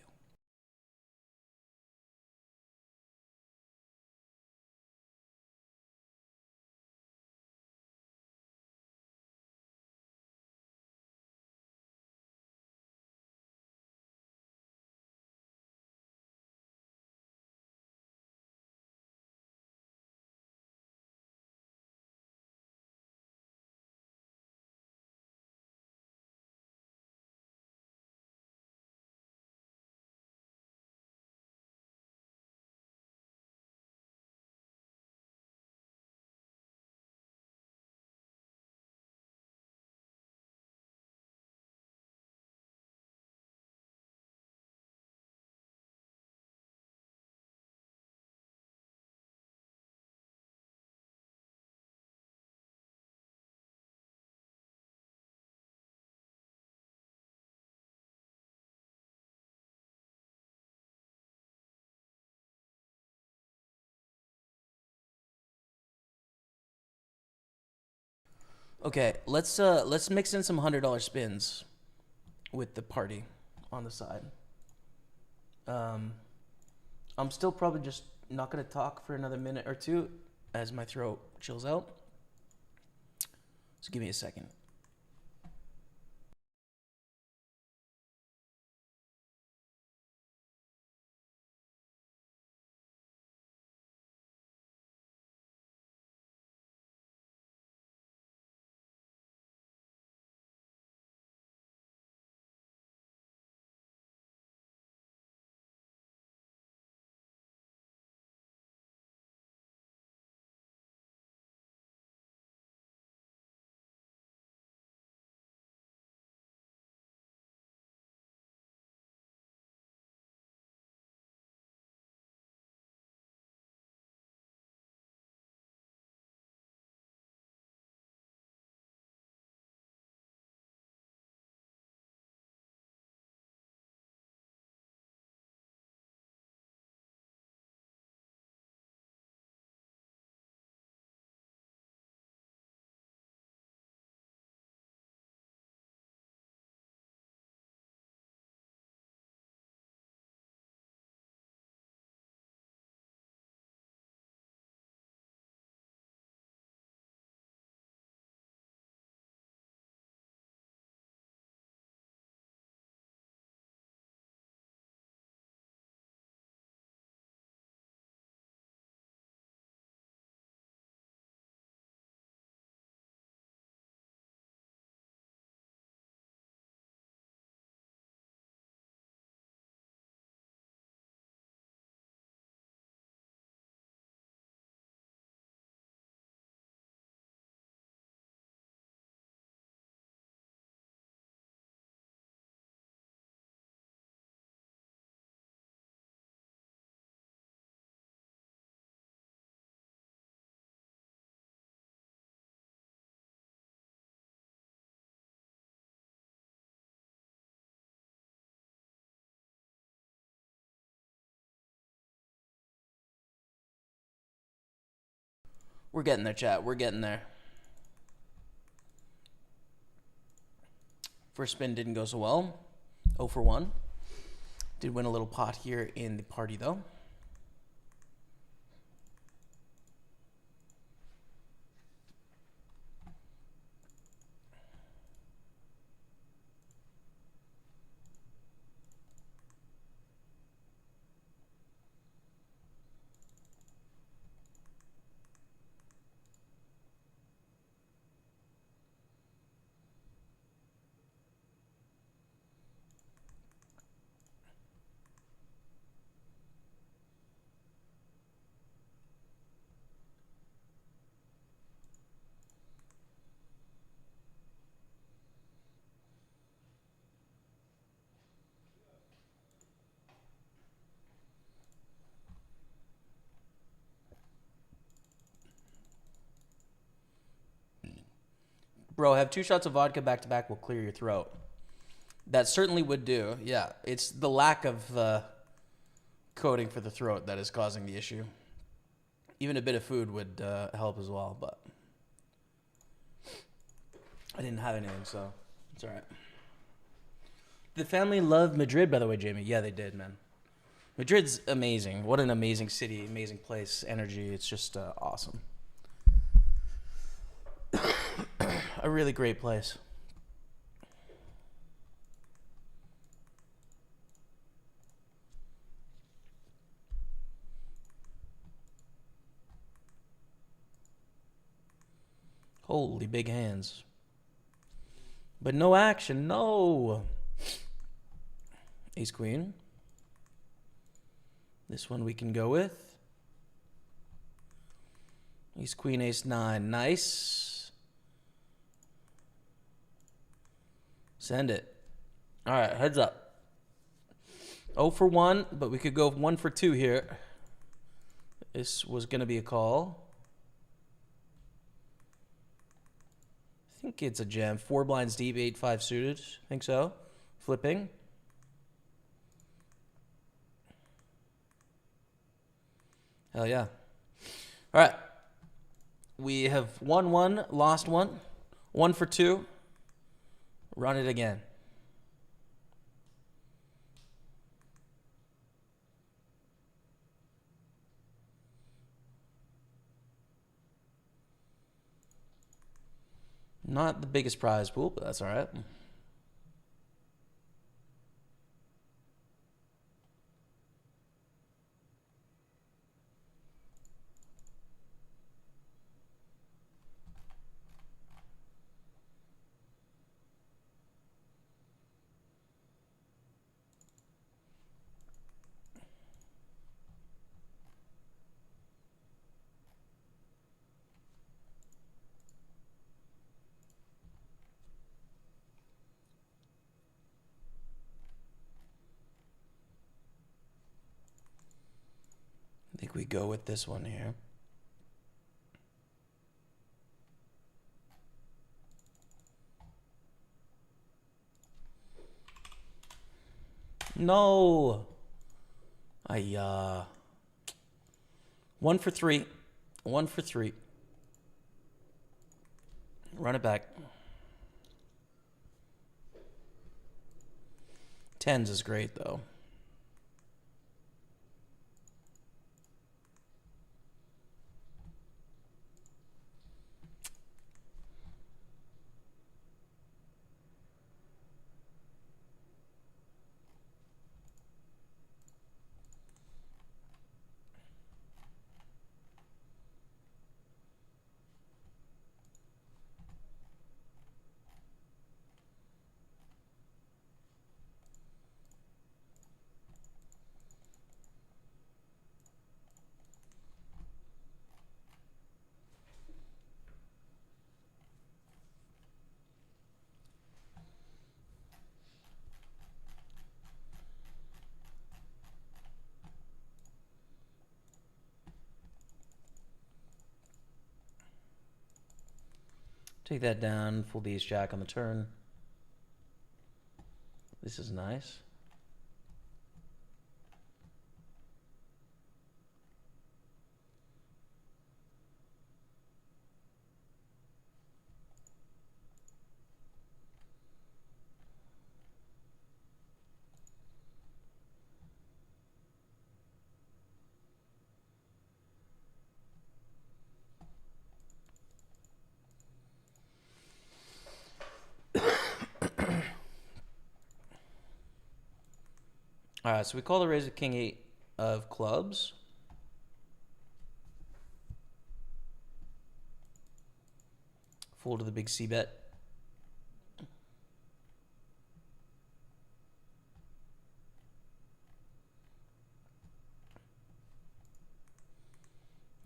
Okay, let's mix in some $100 spins with the party on the side. I'm still probably just not gonna talk for another minute or two as my throat chills out. So give me a second. We're getting there, chat. We're getting there. First spin didn't go so well. 0 for 1. Did win a little pot here in the party, though. Bro, have 2 shots of vodka back to back will clear your throat. That certainly would do. Yeah, it's the lack of coating for the throat that is causing the issue. Even a bit of food would help as well, but I didn't have anything, so it's all right. The family loved Madrid, by the way, Jamie. Yeah, they did, man. Madrid's amazing. What an amazing city, amazing place, energy. It's just awesome. A really great place. Holy big hands. But no action, no. Ace Queen. This one we can go with. Ace Queen, Ace 9. Nice. Send it. All right, heads up. 0 for 1, but we could go 1 for 2 here. This was going to be a call. I think it's a jam. 4 blinds deep, 8-5 suited. I think so. Flipping. Hell yeah. All right. We have won 1, lost 1. 1 for 2. Run it again. Not the biggest prize pool, but that's all right. I think we go with this one here. No. 1 for 3. 1 for 3. Run it back. 10s is great, though. Take that down, full ace jack on the turn. This is nice. All right, so we call the raise with king 8 of clubs. Fold to the big C bet.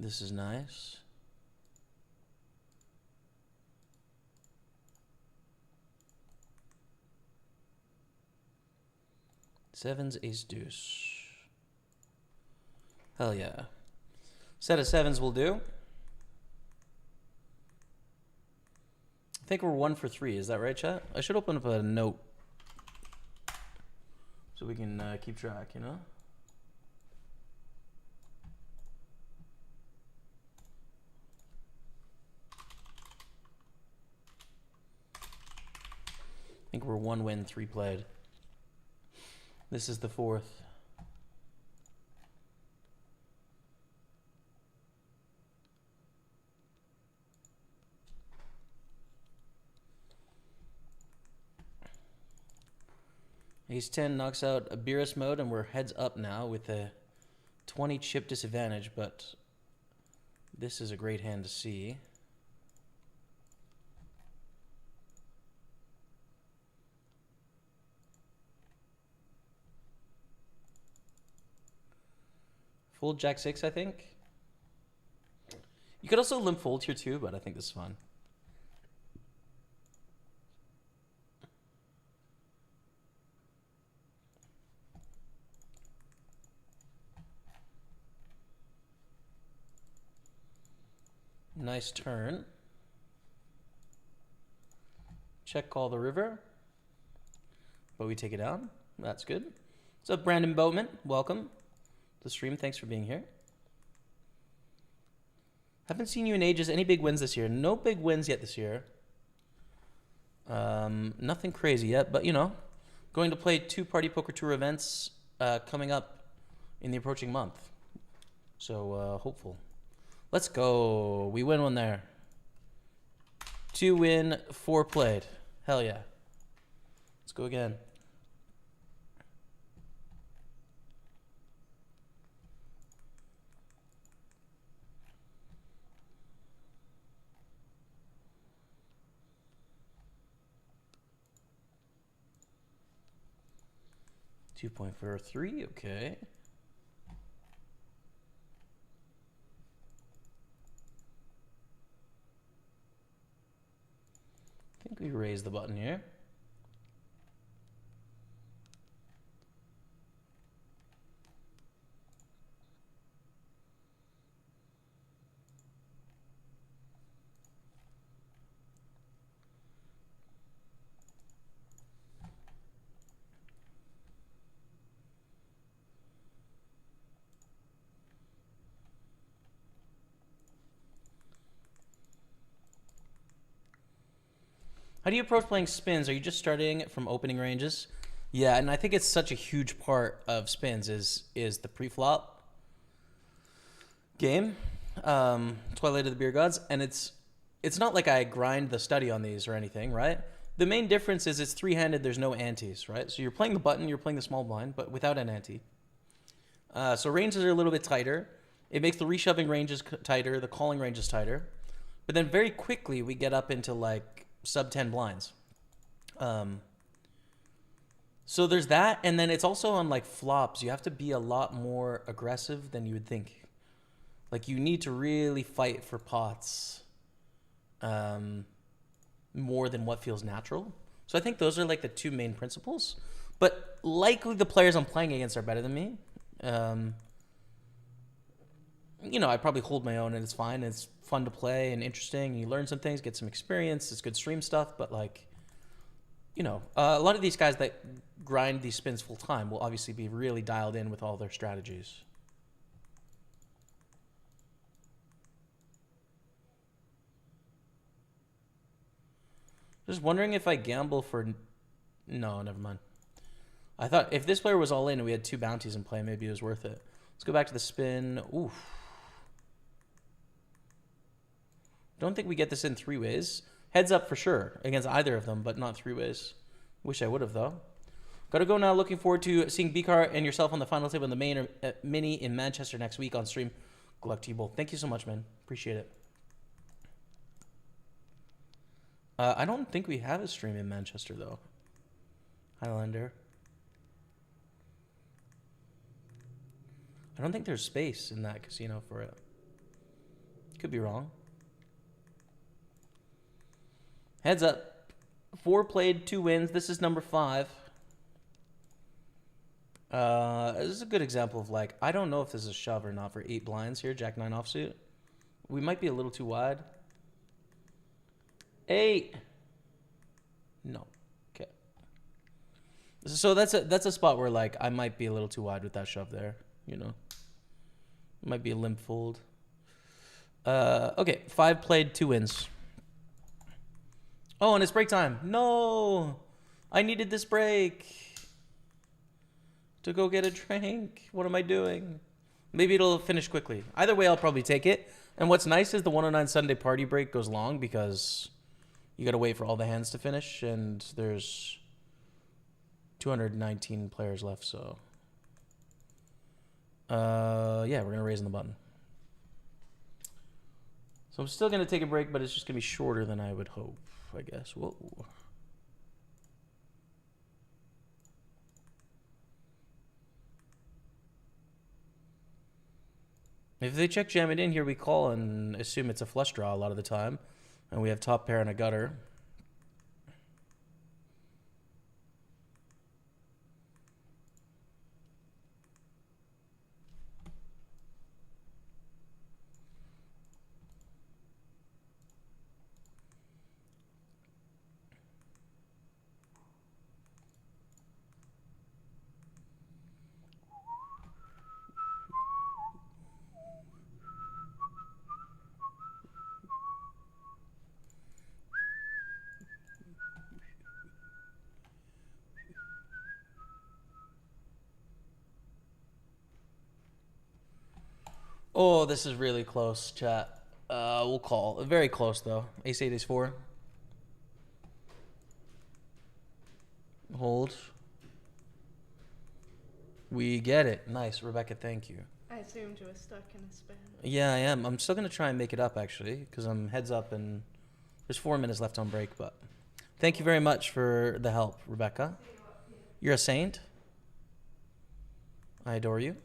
This is nice. Sevens, ace, deuce. Hell yeah. Set of sevens will do. I think we're 1 for 3. Is that right, chat? I should open up a note so we can keep track, you know? I think we're 1 win, 3 played. This is the 4th. Ace 10 knocks out a Beerus mode, and we're heads up now with a 20 chip disadvantage, but this is a great hand to see. Fold Jack 6, I think. You could also limp fold here too, but I think this is fun. Nice turn. Check call the river. But we take it down. That's good. What's up, Brandon Boatman? Welcome to the stream. Thanks for being here. Haven't seen you in ages. Any big wins this year? No big wins yet this year. Nothing crazy yet, but you know, going to play 2 Party Poker Tour events coming up in the approaching month. So hopeful. Let's go. We win one there. 2 win, 4 played. Hell yeah. Let's go again. $2.43, okay. I think we raise the button here. How do you approach playing spins? Are you just starting from opening ranges? Yeah, and I think it's such a huge part of spins is the pre-flop game, Twilight of the Beer Gods, and it's not like I grind the study on these or anything, right? The main difference is it's 3-handed, there's no antes, right? So you're playing the button, you're playing the small blind, but without an ante. So ranges are a little bit tighter. It makes the reshoving ranges tighter, the calling ranges tighter. But then very quickly we get up into like sub 10 blinds. So there's that, and then it's also on like flops. You have to be a lot more aggressive than you would think. Like you need to really fight for pots more than what feels natural. So I think those are like the 2 main principles. But likely the players I'm playing against are better than me. You know, I probably hold my own and it's fine. It's fun to play and interesting. You learn some things, get some experience. It's good stream stuff. But like, you know, a lot of these guys that grind these spins full time will obviously be really dialed in with all their strategies. Just wondering if I gamble for... No, never mind. I thought if this player was all in and we had 2 bounties in play, maybe it was worth it. Let's go back to the spin. Oof. Don't think we get this in 3 ways. Heads up for sure against either of them, but not 3 ways. Wish I would have, though. Gotta go now. Looking forward to seeing Bcar and yourself on the final table in the main or mini in Manchester next week on stream. Good luck to you both. Thank you so much, man. Appreciate it. I don't think we have a stream in Manchester, though. Highlander. I don't think there's space in that casino for it. Could be wrong. Heads up. 4 played, 2 wins. This is number 5. This is a good example of like, I don't know if this is a shove or not for 8 blinds here. Jack 9 offsuit. We might be a little too wide. 8. No. Okay. So that's a spot where like I might be a little too wide with that shove there. You know, it might be a limp fold. Okay, 5 played, 2 wins. Oh, and it's break time. No, I needed this break to go get a drink. What am I doing? Maybe it'll finish quickly. Either way, I'll probably take it. And what's nice is the 109 Sunday party break goes long because you got to wait for all the hands to finish, and there's 219 players left. So, yeah, we're gonna raise on the button. So I'm still gonna take a break, but it's just gonna be shorter than I would hope, I guess. Whoa. If they check jam it in here, we call and assume it's a flush draw a lot of the time. And we have top pair and a gutter. Oh, this is really close, chat. We'll call. Very close, though. Ace-8, Ace-4. Hold. We get it. Nice. Rebecca, thank you. I assumed you were stuck in a spin. Yeah, I am. I'm still going to try and make it up, actually, because I'm heads up and there's 4 minutes left on break. But thank you very much for the help, Rebecca. You're a saint. I adore you.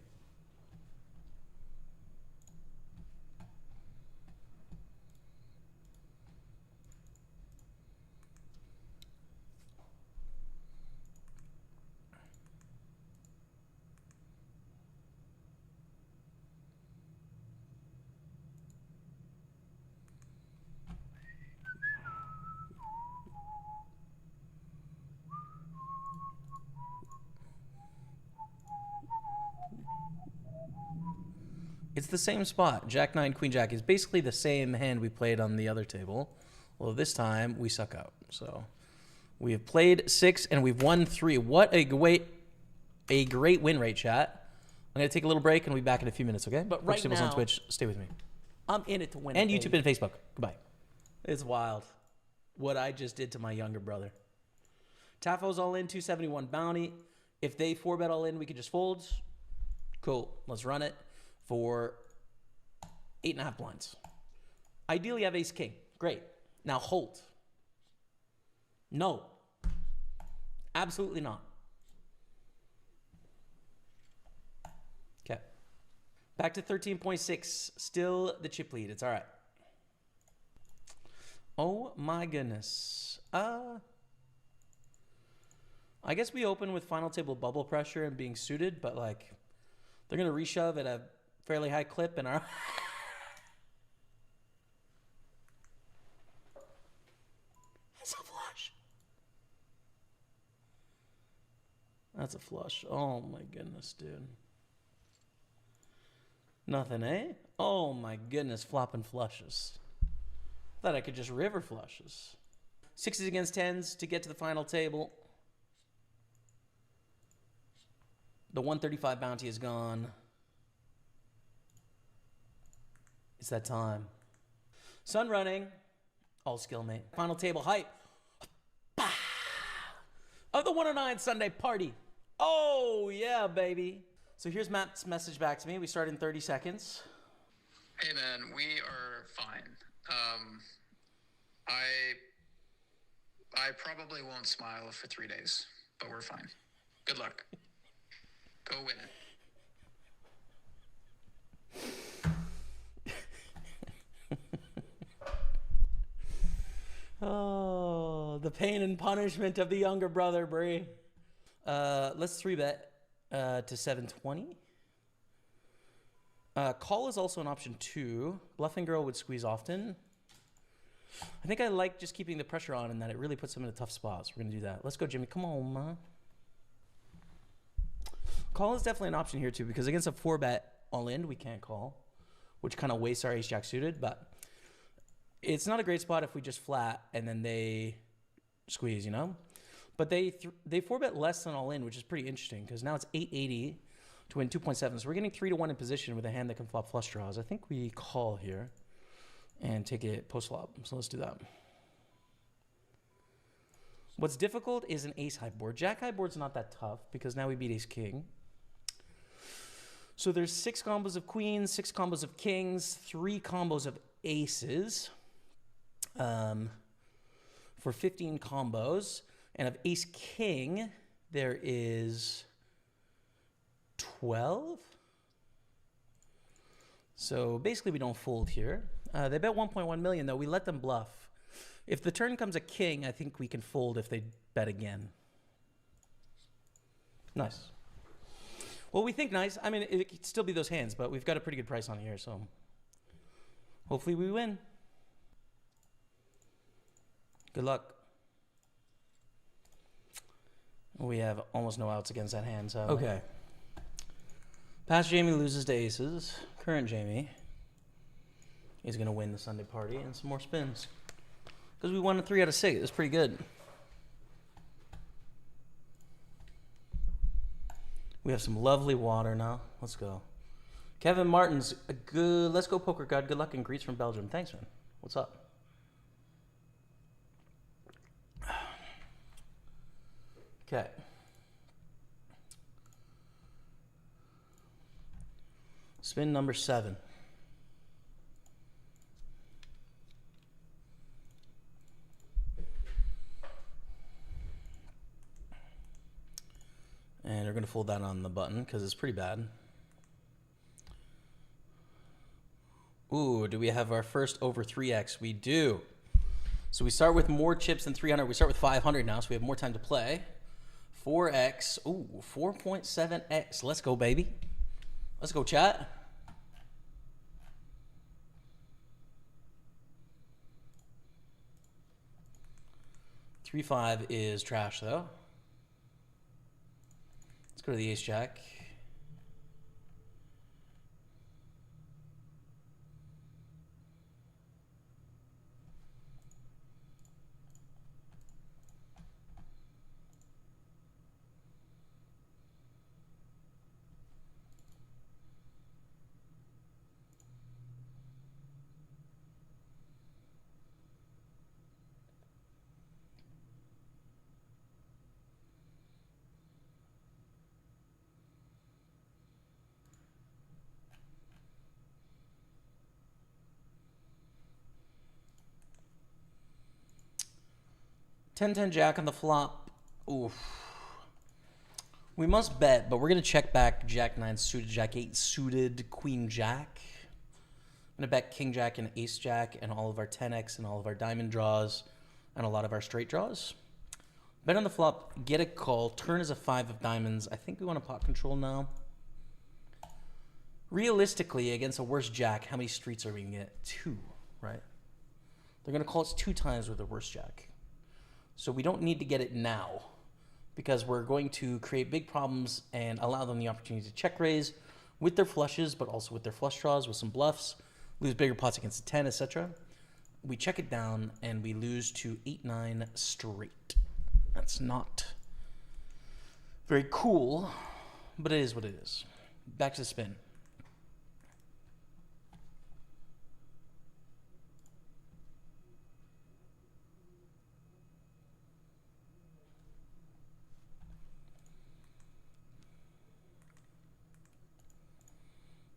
It's the same spot. Jack 9, Queen Jack is basically the same hand we played on the other table. Well, this time we suck out. So we have played 6 and we've won 3. What a great win rate, chat. I'm gonna take a little break and we'll be back in a few minutes, okay? But right Pokerstaples now, on Twitch. Stay with me. I'm in it to win. And it, YouTube baby. and Facebook. Goodbye. It's wild what I just did to my younger brother. Tafo's all in, 271 bounty. If they 4-bet all in, we could just fold. Cool. Let's run it for 8.5 blinds. Ideally, I have ace king. Great. Now hold. No. Absolutely not. Okay. Back to 13.6. Still the chip lead. It's all right. Oh my goodness. I guess we open with final table bubble pressure and being suited, but like they're gonna reshove at a fairly high clip and our That's a flush. That's a flush. Oh my goodness, dude. Nothing, eh? Oh my goodness, flopping flushes. Thought I could just river flushes. 6s against 10s to get to the final table. The 135 bounty is gone. It's that time. Sun running. All skill, mate. Final table hype. Of the 109 Sunday party. Oh, yeah, baby. So here's Matt's message back to me. We start in 30 seconds. Hey, man, we are fine. I probably won't smile for 3 days, but we're fine. Good luck. Go win it. Oh, the pain and punishment of the younger brother, Bree. Let's 3-bet to 720. Call is also an option too. Bluffing girl would squeeze often. I think I like just keeping the pressure on and that it really puts them in a tough spot. So we're going to do that. Let's go, Jimmy. Come on, man. Call is definitely an option here, too, because against a 4-bet all-in, we can't call, which kind of wastes our ace-jack suited. But it's not a great spot if we just flat and then they squeeze, you know? But they 4-bet less than all-in, which is pretty interesting because now it's 880 to win 2.7. So we're getting 3-1 in position with a hand that can flop flush draws. I think we call here and take it post-flop. So let's do that. What's difficult is an ace-high board. Jack-high board's not that tough because now we beat ace-king. So there's 6 combos of queens, 6 combos of kings, 3 combos of aces for 15 combos. And of ace-king, there is 12. So basically we don't fold here. They bet 1.1 million though. We let them bluff. If the turn comes a king, I think we can fold if they bet again. Nice. Well, we think nice. I mean, it could still be those hands, but we've got a pretty good price on here, so hopefully we win. Good luck. We have almost no outs against that hand, so. Okay. Past Jamie loses to aces. Current Jamie is going to win the Sunday party and some more spins. Because we won a 3 out of 6. It's pretty good. We have some lovely water now. Let's go. Kevin Martin's a good. Let's go, Poker God. Good luck and greets from Belgium. Thanks, man. What's up? Okay. Spin number 7. And we're going to fold that on the button because it's pretty bad. Ooh, do we have our first over 3x? We do. So we start with more chips than 300. We start with 500 now, so we have more time to play. 4x. Ooh, 4.7x. Let's go, baby. Let's go, chat. Three five is trash, though. Let's go to the ace-jack. Ten jack on the flop. Oof. We must bet, but we're going to check back jack 9 suited, jack 8 suited, queen jack. I'm going to bet king jack and ace jack and all of our 10x and all of our diamond draws and a lot of our straight draws. Bet on the flop, get a call. Turn is a 5 of diamonds. I think we want to pot control now. Realistically, against a worse jack, how many streets are we going to get? 2, right? They're going to call us 2 times with a worse jack. So we don't need to get it now because we're going to create big problems and allow them the opportunity to check raise with their flushes, but also with their flush draws, with some bluffs, lose bigger pots against a 10, etc. We check it down and we lose to 8-9 straight. That's not very cool, but it is what it is. Back to the spin.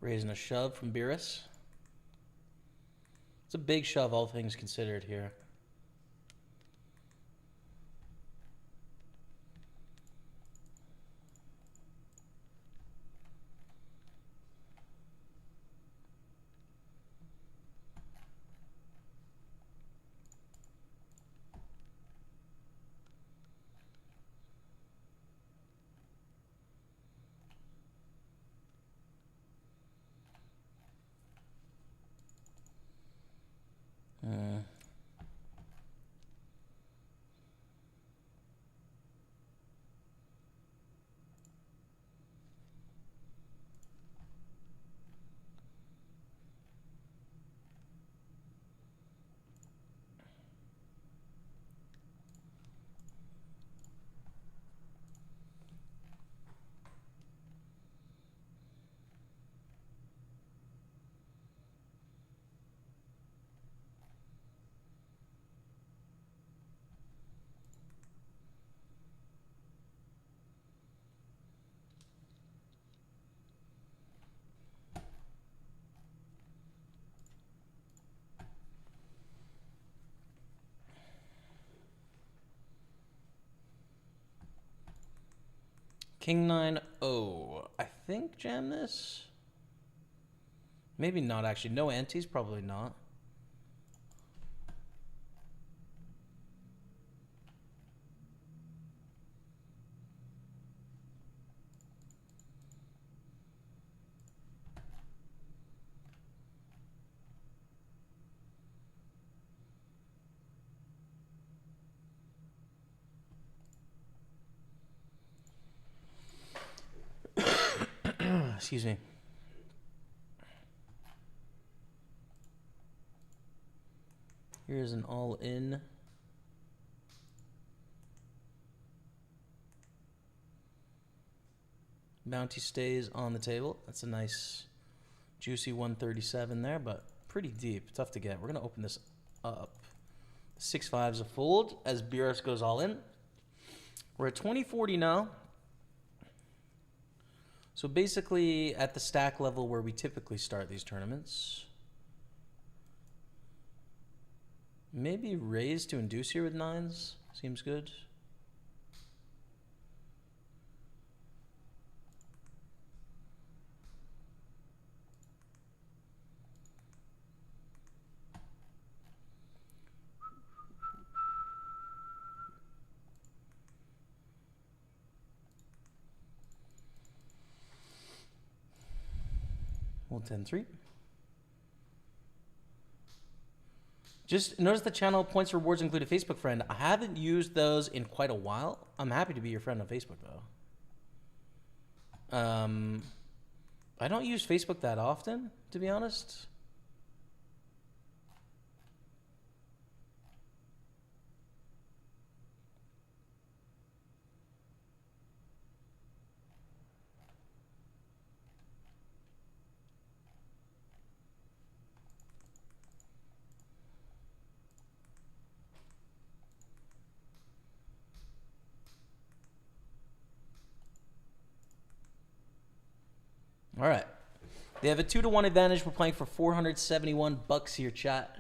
Raising a shove from Beerus. It's a big shove, all things considered here. King 9 0. I think jam this. Maybe not actually. No antes, probably not. Excuse me. Here's an all-in. Bounty stays on the table. That's a nice, juicy 137 there, but pretty deep. Tough to get. We're going to open this up. 6-5's a fold as Buras goes all in. We're at 2040 now. So basically at the stack level where we typically start these tournaments. Maybe raise to induce here with 9s. Seems good. We'll 10-3. Just notice the channel points rewards include a Facebook friend. I haven't used those in quite a while. I'm happy to be your friend on Facebook though. I don't use Facebook that often, to be honest. All right. They have a 2-1 advantage. We're playing for $471 here, chat.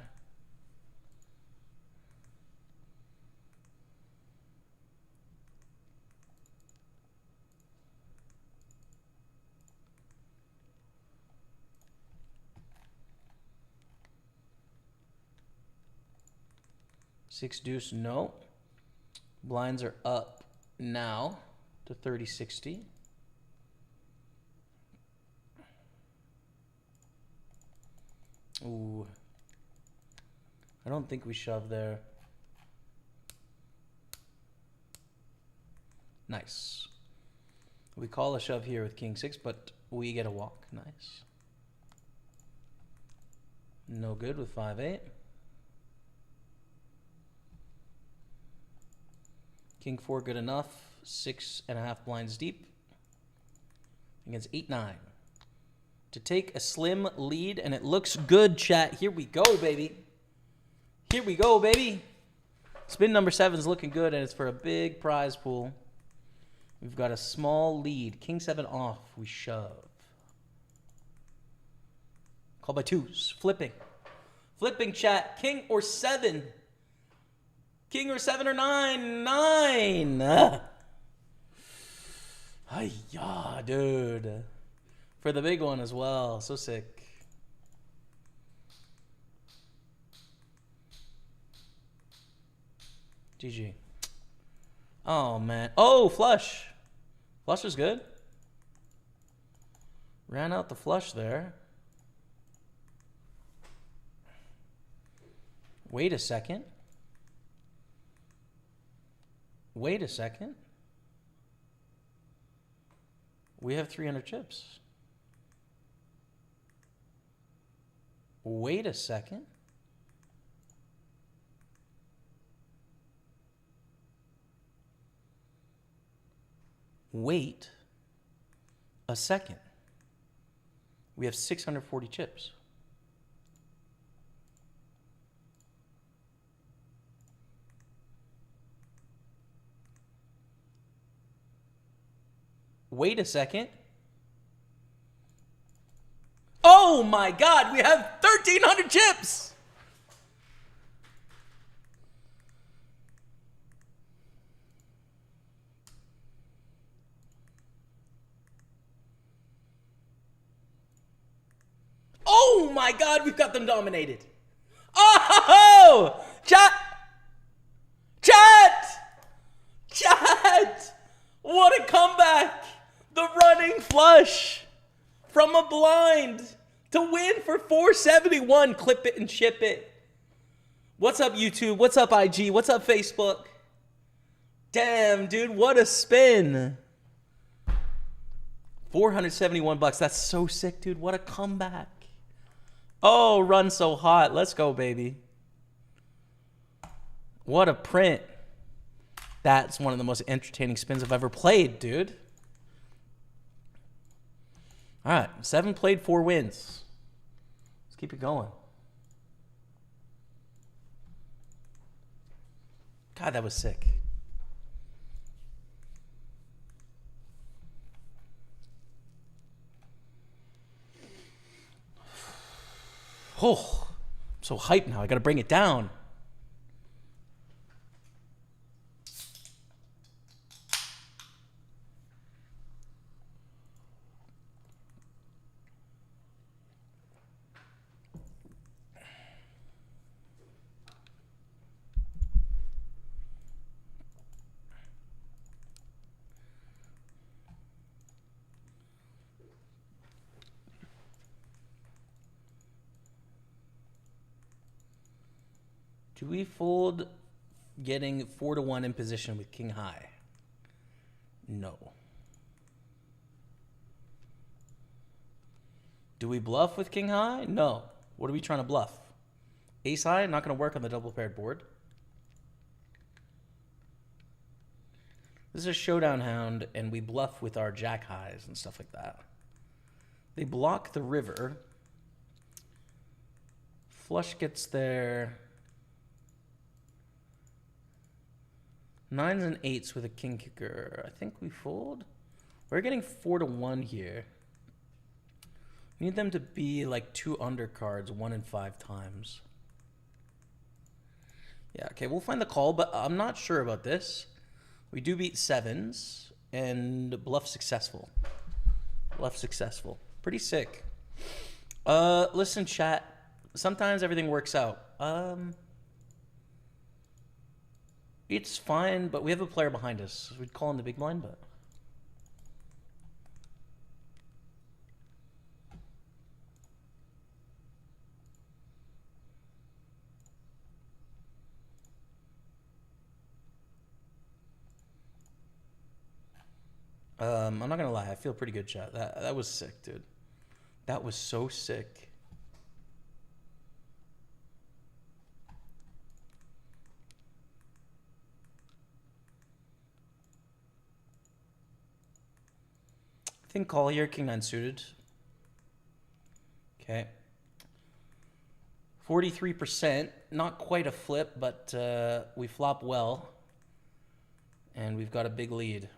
Six deuce, no. Blinds are up now to 30-60. Ooh. I don't think we shove there. Nice. We call a shove here with king 6, but we get a walk. Nice. No good with 5-8. King 4 good enough. 6.5 blinds deep. Against 8-9. To take a slim lead, and it looks good, chat. Here we go, baby. Here we go, baby. Spin number 7 is looking good, and it's for a big prize pool. We've got a small lead. King 7 off. We shove. Call by 2s. Flipping. Flipping, chat. King or 7? King or 7 or 9? 9. Hi-ya, dude. For the big one as well. So sick. GG. Oh, man. Oh, flush. Flush is good. Ran out the flush there. Wait a second. Wait a second. We have 300 chips. Wait a second. Wait a second. We have 640 chips. Wait a second. Oh my God, we have 1,300 chips! Oh my God, we've got them dominated. Oh, chat. What a comeback. The running flush from a blind to win for 471. Clip it and ship it. What's up, YouTube? What's up, IG? What's up, Facebook? Damn, dude, what a spin. 471 bucks. That's so sick, dude. What a comeback. Oh, run so hot. Let's go, baby. What a print. That's one of the most entertaining spins I've ever played, dude. All right, 7 played, 4 wins. Let's keep it going. God, that was sick. Oh, I'm so hyped now. I got to bring it down. Do we fold getting 4-1 in position with king high? No. Do we bluff with king high? No. What are we trying to bluff? Ace high? Not going to work on the double paired board. This is a showdown hound, and we bluff with our jack highs and stuff like that. They block the river. Flush gets there. 9s and 8s with a king kicker. I think we fold. We're getting 4-1 here. We need them to be like 2 undercards 1 in 5 times. Yeah, okay, we'll find the call, but I'm not sure about this. We do beat 7s and bluff successful. Bluff successful. Pretty sick. Listen, chat. Sometimes everything works out. It's fine, but we have a player behind us. We'd call him the big blind, but... I'm not gonna lie, I feel pretty good, chat. That was sick, dude. That was so sick. I think call here, king 9 suited. Okay. 43%, not quite a flip, but we flop well. And we've got a big lead.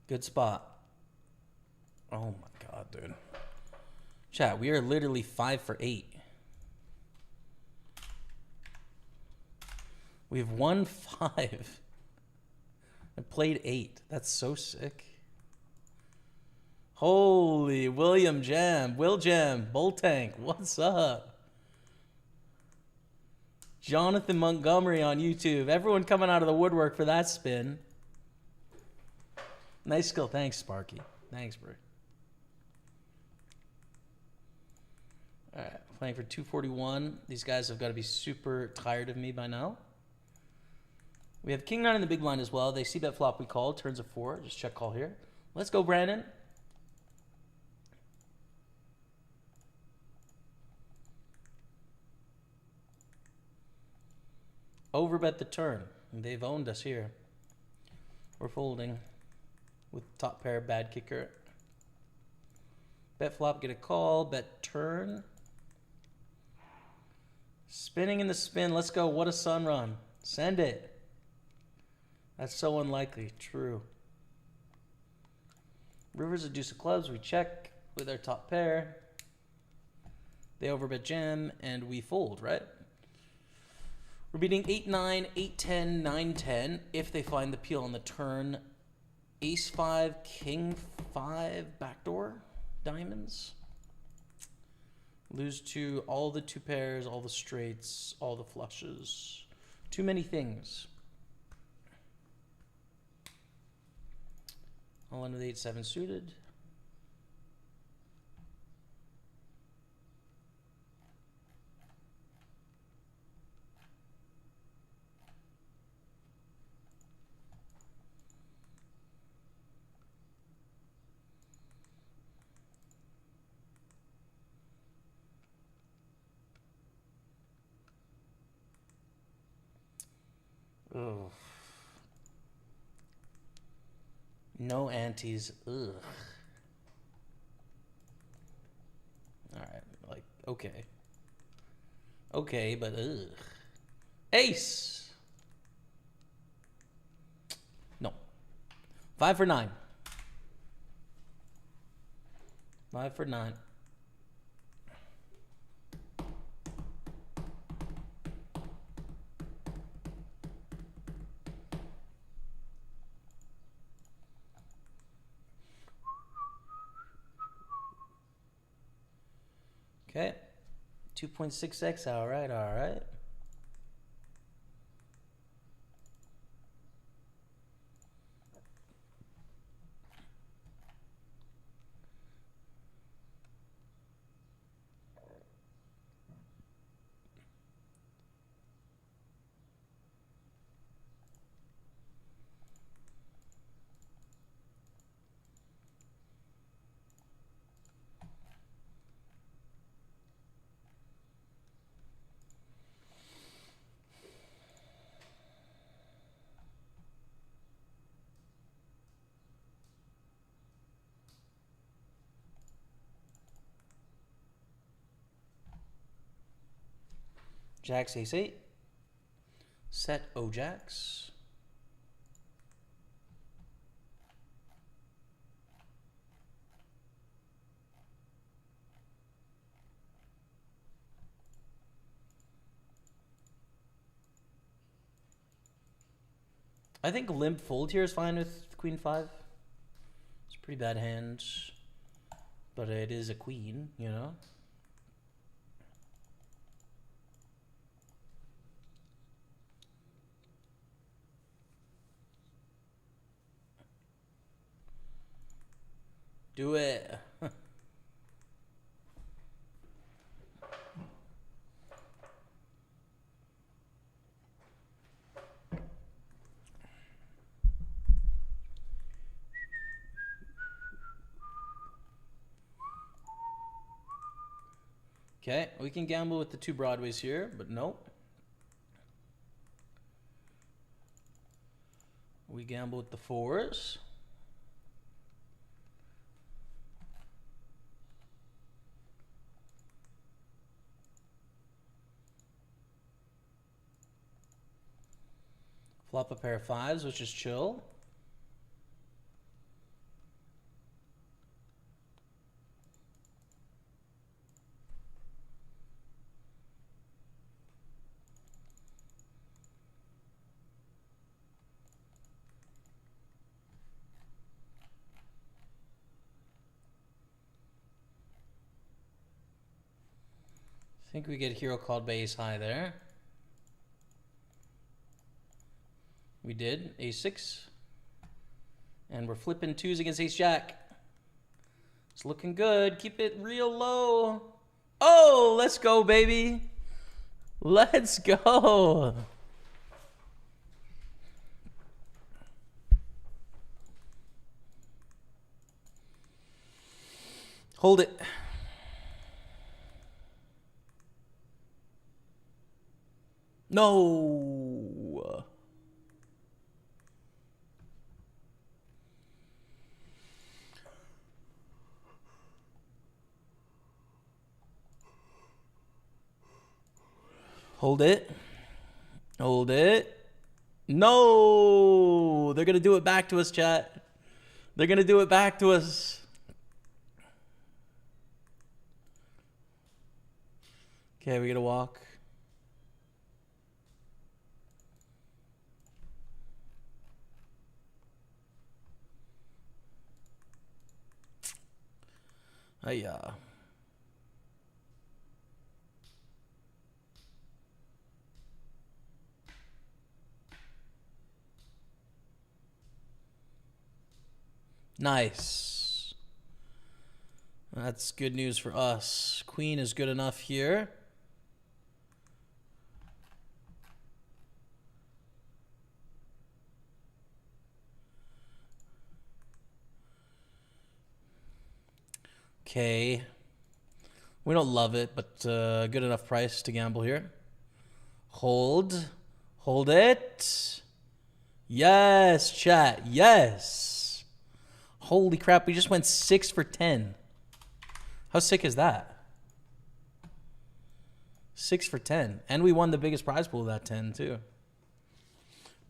Good spot. Oh my God, dude. Chat, we are literally 5 for 8. We've won 5. I played 8. That's so sick. Holy William Jam. Will Jam. Bull Tank. What's up? Jonathan Montgomery on YouTube. Everyone coming out of the woodwork for that spin. Nice skill. Thanks, Sparky. Thanks, bro. All right. Playing for 241. These guys have got to be super tired of me by now. We have king 9 in the big blind as well. They see bet flop we called. Turns of 4. Just check call here. Let's go, Brandon. Overbet the turn. They've owned us here. We're folding with top pair, bad kicker. Bet flop, get a call. Bet turn. Spinning in the spin. Let's go. What a sun run. Send it. That's so unlikely. True. River's a deuce of clubs. We check with our top pair. They overbet jam, and we fold, right? We're beating 8-9, 8-10, 9-10 if they find the peel on the turn. Ace-5, King-5, backdoor, diamonds. Lose to all the two pairs, all the straights, all the flushes. Too many things. All in with 8-7 suited. Ugh. No antes. Ugh. Alright, like, okay. Okay, but ugh. Ace! No. 5 for 9. 5 for 9. Okay. 2.6x. All right, all right. Jacks, ace 8. Set O-Jacks. I think limp fold here is fine with queen 5. It's a pretty bad hand, but it is a queen, you know? Do it. Okay, we can gamble with the two broadways here, but nope. We gamble with the fours. Flop a pair of fives, which is chill. I think we get hero called by ace high there. We did, ace 6. And we're flipping twos against ace jack. It's looking good. Keep it real low. Oh, let's go, baby. Let's go. Hold it. No. Hold it. Hold it. No. They're going to do it back to us, chat. They're going to do it back to us. Okay, we got to walk. Hiya. Nice. That's good news for us. Queen is good enough here. Okay. We don't love it, but good enough price to gamble here. Hold. Hold it. Yes, chat. Yes. Holy crap, we just went 6 for 10. How sick is that? 6 for 10. And we won the biggest prize pool of that 10, too.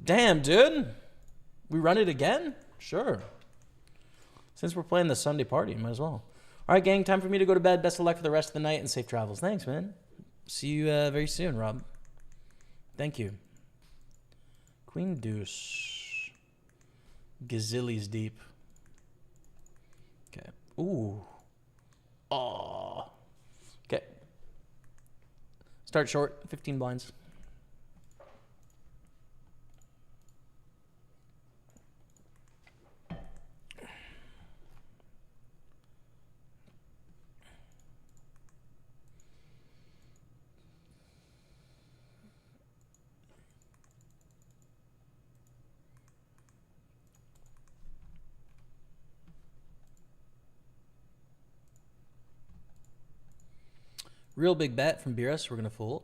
Damn, dude. We run it again? Sure. Since we're playing the Sunday party, might as well. All right, gang, time for me to go to bed. Best of luck for the rest of the night and safe travels. Thanks, man. See you very soon, Rob. Thank you. Queen deuce. Gazillies deep. Okay. Ooh. Oh. Okay. Start short. 15 blinds. Real big bet from Beerus. We're going to fold.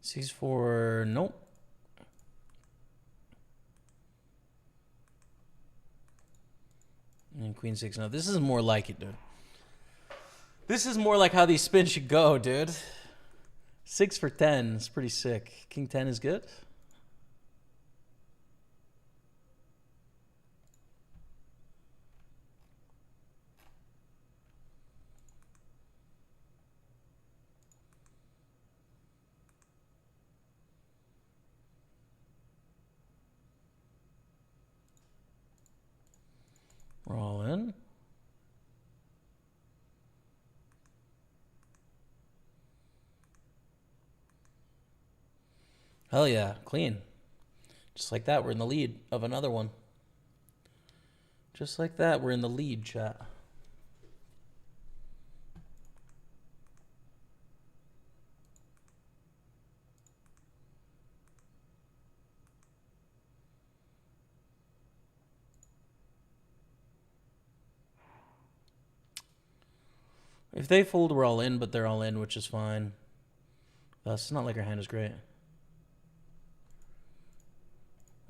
C4, nope. And Queen 6, no. This is more like it, dude. This is more like how these spins should go, dude. 6 for 10 is pretty sick. King 10 is good. We're all in. Hell yeah, clean. Just like that, we're in the lead of another one. Just like that, we're in the lead, chat. If they fold, we're all in, but they're all in, which is fine. It's not like our hand is great.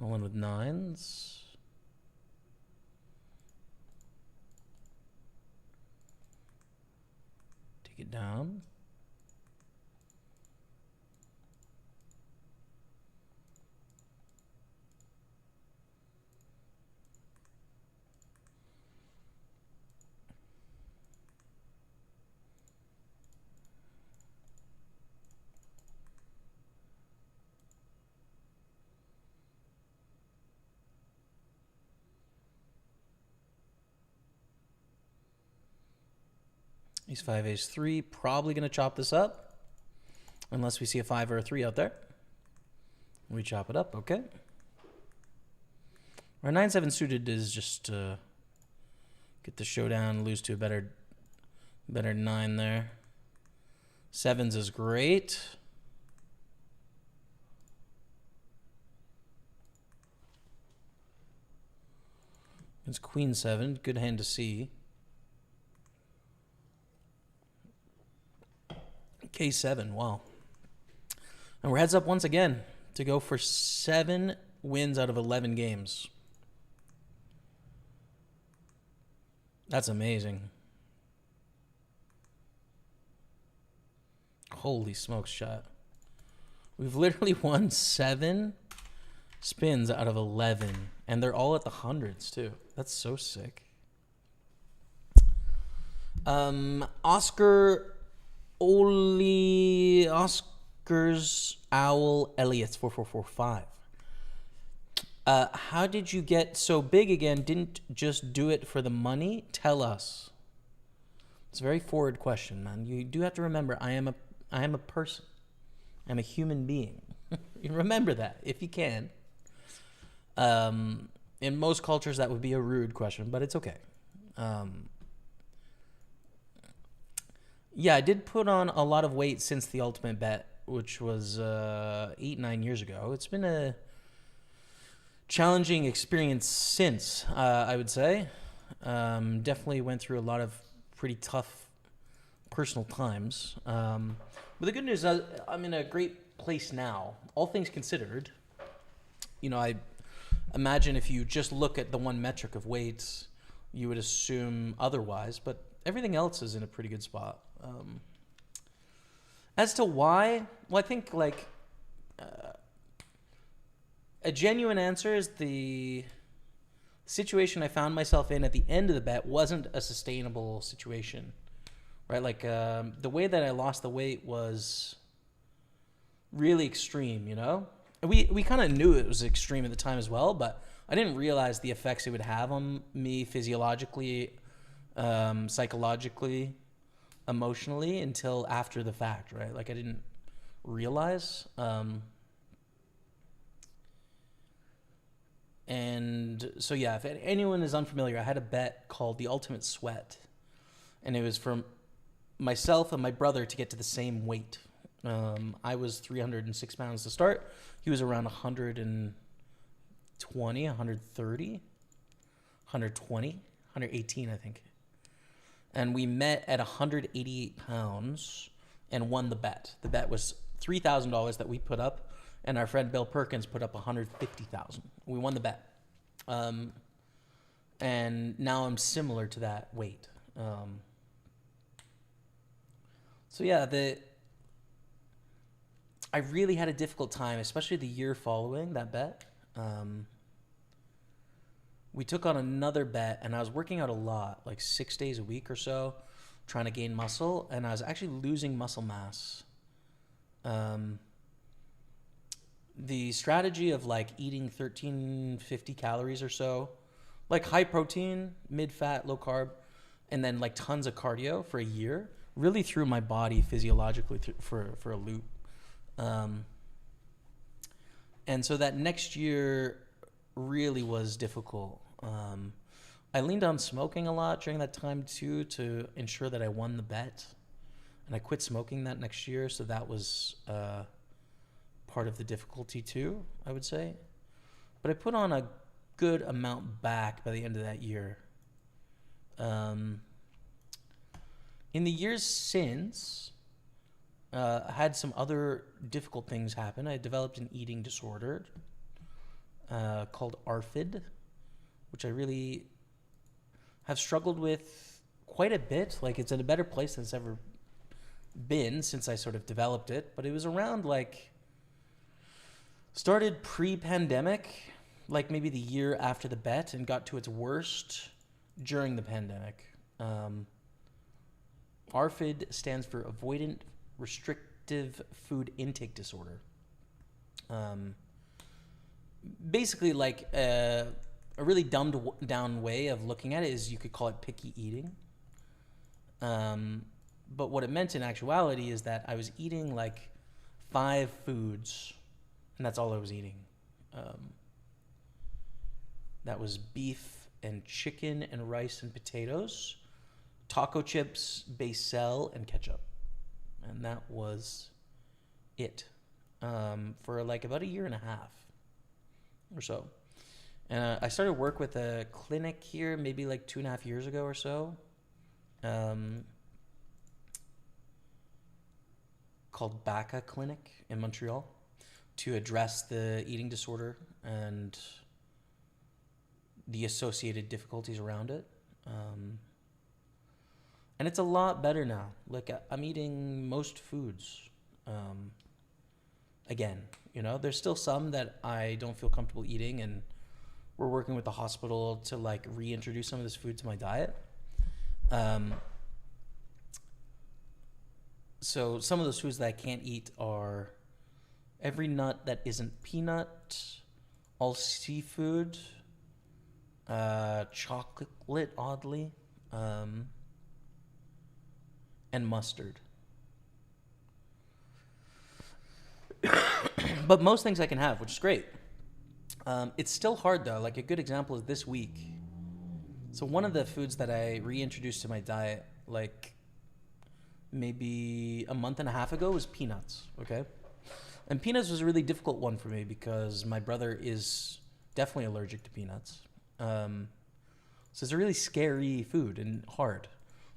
All in with 9s. Take it down. Ace 5, Ace 3. Probably going to chop this up. Unless we see a 5 or a 3 out there. We chop it up, okay. Our 9-7 suited is just get the showdown, lose to a better 9 there. 7s is great. It's Queen 7, good hand to see. K7, wow. And we're heads up once again to go for 7 wins out of 11 games. That's amazing. Holy smokes, shot. We've literally won 7 spins out of 11, and they're all at the hundreds too. That's so sick. Oscar's Owl Elliott's 4445. How did you get so big again? Didn't just do it for the money? Tell us. It's a very forward question, man. You do have to remember, I am a person. I'm a human being. You remember that if you can. In most cultures, that would be a rude question, but it's okay. Yeah, I did put on a lot of weight since the ultimate bet, which was 8-9 years ago. It's been a challenging experience since, I would say. Definitely went through a lot of pretty tough personal times. But the good news is I'm in a great place now. All things considered, you know, I imagine if you just look at the one metric of weights, you would assume otherwise, but everything else is in a pretty good spot. As to why, well, I think like a genuine answer is the situation I found myself in at the end of the bet wasn't a sustainable situation, right? Like the way that I lost the weight was really extreme, you know? We kind of knew it was extreme at the time as well, but I didn't realize the effects it would have on me physiologically, psychologically, emotionally until after the fact, right? Like I didn't realize. And so, yeah, if anyone is unfamiliar, I had a bet called the Ultimate Sweat, and it was for myself and my brother to get to the same weight. I was 306 pounds to start. He was around 120, 130, 120, 118, I think. And we met at 188 pounds and won the bet. The bet was $3,000 that we put up, and our friend Bill Perkins put up $150,000. We won the bet. And now I'm similar to that weight. So yeah, I really had a difficult time, especially the year following that bet. We took on another bet, and I was working out a lot, like 6 days a week or so, trying to gain muscle, and I was actually losing muscle mass. The strategy of like eating 1350 calories or so, like high protein, mid fat, low carb, and then like tons of cardio for a year, really threw my body physiologically for a loop. And so that next year really was difficult. I leaned on smoking a lot during that time too to ensure that I won the bet, and I quit smoking that next year, so that was part of the difficulty too, I would say. But I put on a good amount back by the end of that year. In the years since, I had some other difficult things happen. I developed an eating disorder called ARFID, which I really have struggled with quite a bit. Like, it's in a better place than it's ever been since I sort of developed it. But it was around like, started pre-pandemic, like maybe the year after the bet, and got to its worst during the pandemic. ARFID stands for Avoidant Restrictive Food Intake Disorder. Basically, like a really dumbed down way of looking at it is you could call it picky eating. But what it meant in actuality is that I was eating like 5 foods, and that's all I was eating. That was beef and chicken and rice and potatoes, taco chips, basil, and ketchup. And that was it for like about a year and a half or so. I started work with a clinic here maybe like 2.5 years ago or so, called BACA Clinic in Montreal, to address the eating disorder and the associated difficulties around it. And it's a lot better now. Like, I'm eating most foods. Again, there's still some that I don't feel comfortable eating, and we're working with the hospital to like reintroduce some of this food to my diet. So some of those foods that I can't eat are every nut that isn't peanut, all seafood, chocolate, oddly, and mustard. But most things I can have, which is great. It's still hard though. Like, a good example is this week. So one of the foods that I reintroduced to my diet, like maybe a month and a half ago, was peanuts. Okay. And peanuts was a really difficult one for me because my brother is definitely allergic to peanuts. So it's a really scary food and hard.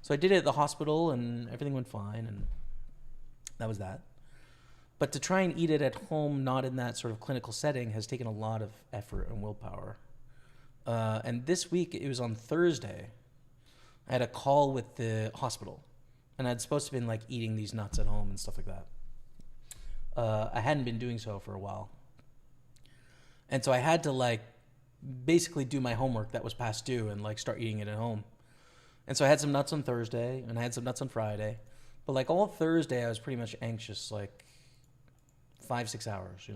So I did it at the hospital and everything went fine, and that was that. But to try and eat it at home, not in that sort of clinical setting, has taken a lot of effort and willpower. And this week, it was on Thursday, I had a call with the hospital, and I'd supposed to have been like eating these nuts at home and stuff like that. I hadn't been doing so for a while. And so I had to like basically do my homework that was past due and like start eating it at home. And so I had some nuts on Thursday and I had some nuts on Friday. But like all Thursday, I was pretty much anxious, like 5-6 hours,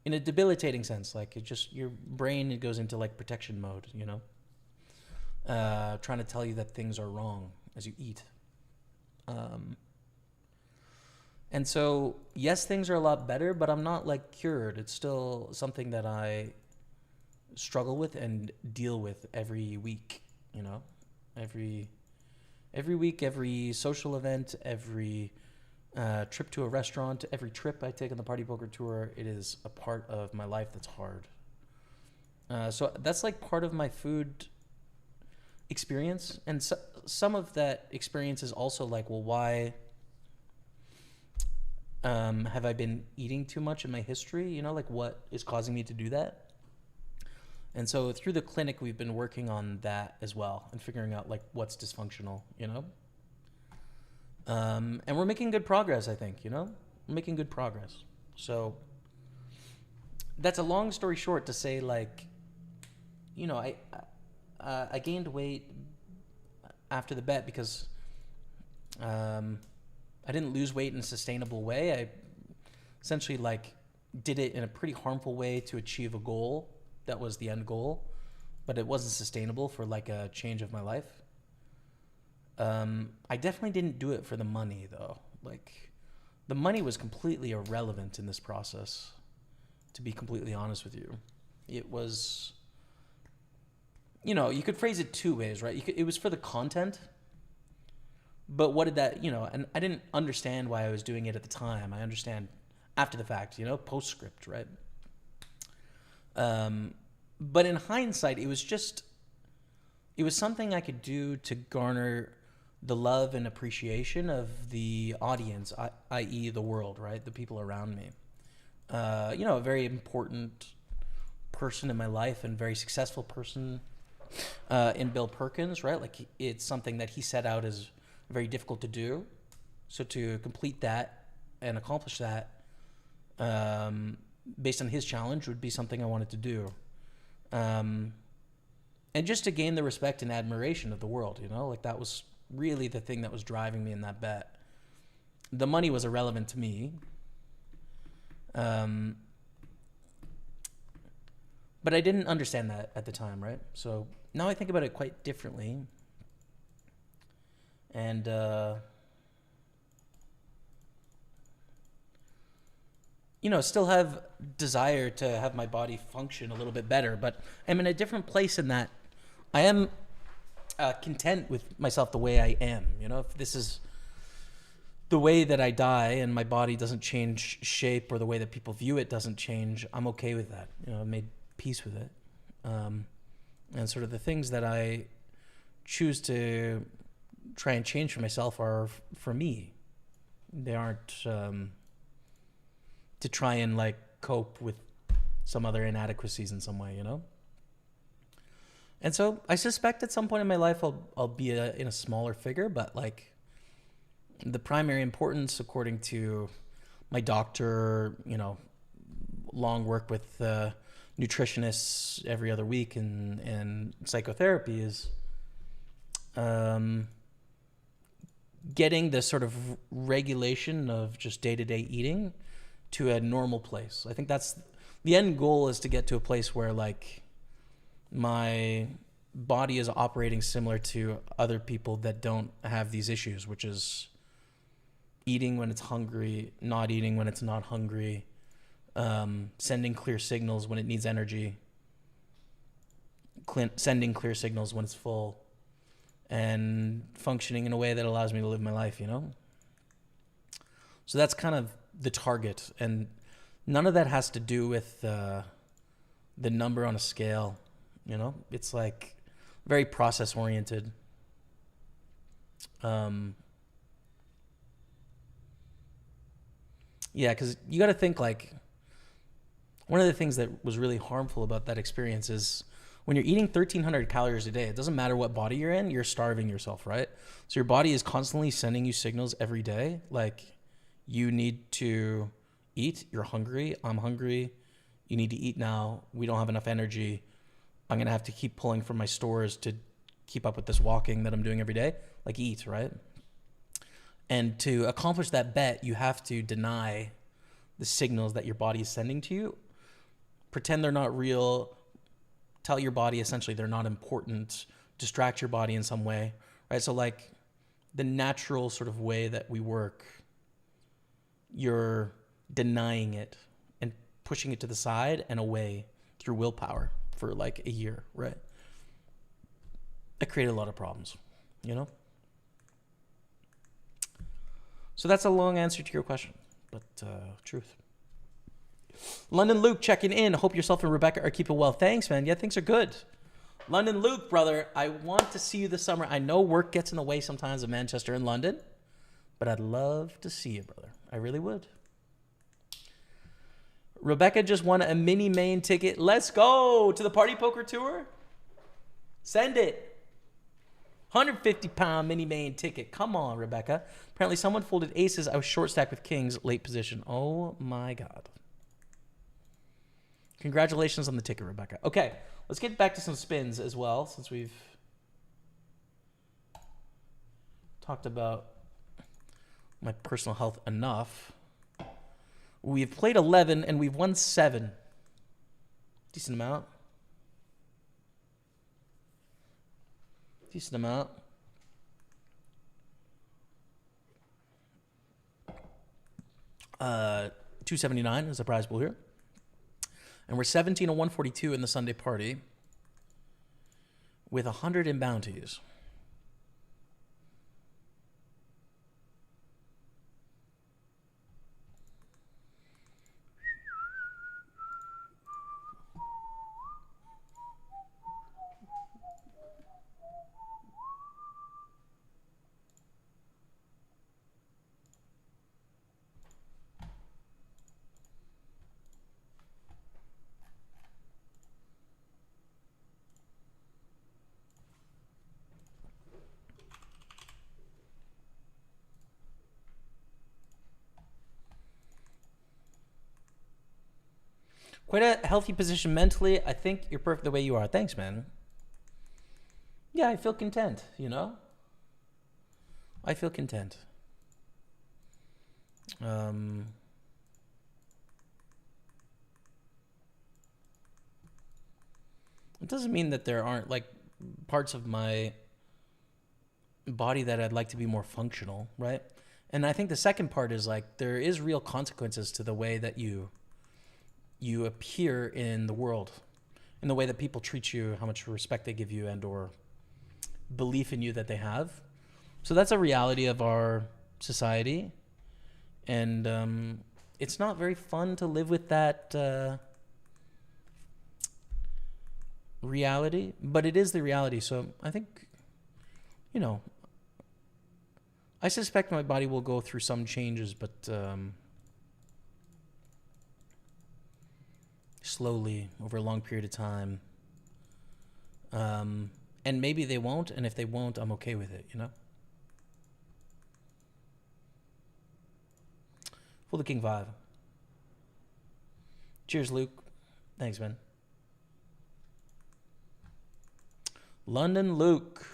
in a debilitating sense. Like, it just, your brain, it goes into like protection mode, trying to tell you that things are wrong as you eat. And so, yes, things are a lot better, but I'm not like cured. It's still something that I struggle with and deal with every week, every week, every social event, every trip to a restaurant, every trip I take on the Party Poker Tour, it is a part of my life that's hard. So that's like part of my food experience. And so, some of that experience is also like, well, why have I been eating too much in my history? Like, what is causing me to do that? And so through the clinic, we've been working on that as well and figuring out like what's dysfunctional, and we're making good progress, I think, we're making good progress. So that's a long story short to say, like, I gained weight after the bet because I didn't lose weight in a sustainable way. I essentially like did it in a pretty harmful way to achieve a goal that was the end goal, but it wasn't sustainable for like a change of my life. I definitely didn't do it for the money though. Like, the money was completely irrelevant in this process, to be completely honest with you. It was, you could phrase it 2 ways, right? It was for the content, but what did that, and I didn't understand why I was doing it at the time. I understand after the fact, postscript, right? But in hindsight, it was something I could do to garner the love and appreciation of the audience, i.e. the world, right? The people around me. A very important person in my life and very successful person in Bill Perkins, right? Like, it's something that he set out as very difficult to do. So to complete that and accomplish that, based on his challenge, would be something I wanted to do. And just to gain the respect and admiration of the world, like, that was really the thing that was driving me in that bet. The money was irrelevant to me. But I didn't understand that at the time, right? So now I think about it quite differently. And still have desire to have my body function a little bit better, but I'm in a different place in that I am content with myself the way I am. If this is the way that I die and my body doesn't change shape or the way that people view it doesn't change, I'm okay with that. I made peace with it. And sort of the things that I choose to try and change for myself are for me. They aren't to try and like cope with some other inadequacies in some way, And so I suspect at some point in my life I'll be in a smaller figure, but like the primary importance, according to my doctor, long work with nutritionists every other week and psychotherapy is getting the sort of regulation of just day-to-day eating to a normal place. I think that's the end goal, is to get to a place where like my body is operating similar to other people that don't have these issues, which is eating when it's hungry, not eating when it's not hungry, sending clear signals when it needs energy, sending clear signals when it's full, and functioning in a way that allows me to live my life, So that's kind of the target, and none of that has to do with the number on a scale, It's like very process oriented. Yeah, because you got to think like one of the things that was really harmful about that experience is when you're eating 1,300 calories a day, it doesn't matter what body you're in, you're starving yourself, right? So your body is constantly sending you signals every day, like you need to eat, you're hungry, I'm hungry, you need to eat now, we don't have enough energy, I'm going to have to keep pulling from my stores to keep up with this walking that I'm doing every day, like eat, right? And to accomplish that bet, you have to deny the signals that your body is sending to you, pretend they're not real, tell your body essentially they're not important, distract your body in some way, right? So like the natural sort of way that we work, you're denying it and pushing it to the side and away through willpower for like a year, right? That created a lot of problems, So that's a long answer to your question, but truth. London Luke checking in. Hope yourself and Rebecca are keeping well. Thanks, man. Yeah, things are good. London Luke, brother, I want to see you this summer. I know work gets in the way sometimes of Manchester and London, but I'd love to see you, brother. I really would. Rebecca just won a mini main ticket. Let's go to the Party Poker Tour. Send it. 150-pound mini main ticket. Come on, Rebecca. Apparently someone folded aces. I was short stacked with kings, late position. Oh my God. Congratulations on the ticket, Rebecca. Okay, let's get back to some spins as well, since we've talked about my personal health enough. We've played 11 and we've won 7. Decent amount. Decent amount. $279 is the prize pool here. And we're 17 and 142 in the Sunday party with 100 in bounties. Quite a healthy position mentally. I think you're perfect the way you are. Thanks, man. Yeah, I feel content, I feel content. It doesn't mean that there aren't like parts of my body that I'd like to be more functional, right? And I think the second part is like there is real consequences to the way that you appear in the world, in the way that people treat you, how much respect they give you, and or belief in you that they have. So that's a reality of our society, and it's not very fun to live with that reality, but it is the reality. So I think, you know, I suspect my body will go through some changes, but slowly over a long period of time. And maybe they won't, and if they won't, I'm okay with it, you know? Pull the king 5. Cheers, Luke. Thanks, man. London Luke.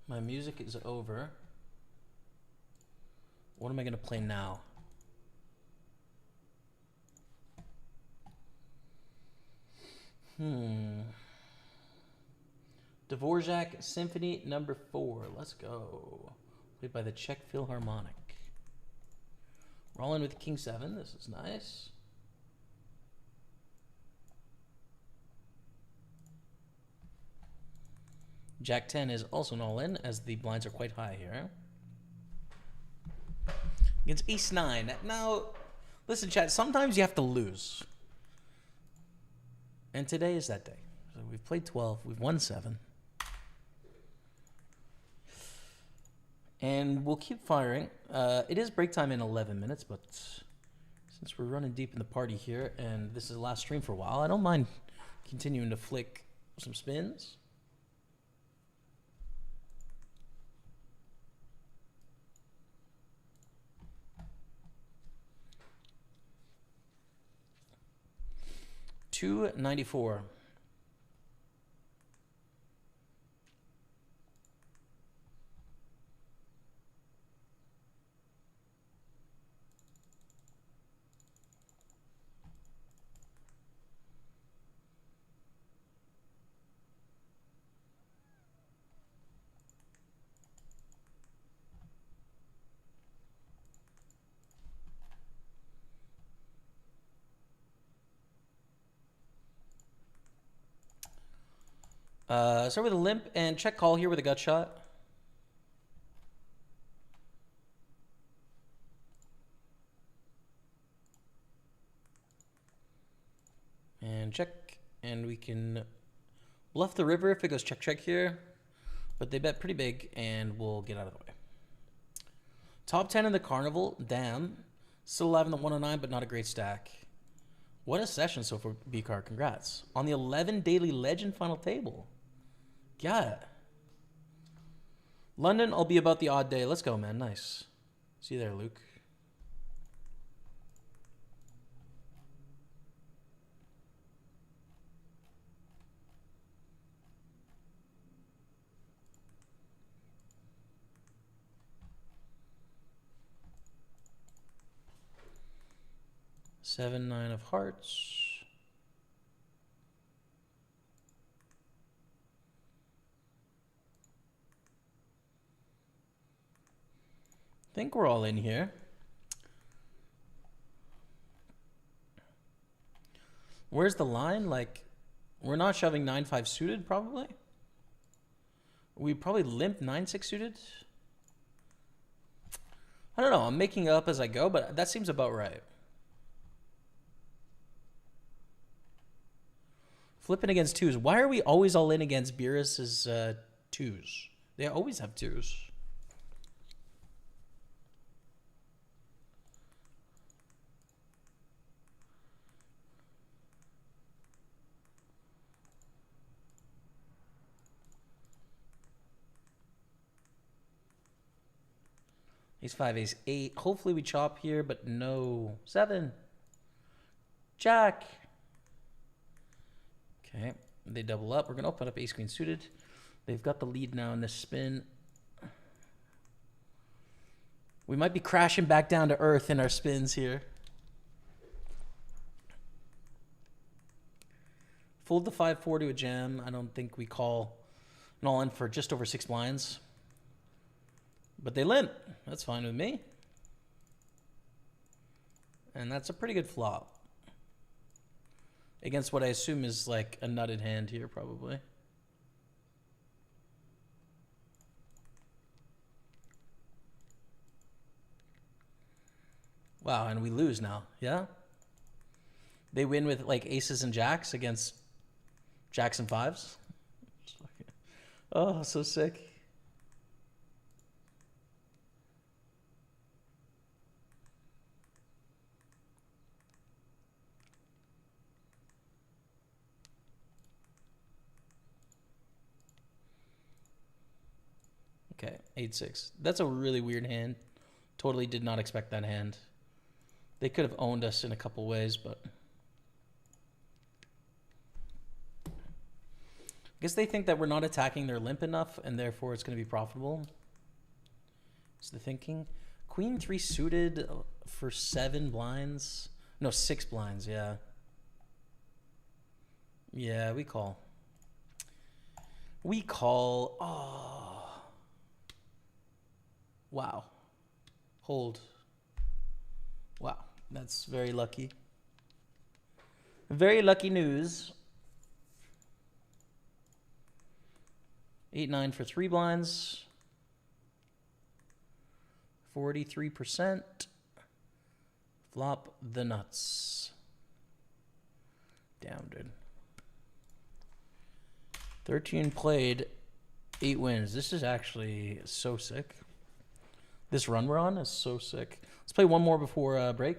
My music is over. What am I going to play now? Dvorak Symphony Number 4. Let's go. Played by the Czech Philharmonic. Rolling with King 7. This is nice. Jack 10 is also an all-in, as the blinds are quite high here. Against Ace 9. Now, listen, chat, sometimes you have to lose. And today is that day. So we've played 12. We've won 7. And we'll keep firing. It is break time in 11 minutes, but since we're running deep in the party here, and this is the last stream for a while, I don't mind continuing to flick some spins. $2.94. Start with a limp and check call here with a gut shot. And check. And we can bluff the river if it goes check, check here. But they bet pretty big, and we'll get out of the way. Top 10 in the carnival. Damn. Still alive in the 109, but not a great stack. What a session so far, B-Car. Congrats. On the 11 daily legend final table. Yeah. London, I'll be about the odd day. Let's go, man. Nice. See you there, Luke. Seven, 9 of hearts. I think we're all in here. Where's the line? Like, we're not shoving 9-5 suited, probably. We probably limp 9-6 suited. I don't know. I'm making it up as I go, but that seems about right. Flipping against twos. Why are we always all in against Beerus's twos? They always have twos. Ace 5, ace 8. Hopefully we chop here, but no. 7. Jack. Okay, they double up. We're going to open up ace queen suited. They've got the lead now in this spin. We might be crashing back down to earth in our spins here. Fold the 5-4 to a jam. I don't think we call an all-in for just over 6 blinds. But they limp. That's fine with me. And that's a pretty good flop. Against what I assume is like a nutted hand here, probably. Wow, and we lose now, yeah? They win with like aces and jacks against jacks and 5s. Oh, so sick. Okay, 8-6. That's a really weird hand. Totally did not expect that hand. They could have owned us in a couple ways, but I guess they think that we're not attacking their limp enough, and therefore it's going to be profitable. Is the thinking. Queen 3 suited for 7 blinds. No, 6 blinds, yeah. Yeah, we call. We call. Oh. Wow. Hold. Wow. That's very lucky. Very lucky news. 8-9 for 3 blinds. 43%. Flop the nuts. Damn, dude. 13 played, 8 wins. This is actually so sick. This run we're on is so sick. Let's play one more before break.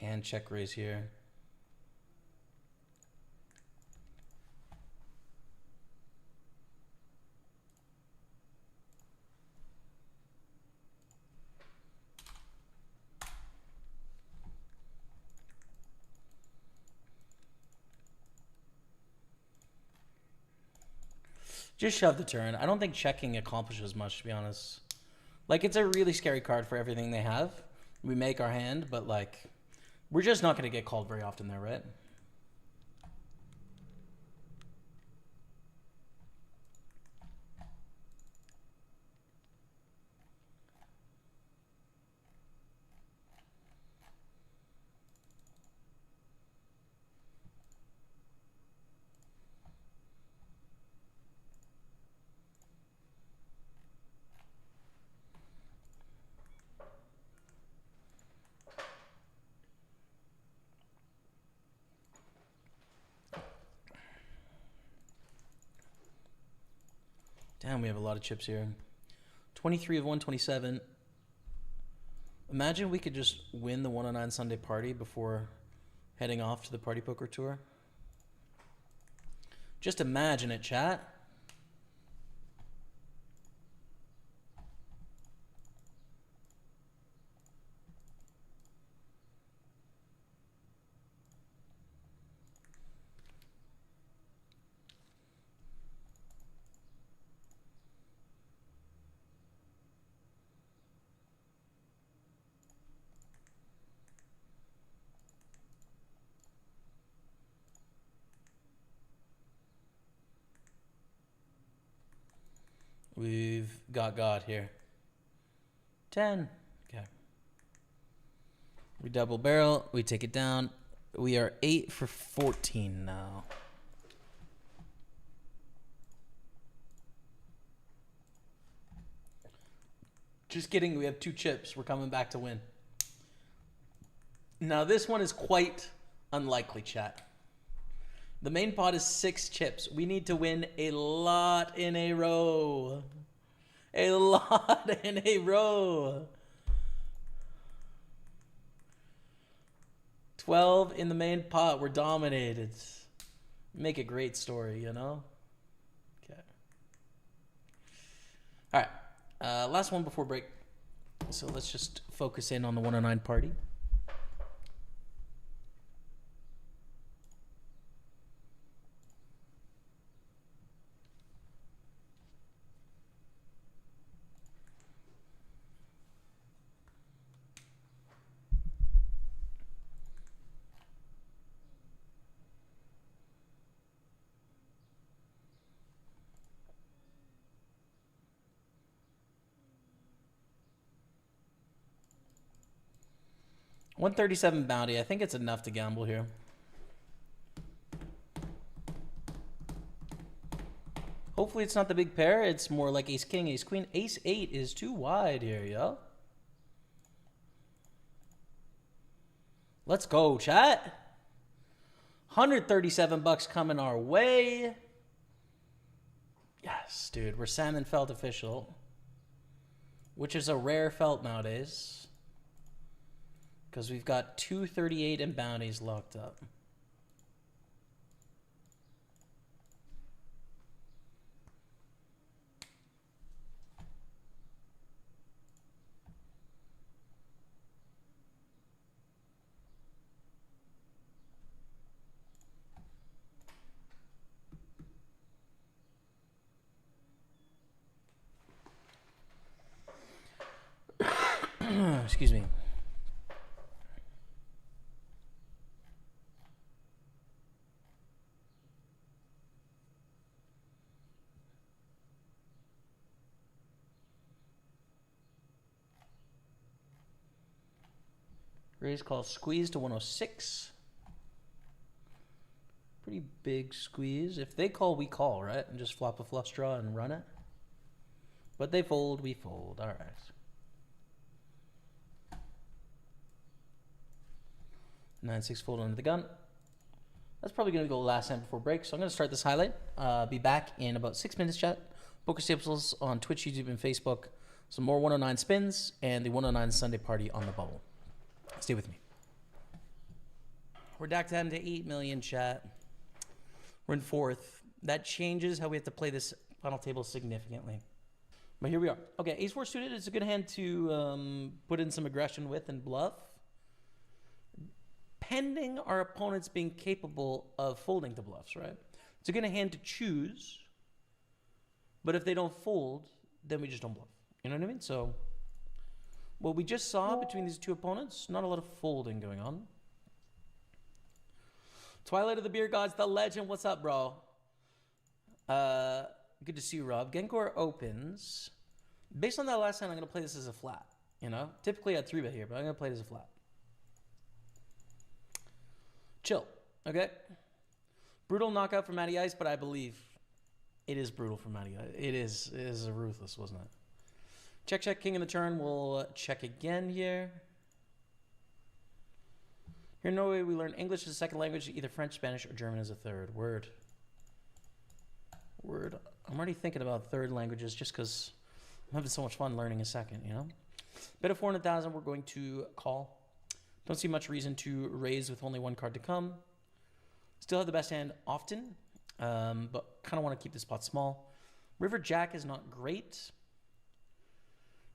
And check raise here. Just shove the turn. I don't think checking accomplishes much, to be honest. Like, it's a really scary card for everything they have. We make our hand, but, like, we're just not going to get called very often there, right? Damn, we have a lot of chips here. 23 of 127. Imagine we could just win the 109 Sunday party before heading off to the Party Poker Tour. Just imagine it, chat. We've got God here. 10. Okay. We double barrel. We take it down. We are 8 for 14 now. Just kidding. We have 2 chips. We're coming back to win. Now, this one is quite unlikely, chat. The main pot is 6 chips. We need to win a lot in a row. A lot in a row. 12 in the main pot. We're dominated. Make a great story, you know? Okay. All right. Last one before break. So let's just focus in on the 109 party. $137 bounty. I think it's enough to gamble here. Hopefully it's not the big pair. It's more like ace king, ace queen. Ace 8 is too wide here, yo. Let's go, chat. $137 coming our way. Yes, dude. We're salmon felt official, which is a rare felt nowadays. Because we've got 238 and bounties locked up. Excuse me. Raise call squeeze to 106. Pretty big squeeze. If they call, we call, right? And just flop a flush draw and run it. But they fold, we fold. All right. Nine six fold under the gun. That's probably going to go last hand before break. So I'm going to start this highlight. Be back in about 6 minutes, chat. Pokerstaples on Twitch, YouTube, and Facebook. Some more 109 spins and the 109 Sunday party on the bubble. Stay with me. We're back down to 8 million, chat. We're in 4th. That changes how we have to play this final table significantly. But here we are. Okay, ace 4 suited is a good hand to put in some aggression with and bluff. Pending our opponents being capable of folding to bluffs, right? It's a good hand to choose. But if they don't fold, then we just don't bluff. You know what I mean? So what we just saw between these 2 opponents, not a lot of folding going on. Twilight of the Beer Gods, the legend. What's up, bro? Good to see you, Rob. Genkor opens. Based on that last hand, I'm going to play this as a flat. You know? Typically I'd 3-bet here, but I'm going to play it as a flat. Chill. Okay? Brutal knockout for Matty Ice, but I believe it is brutal for Matty Ice. It is a ruthless, wasn't it? Check, check, king in the turn. We'll check again here. Here in Norway, we learn English as a second language, either French, Spanish, or German as a third. Word. I'm already thinking about third languages just because I'm having so much fun learning a second, you know? Bet of 400,000, we're going to call. Don't see much reason to raise with only 1 card to come. Still have the best hand often, but kind of want to keep this pot small. River Jack is not great.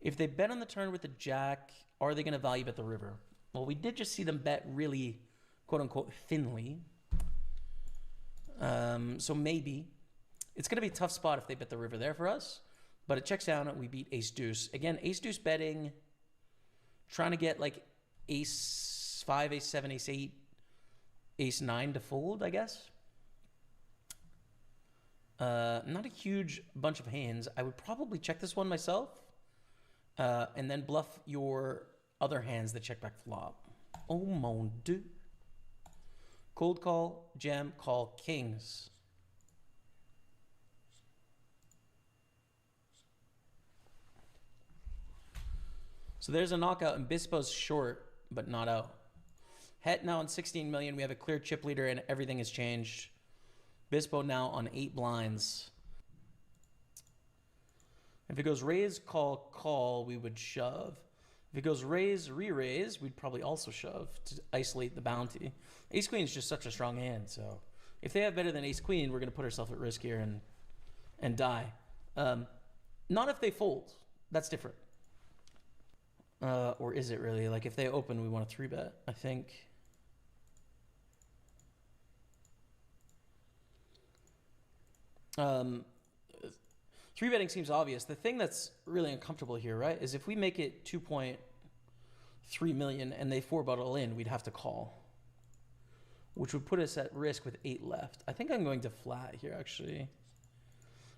If they bet on the turn with the Jack, are they going to value bet the river? Well, we did just see them bet really, quote-unquote, thinly. So maybe. It's going to be a tough spot if they bet the river there for us. But it checks down and we beat ace-deuce. Again, ace-deuce betting, trying to get like ace-5, ace-7, ace-8, ace-9 to fold, I guess. Not a huge bunch of hands. I would probably check this one myself And then bluff your other hands that check back flop. Oh mon dieu. Cold call, jam, call, kings. So there's a knockout, and Bispo's short, but not out. Het now on 16 million. We have a clear chip leader, and everything has changed. Bispo now on 8 blinds. If it goes raise, call, call, we would shove. If it goes raise, re-raise, we'd probably also shove to isolate the bounty. Ace-queen is just such a strong hand, so if they have better than ace-queen, we're going to put ourselves at risk here and die. Not if they fold. That's different. Or is it really? Like, if they open, we want to 3-bet, I think. Three betting seems obvious. The thing that's really uncomfortable here, right, is if we make it 2.3 million and they 4-bet all in, we'd have to call, which would put us at risk with 8 left. I think I'm going to flat here, actually,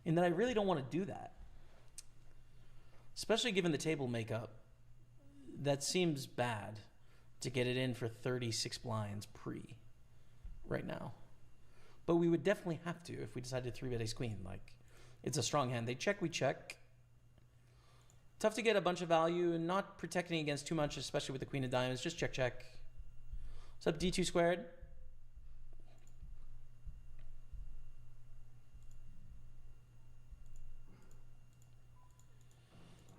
in that I really don't want to do that, especially given the table makeup. That seems bad to get it in for 36 blinds pre right now. But we would definitely have to if we decided to 3-bet ace-queen. Like, it's a strong hand. They check, we check. Tough to get a bunch of value and not protecting against too much, especially with the queen of diamonds. Just check, check. What's up, D2 squared?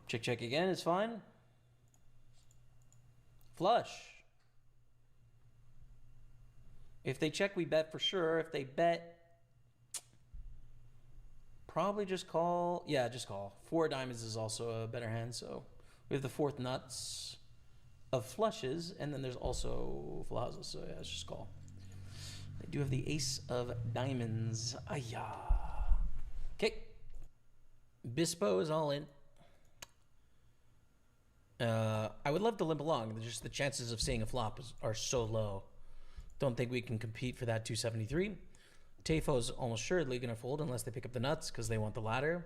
Check, check again. It's fine. Flush. If they check, we bet for sure. If they bet, probably just call. Yeah, just call. 4 diamonds is also a better hand, so we have the 4th nuts of flushes, and then there's also full houses, so yeah, it's just call. They do have the ace of diamonds. Ayah. Okay. Bispo is all in. I would love to limp along. Just the chances of seeing a flop are so low. Don't think we can compete for that 273. Tafo's almost assuredly going to fold unless they pick up the nuts because they want the ladder.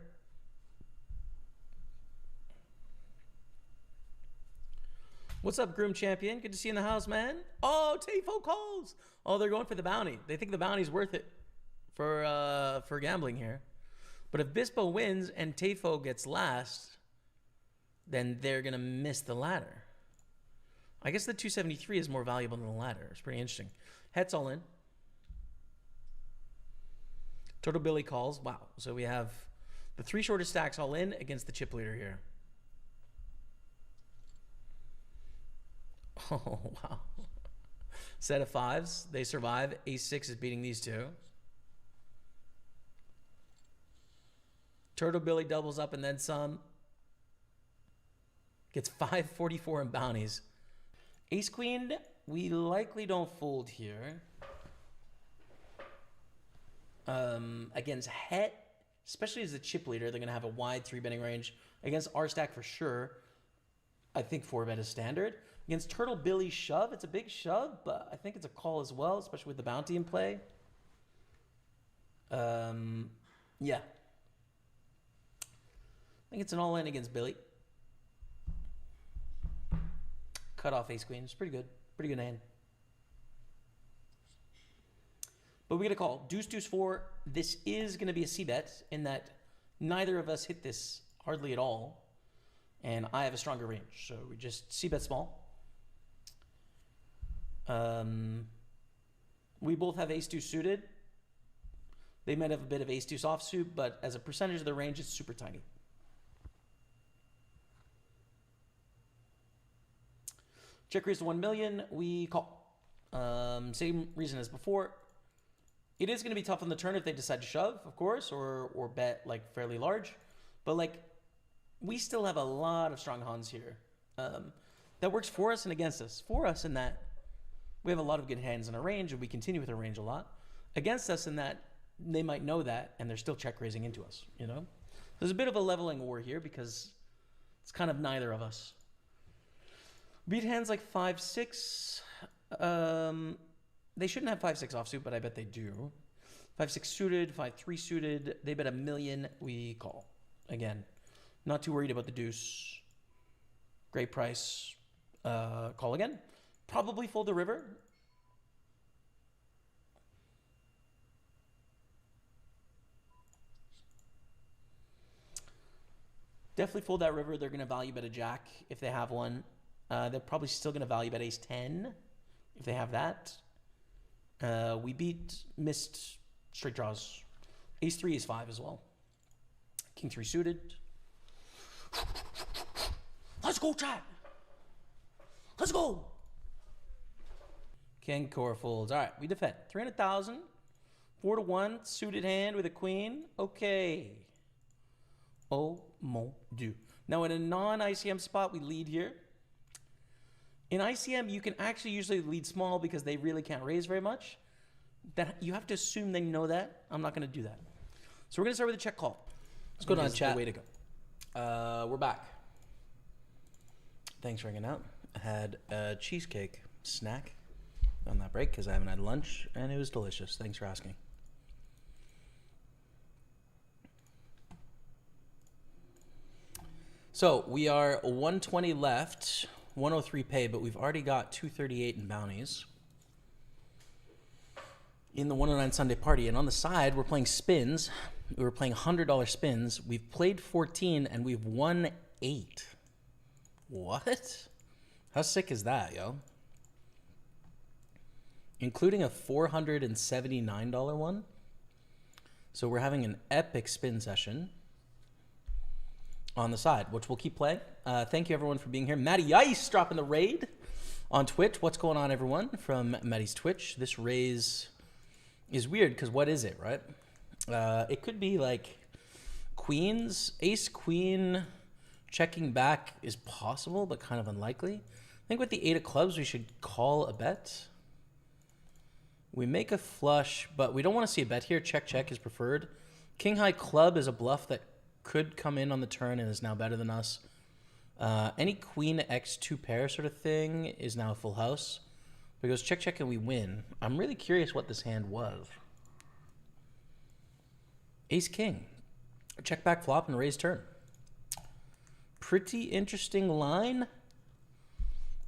What's up, Groom Champion? Good to see you in the house, man. Oh, Tafo calls. Oh, they're going for the bounty. They think the bounty's worth it for gambling here. But if Bispo wins and Tafo gets last, then they're going to miss the ladder. I guess the 273 is more valuable than the ladder. It's pretty interesting. Het's all in. Turtle Billy calls. Wow. So we have the 3 shortest stacks all in against the chip leader here. Oh, wow. Set of 5s. They survive. Ace-6 is beating these two. Turtle Billy doubles up and then some. Gets 544 in bounties. Ace-queen, we likely don't fold here. Against Het, especially as the chip leader, they're going to have a wide 3-betting range. Against our stack for sure, I think 4-bet is standard. Against Turtle Billy shove, it's a big shove, but I think it's a call as well, especially with the bounty in play. Yeah. I think it's an all-in against Billy. Cut off ace-queen. It's pretty good. Pretty good hand. But we get a call. Deuce, deuce, 4. This is going to be a c-bet in that neither of us hit this hardly at all. And I have a stronger range. So we just c-bet small. We both have ace-deuce suited. They might have a bit of ace-deuce offsuit, but as a percentage of the range, it's super tiny. Check raise to 1 million. We call. Same reason as before. It is going to be tough on the turn if they decide to shove, of course, or bet like fairly large. But like, we still have a lot of strong hands here. That works for us and against us. For us in that we have a lot of good hands in our range, and we continue with our range a lot. Against us in that they might know that, and they're still check raising into us. You know, there's a bit of a leveling war here because it's kind of neither of us. Beat hands like 5-6. They shouldn't have 5-6 offsuit, but I bet they do. 5-6 suited, 5-3 suited. They bet 1 million. We call. Again, not too worried about the deuce. Great price. Call again. Probably fold the river. Definitely fold that river. They're going to value bet a jack if they have one. They're probably still going to value bet ace 10 if they have that. We missed straight draws. Ace 3, ace 5 as well. King 3 suited. Let's go, chat. Let's go. King core folds. All right, we defend. 300,000. 4-1. Suited hand with a queen. Okay. Oh mon dieu. Now in a non-ICM spot, we lead here. In ICM, you can actually usually lead small because they really can't raise very much. That you have to assume they know that. I'm not going to do that. So we're going to start with a check call. Let's go down, chat. Way to go. We're back. Thanks for hanging out. I had a cheesecake snack on that break because I haven't had lunch, and it was delicious. Thanks for asking. So we are 120 left, 103 pay, but we've already got 238 in bounties in the 109 Sunday party. And on the side, we're playing spins. We were playing $100 spins. We've played 14 and we've won 8. What? How sick is that, yo? Including a $479 one. So we're having an epic spin session on the side, which we'll keep playing. Thank you, everyone, for being here. Matty Ice dropping the raid on Twitch. What's going on, everyone, from Matty's Twitch? This raise is weird because what is it, right? It could be like queens. Ace, queen, checking back is possible, but kind of unlikely. I think with the 8 of clubs, we should call a bet. We make a flush, but we don't want to see a bet here. Check, check is preferred. King high club is a bluff that could come in on the turn and is now better than us. Any queen x2 pair sort of thing is now a full house. But it goes check, check, and we win. I'm really curious what this hand was. Ace king. Check back flop and raise turn. Pretty interesting line.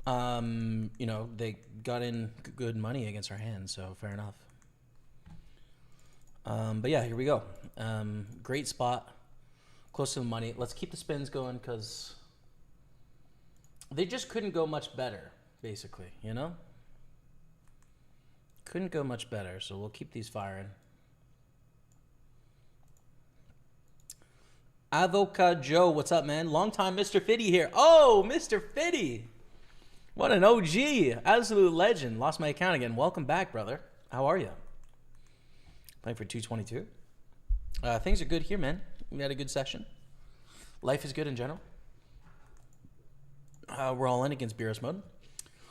You know, they got in good money against our hand, so fair enough. But yeah, here we go. Great spot. Close to the money. Let's keep the spins going because they just couldn't go much better, basically, you know? Couldn't go much better, so we'll keep these firing. Avoca Joe, what's up, man? Long time Mr. Fitty here. Oh, Mr. Fitty. What an OG. Absolute legend. Lost my account again. Welcome back, brother. How are you? Playing for 222. Things are good here, man. We had a good session. Life is good in general. We're all in against Beerus mode.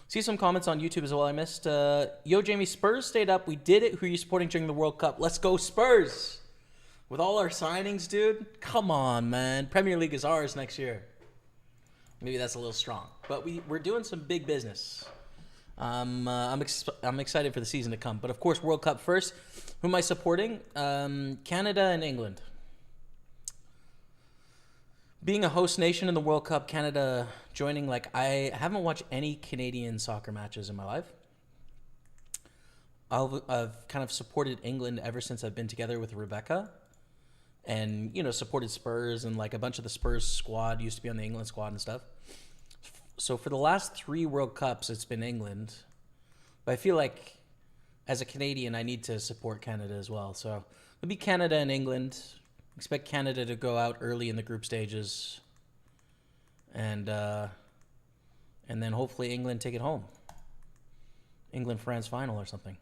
See some comments on YouTube as well. I missed. Yo, Jamie, Spurs stayed up. We did it. Who are you supporting during the World Cup? Let's go Spurs. With all our signings, dude. Come on, man. Premier League is ours next year. Maybe that's a little strong. But we're doing some big business. I'm excited for the season to come. But, of course, World Cup first. Who am I supporting? Canada and England. Being a host nation in the World Cup, Canada joining, like, I haven't watched any Canadian soccer matches in my life. I've kind of supported England ever since I've been together with Rebecca. And, you know, supported Spurs, and, like, a bunch of the Spurs squad used to be on the England squad and stuff. So for the last 3 World Cups, it's been England. But I feel like as a Canadian, I need to support Canada as well. So it'll be Canada and England. Expect Canada to go out early in the group stages. And then hopefully England take it home. England-France final or something.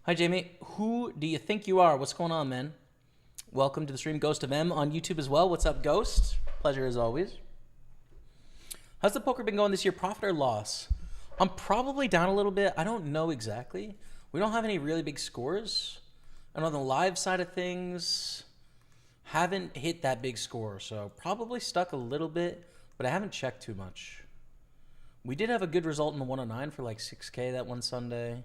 Hi, Jamie. Who do you think you are? What's going on, man? Welcome to the stream. Ghost of M on YouTube as well. What's up, Ghost? Pleasure as always. How's the poker been going this year? Profit or loss? I'm probably down a little bit. I don't know exactly. We don't have any really big scores. And on the live side of things, haven't hit that big score. So probably stuck a little bit, but I haven't checked too much. We did have a good result in the 109 for like 6K that one Sunday.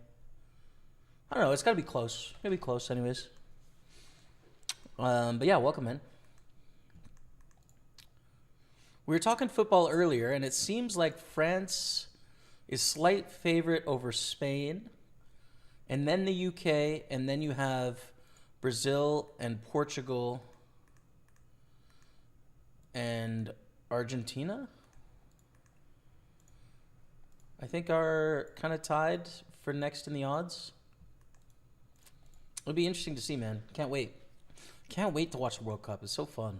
I don't know. It's got to be close. It's got to be close anyways. But yeah, welcome, man. We were talking football earlier, and it seems like France is slight favorite over Spain, and then the UK, and then you have Brazil and Portugal and Argentina. I think are kind of tied for next in the odds. It'll be interesting to see, man. Can't wait. Can't wait to watch the World Cup. It's so fun.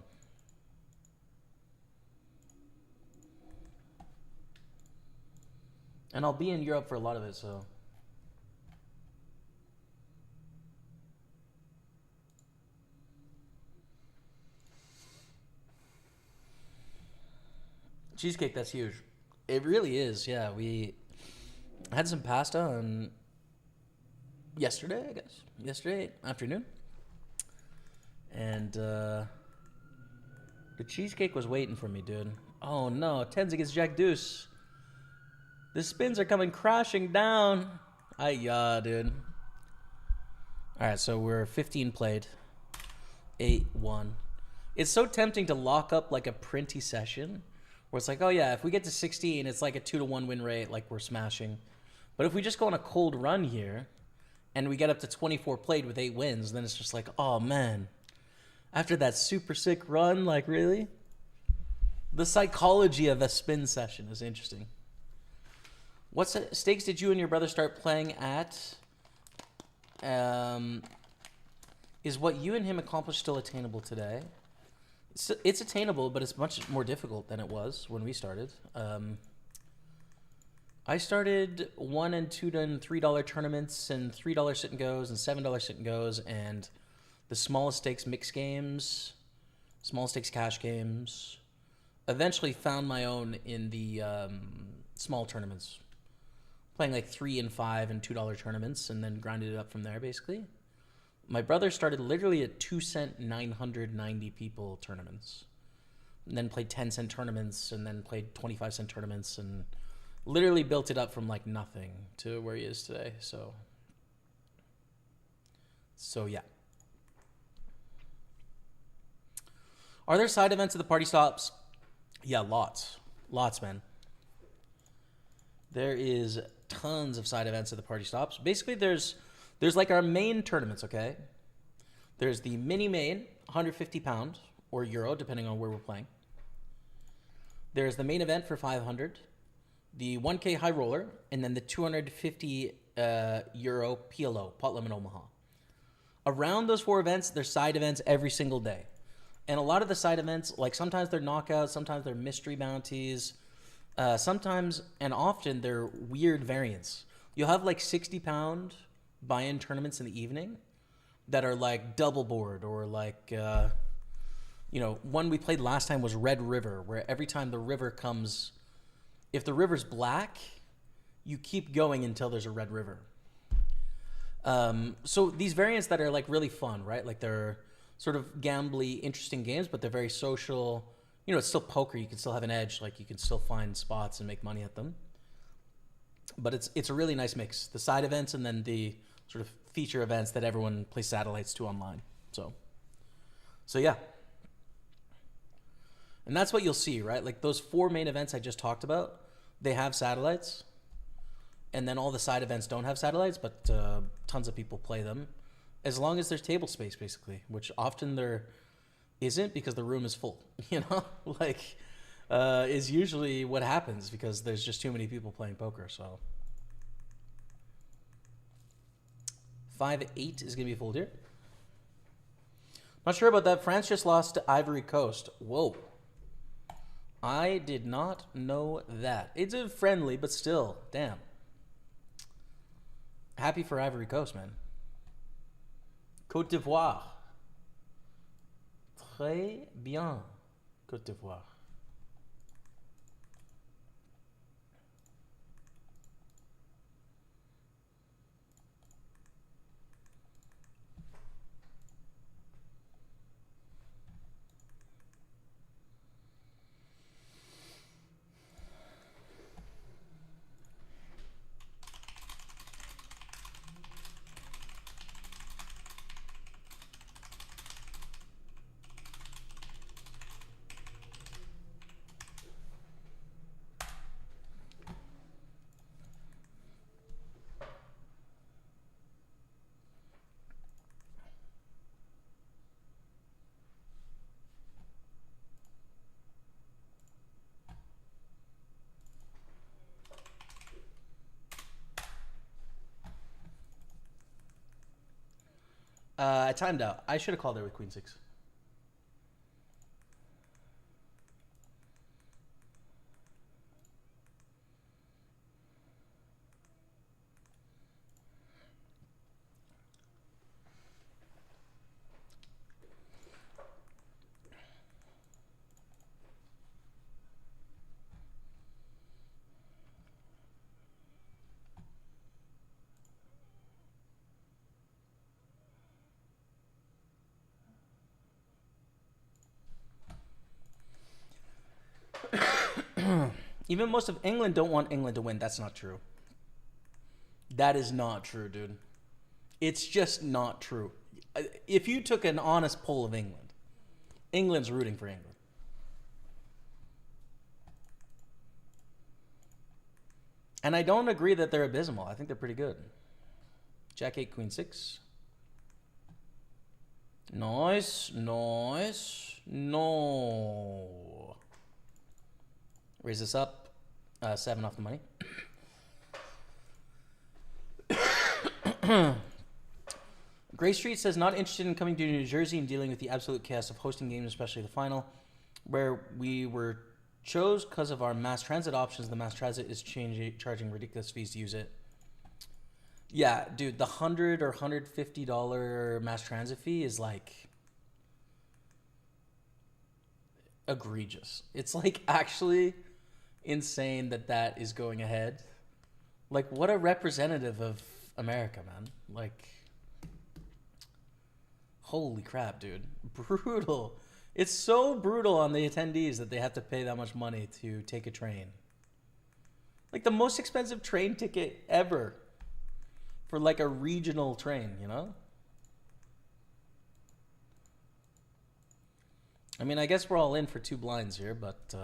And I'll be in Europe for a lot of it, so. Cheesecake, that's huge. It really is, yeah. We had some pasta on yesterday, I guess. Yesterday afternoon. And the cheesecake was waiting for me, dude. Oh no, tens against Jack Deuce. The spins are coming crashing down. Ay-ya, dude. Alright, so we're 15 played. 8-1. It's so tempting to lock up like a printy session where it's like, oh yeah, if we get to 16, it's like a 2-1 win rate, like we're smashing. But if we just go on a cold run here and we get up to 24 played with 8 wins, then it's just like, oh man. After that super sick run, like really? The psychology of a spin session is interesting. What stakes did you and your brother start playing at? Is what you and him accomplished still attainable today? It's attainable, but it's much more difficult than it was when we started. I started $1 and $2 and $3 tournaments and $3 sit and goes and $7 sit and goes and the smallest stakes mix games, small stakes cash games. Eventually found my own in the small tournaments, playing like $3 and $5 and $2 tournaments, and then grinded it up from there. Basically, my brother started literally at 2-cent 990 people tournaments, and then played 10-cent tournaments, and then played 25-cent tournaments, and literally built it up from like nothing to where he is today. So yeah. Are there side events at the party stops? Yeah, lots, man. There is tons of side events at the party stops. Basically, there's like our main tournaments, okay? There's the mini main, 150 pound or euro, depending on where we're playing. There's the main event for 500, the 1K high roller, and then the 250 euro PLO, pot limit Omaha. Around those 4 events, there's side events every single day. And a lot of the side events, like sometimes they're knockouts, sometimes they're mystery bounties, sometimes and often they're weird variants. You'll have like 60 pound buy-in tournaments in the evening that are like double board or like, one we played last time was Red River, where every time the river comes, if the river's black, you keep going until there's a red river. So these variants that are like really fun, right? Like they're sort of gambly, interesting games, but they're very social. You know, it's still poker. You can still have an edge. Like you can still find spots and make money at them. But it's a really nice mix. The side events and then the sort of feature events that everyone plays satellites to online. So yeah. And that's what you'll see, right? Like those 4 main events I just talked about, they have satellites. And then all the side events don't have satellites, but tons of people play them. As long as there's table space, basically, which often there isn't because the room is full, is usually what happens because there's just too many people playing poker. So 5-8 is going to be full here. Not sure about that. France just lost to Ivory Coast. Whoa. I did not know that. It's a friendly, but still, damn. Happy for Ivory Coast, man. Côte d'Ivoire. Très bien, Côte d'Ivoire. I timed out. I should have called there with queen six. Even most of England don't want England to win. That's not true. That is not true, dude. It's just not true. If you took an honest poll of England, England's rooting for England. And I don't agree that they're abysmal. I think they're pretty good. Jack 8, Queen 6. Nice, nice. No. Raise this up. 7 off the money. Gray Street says, not interested in coming to New Jersey and dealing with the absolute chaos of hosting games, especially the final, where we were chose because of our mass transit options. The mass transit is charging ridiculous fees to use it. Yeah, dude, the $100 or $150 mass transit fee is like egregious. It's like actually insane that that is going ahead. Like, what a representative of America, man. Like, holy crap, dude. Brutal. It's so brutal on the attendees that they have to pay that much money to take a train. Like the most expensive train ticket ever for like a regional train, you know? I mean, I guess we're all in for 2 blinds here, but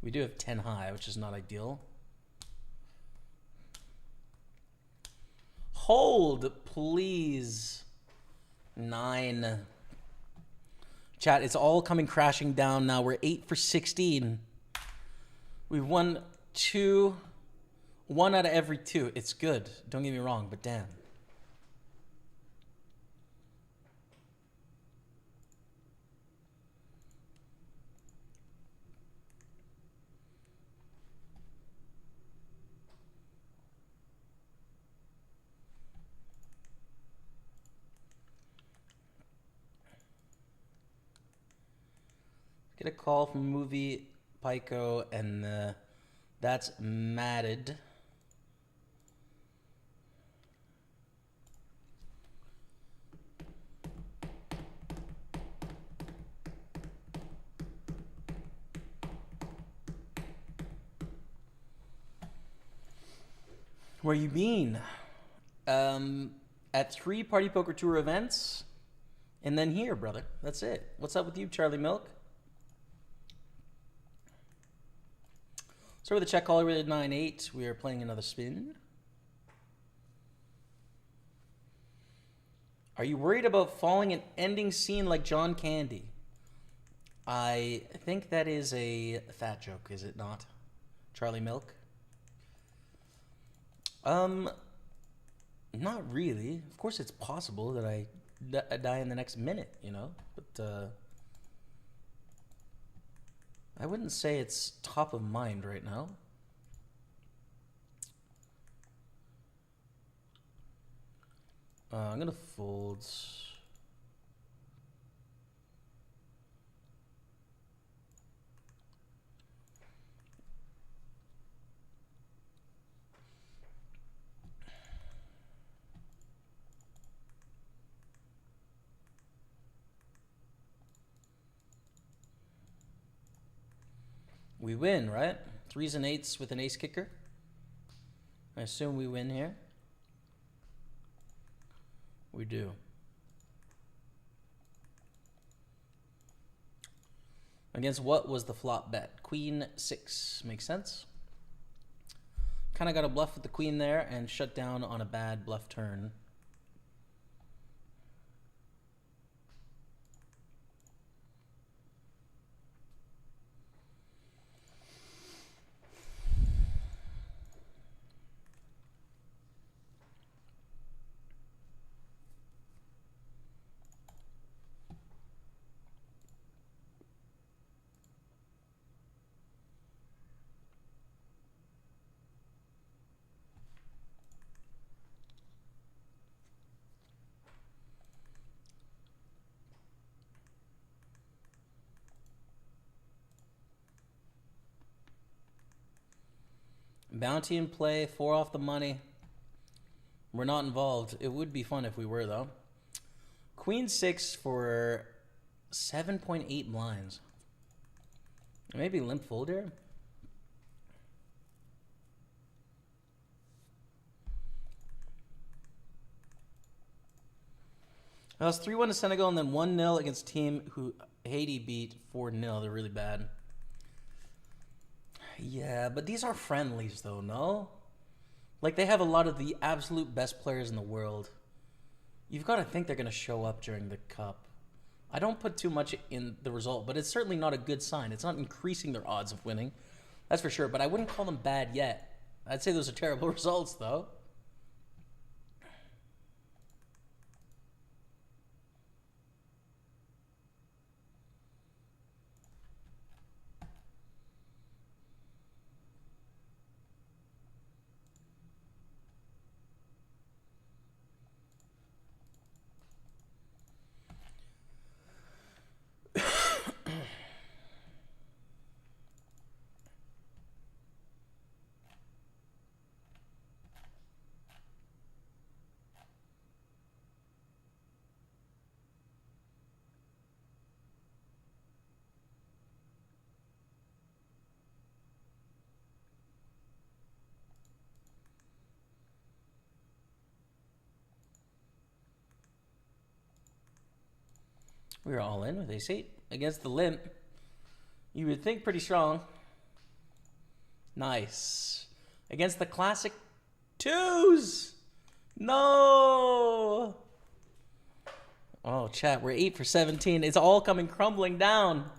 we do have 10 high, which is not ideal. Hold, please. 9. Chat, it's all coming crashing down now. We're 8 for 16. We've won 2. 1 out of every 2. It's good. Don't get me wrong, but damn. Get a call from movie Pico, and that's matted. Where you been? At 3 Party Poker Tour events, and then here, brother. That's it. What's up with you, Charlie Milk? So with the check call, we're at 9-8. We are playing another spin. Are you worried about falling an ending scene like John Candy? I think that is a fat joke, is it not? Charlie Milk? Not really. Of course it's possible that I die in the next minute, you know? But, I wouldn't say it's top of mind right now. I'm gonna fold. We win, right? 3s and 8s with an ace kicker. I assume we win here. We do. Against what was the flop bet? Queen 6. Makes sense. Kind of got a bluff with the queen there and shut down on a bad bluff turn. Bounty in play, 4 off the money. We're not involved. It would be fun if we were, though. Queen 6 for 7.8 blinds. Maybe limp fold here. That was 3-1 to Senegal and then 1-0 against a team who Haiti beat 4-0. They're really bad. Yeah, but these are friendlies, though, no? Like, they have a lot of the absolute best players in the world. You've got to think they're going to show up during the Cup. I don't put too much in the result, but it's certainly not a good sign. It's not increasing their odds of winning. That's for sure, but I wouldn't call them bad yet. I'd say those are terrible results, though. We were all in with ace-8 against the limp. You would think pretty strong. Nice. Against the classic 2s. No. Oh, chat, we're 8 for 17. It's all coming crumbling down.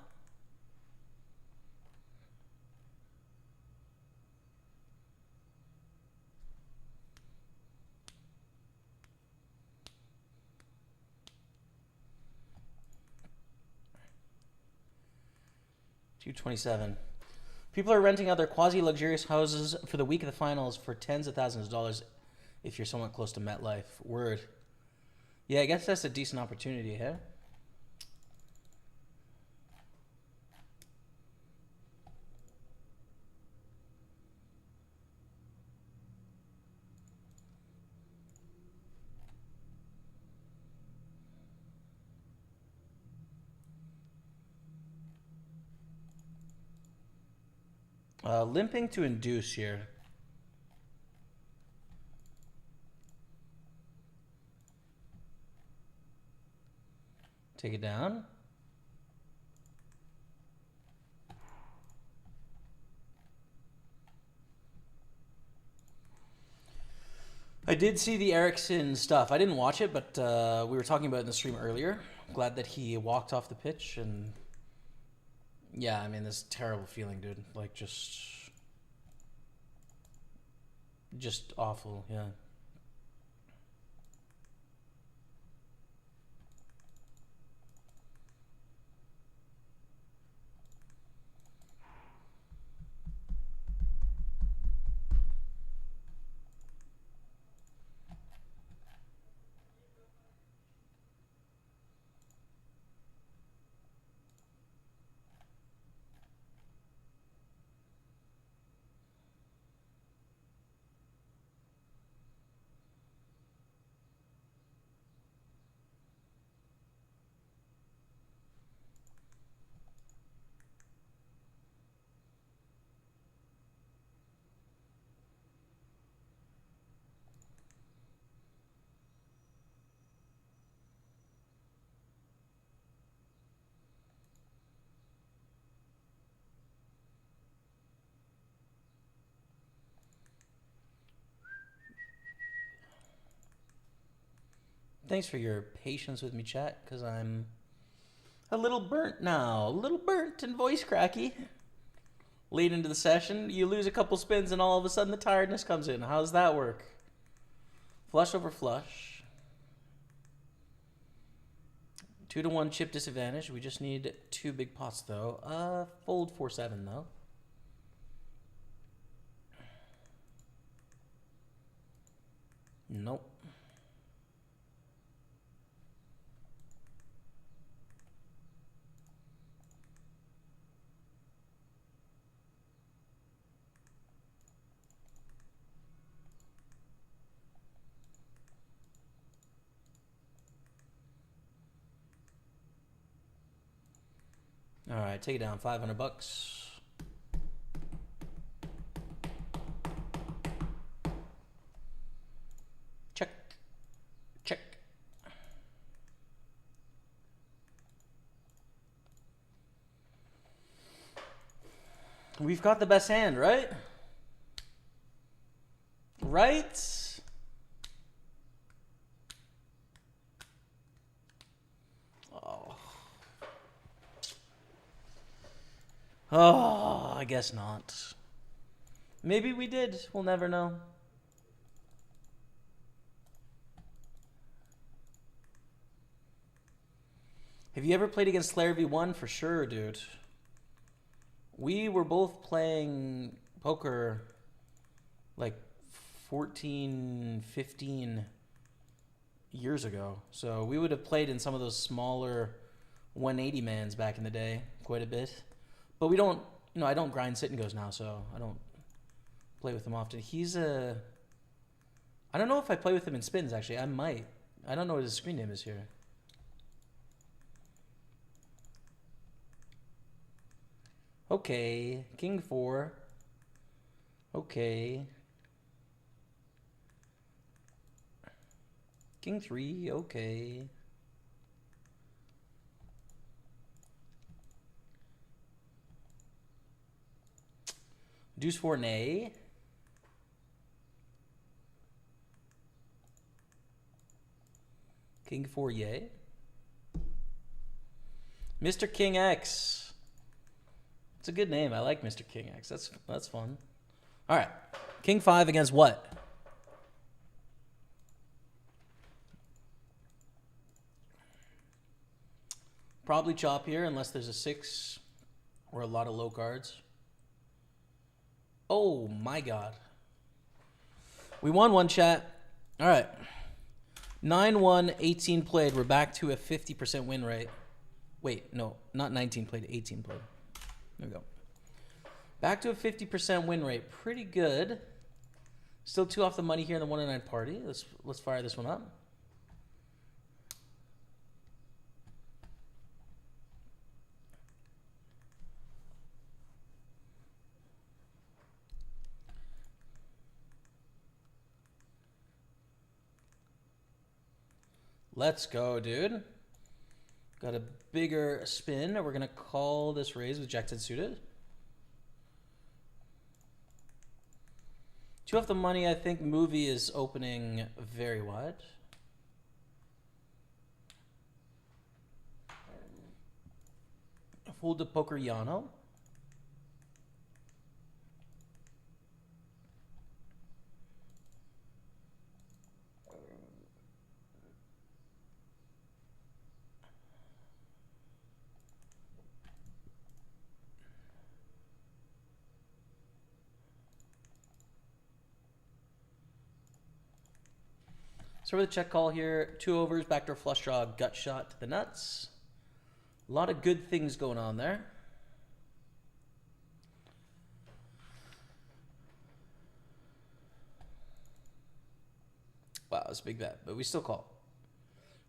$227. People are renting out their quasi-luxurious houses for the week of the finals for tens of thousands of dollars if you're somewhat close to MetLife. Word. Yeah, I guess that's a decent opportunity, huh? Limping to induce here. Take it down. I did see the Eriksson stuff. I didn't watch it, but we were talking about it in the stream earlier. Glad that he walked off the pitch and... Yeah, I mean, this terrible feeling, dude. Like, just awful, yeah. Thanks for your patience with me, chat, because I'm a little burnt now. A little burnt and voice cracky. Late into the session, you lose a couple spins and all of a sudden the tiredness comes in. How does that work? Flush over flush. 2-1 chip disadvantage. We just need 2 big pots, though. Fold 4-7, though. Nope. All right, take it down. $500. Check. Check. We've got the best hand, right? Right? Oh. Oh, I guess not. Maybe we did. We'll never know. Have you ever played against Slayer V1? For sure, dude. We were both playing poker like 14, 15 years ago. So we would have played in some of those smaller 180 mans back in the day quite a bit. But we don't, I don't grind sit and goes now, so I don't play with him often. He's a... I don't know if I play with him in spins, actually. I might. I don't know what his screen name is here. Okay. King 4. Okay. King 3. Okay. Deuce 4, nay. King 4, yay. Mr. King X. It's a good name. I like Mr. King X. That's fun. All right. King 5 against what? Probably chop here unless there's a 6 or a lot of low cards. Oh my god. We won one, chat. All right. 9-1, 18 played. We're back to a 50% win rate. Wait, no, not 19 played, 18 played. There we go. Back to a 50% win rate. Pretty good. Still 2 off the money here in the 1-9 party. Let's fire this one up. Let's go, dude. Got a bigger spin. We're going to call this raise with Jack 10 suited. 2 off the money. I think movie is opening very wide. Fold to poker Yano. So with a check call here, 2 overs, backdoor flush draw, gut shot to the nuts. A lot of good things going on there. Wow, that's a big bet, but we still call.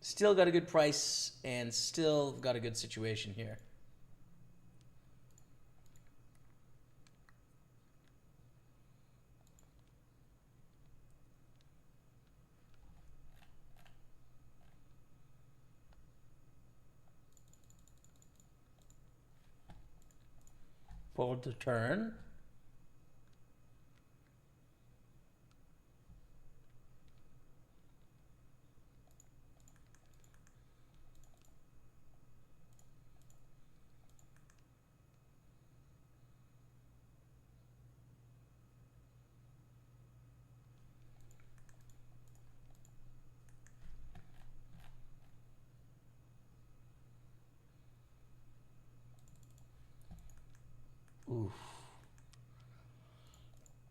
Still got a good price and still got a good situation here. Fold to turn. Oof.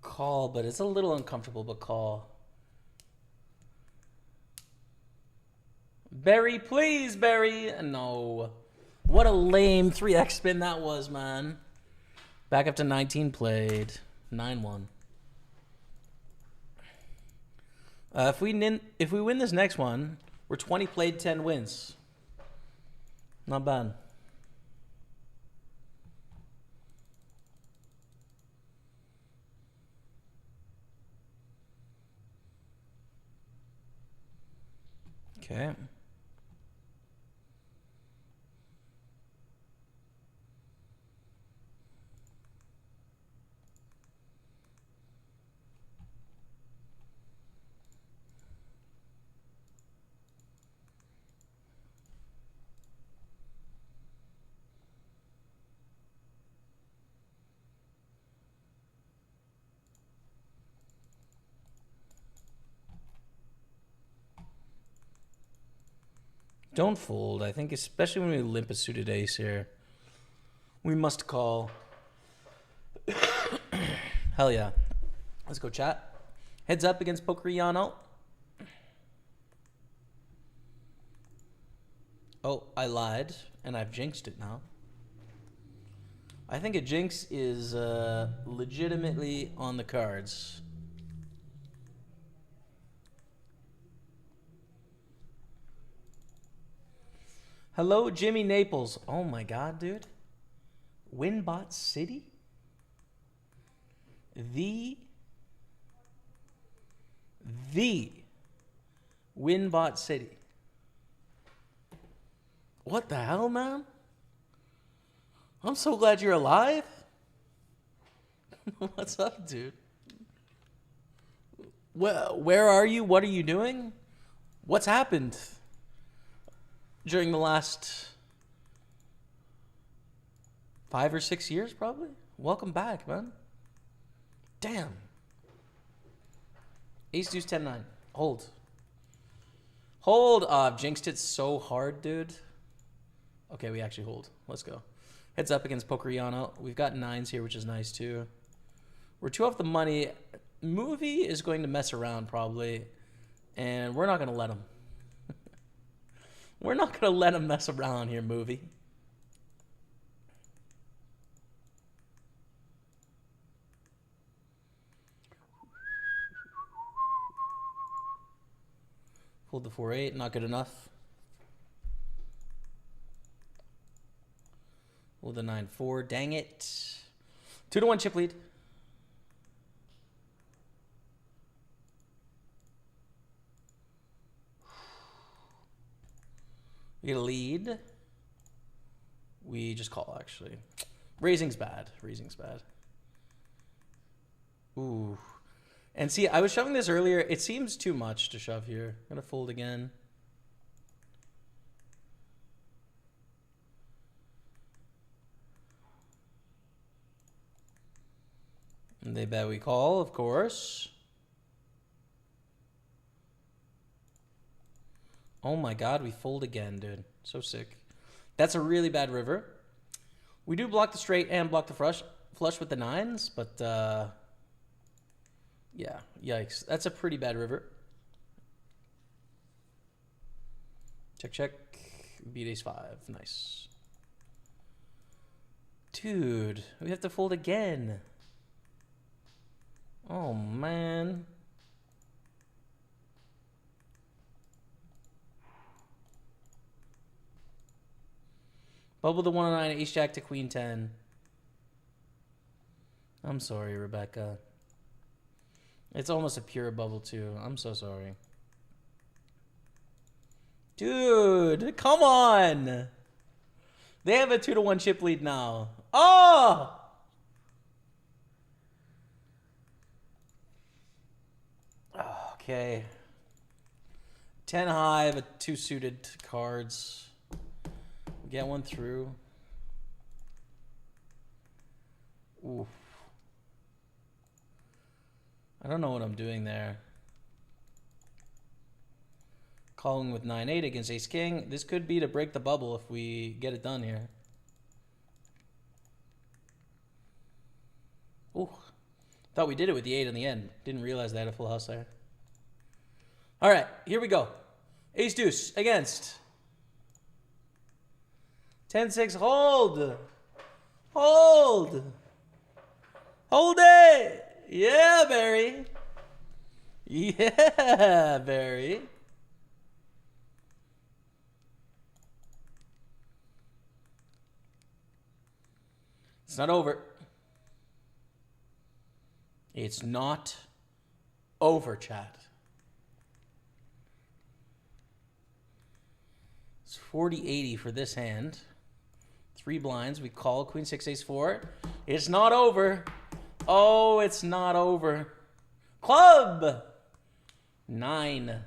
Call, but it's a little uncomfortable, but call. Barry, please, Barry. No. What a lame 3x spin that was, man. Back up to 19 played. 9-1. If we win this next one, we're 20 played, 10 wins. Not bad. Okay. Don't fold. I think especially when we limp a suited ace here, we must call. Hell yeah. Let's go chat. Heads up against Pokerstaples. Oh, I lied, and I've jinxed it now. I think a jinx is legitimately on the cards. Hello, Jimmy Naples. Oh my god, dude. Winbot City? The Winbot City. What the hell, man? I'm so glad you're alive. What's up, dude? Where are you? What are you doing? What's happened during the last 5 or 6 years, probably? Welcome back, man. Damn. Ace deuce 10-9. Hold. Hold. I've jinxed it so hard, dude. Okay, we actually hold. Let's go. Heads up against Pokerstaples. We've got 9s here, which is nice, too. We're 2 off the money. Movie is going to mess around, probably. And we're not going to let him. We're not going to let him mess around here, Movie. Hold the 4-8. Not good enough. Hold the 9-4. Dang it. 2-1 chip lead. We get a lead. We just call, actually. Raising's bad. Raising's bad. Ooh. And see, I was shoving this earlier. It seems too much to shove here. I'm going to fold again. And they bet we call, of course. Oh my god, we fold again, dude. So sick. That's a really bad river. We do block the straight and block the flush with the 9s, but yeah, yikes. That's a pretty bad river. Check, check. Beat ace 5. Nice. Dude, we have to fold again. Oh, man. Bubble the 109, ace jack to queen 10. I'm sorry, Rebecca. It's almost a pure bubble, too. I'm so sorry. Dude, come on. They have a 2-1 chip lead now. Oh! Okay. 10 high, but 2 suited cards. We get one through. Ooh. I don't know what I'm doing there. Calling with 9-8 against ace king. This could be to break the bubble if we get it done here. Ooh. Thought we did it with the 8 in the end. Didn't realize they had a full house there. All right, here we go. Ace deuce against 10-6. Hold. Hold. Hold it. Yeah, Barry. Yeah, Barry. It's not over. It's not over, chat. It's 40-80 for this hand. 3 blinds. We call queen 6 ace 4. It's not over. Oh, it's not over. Club 9.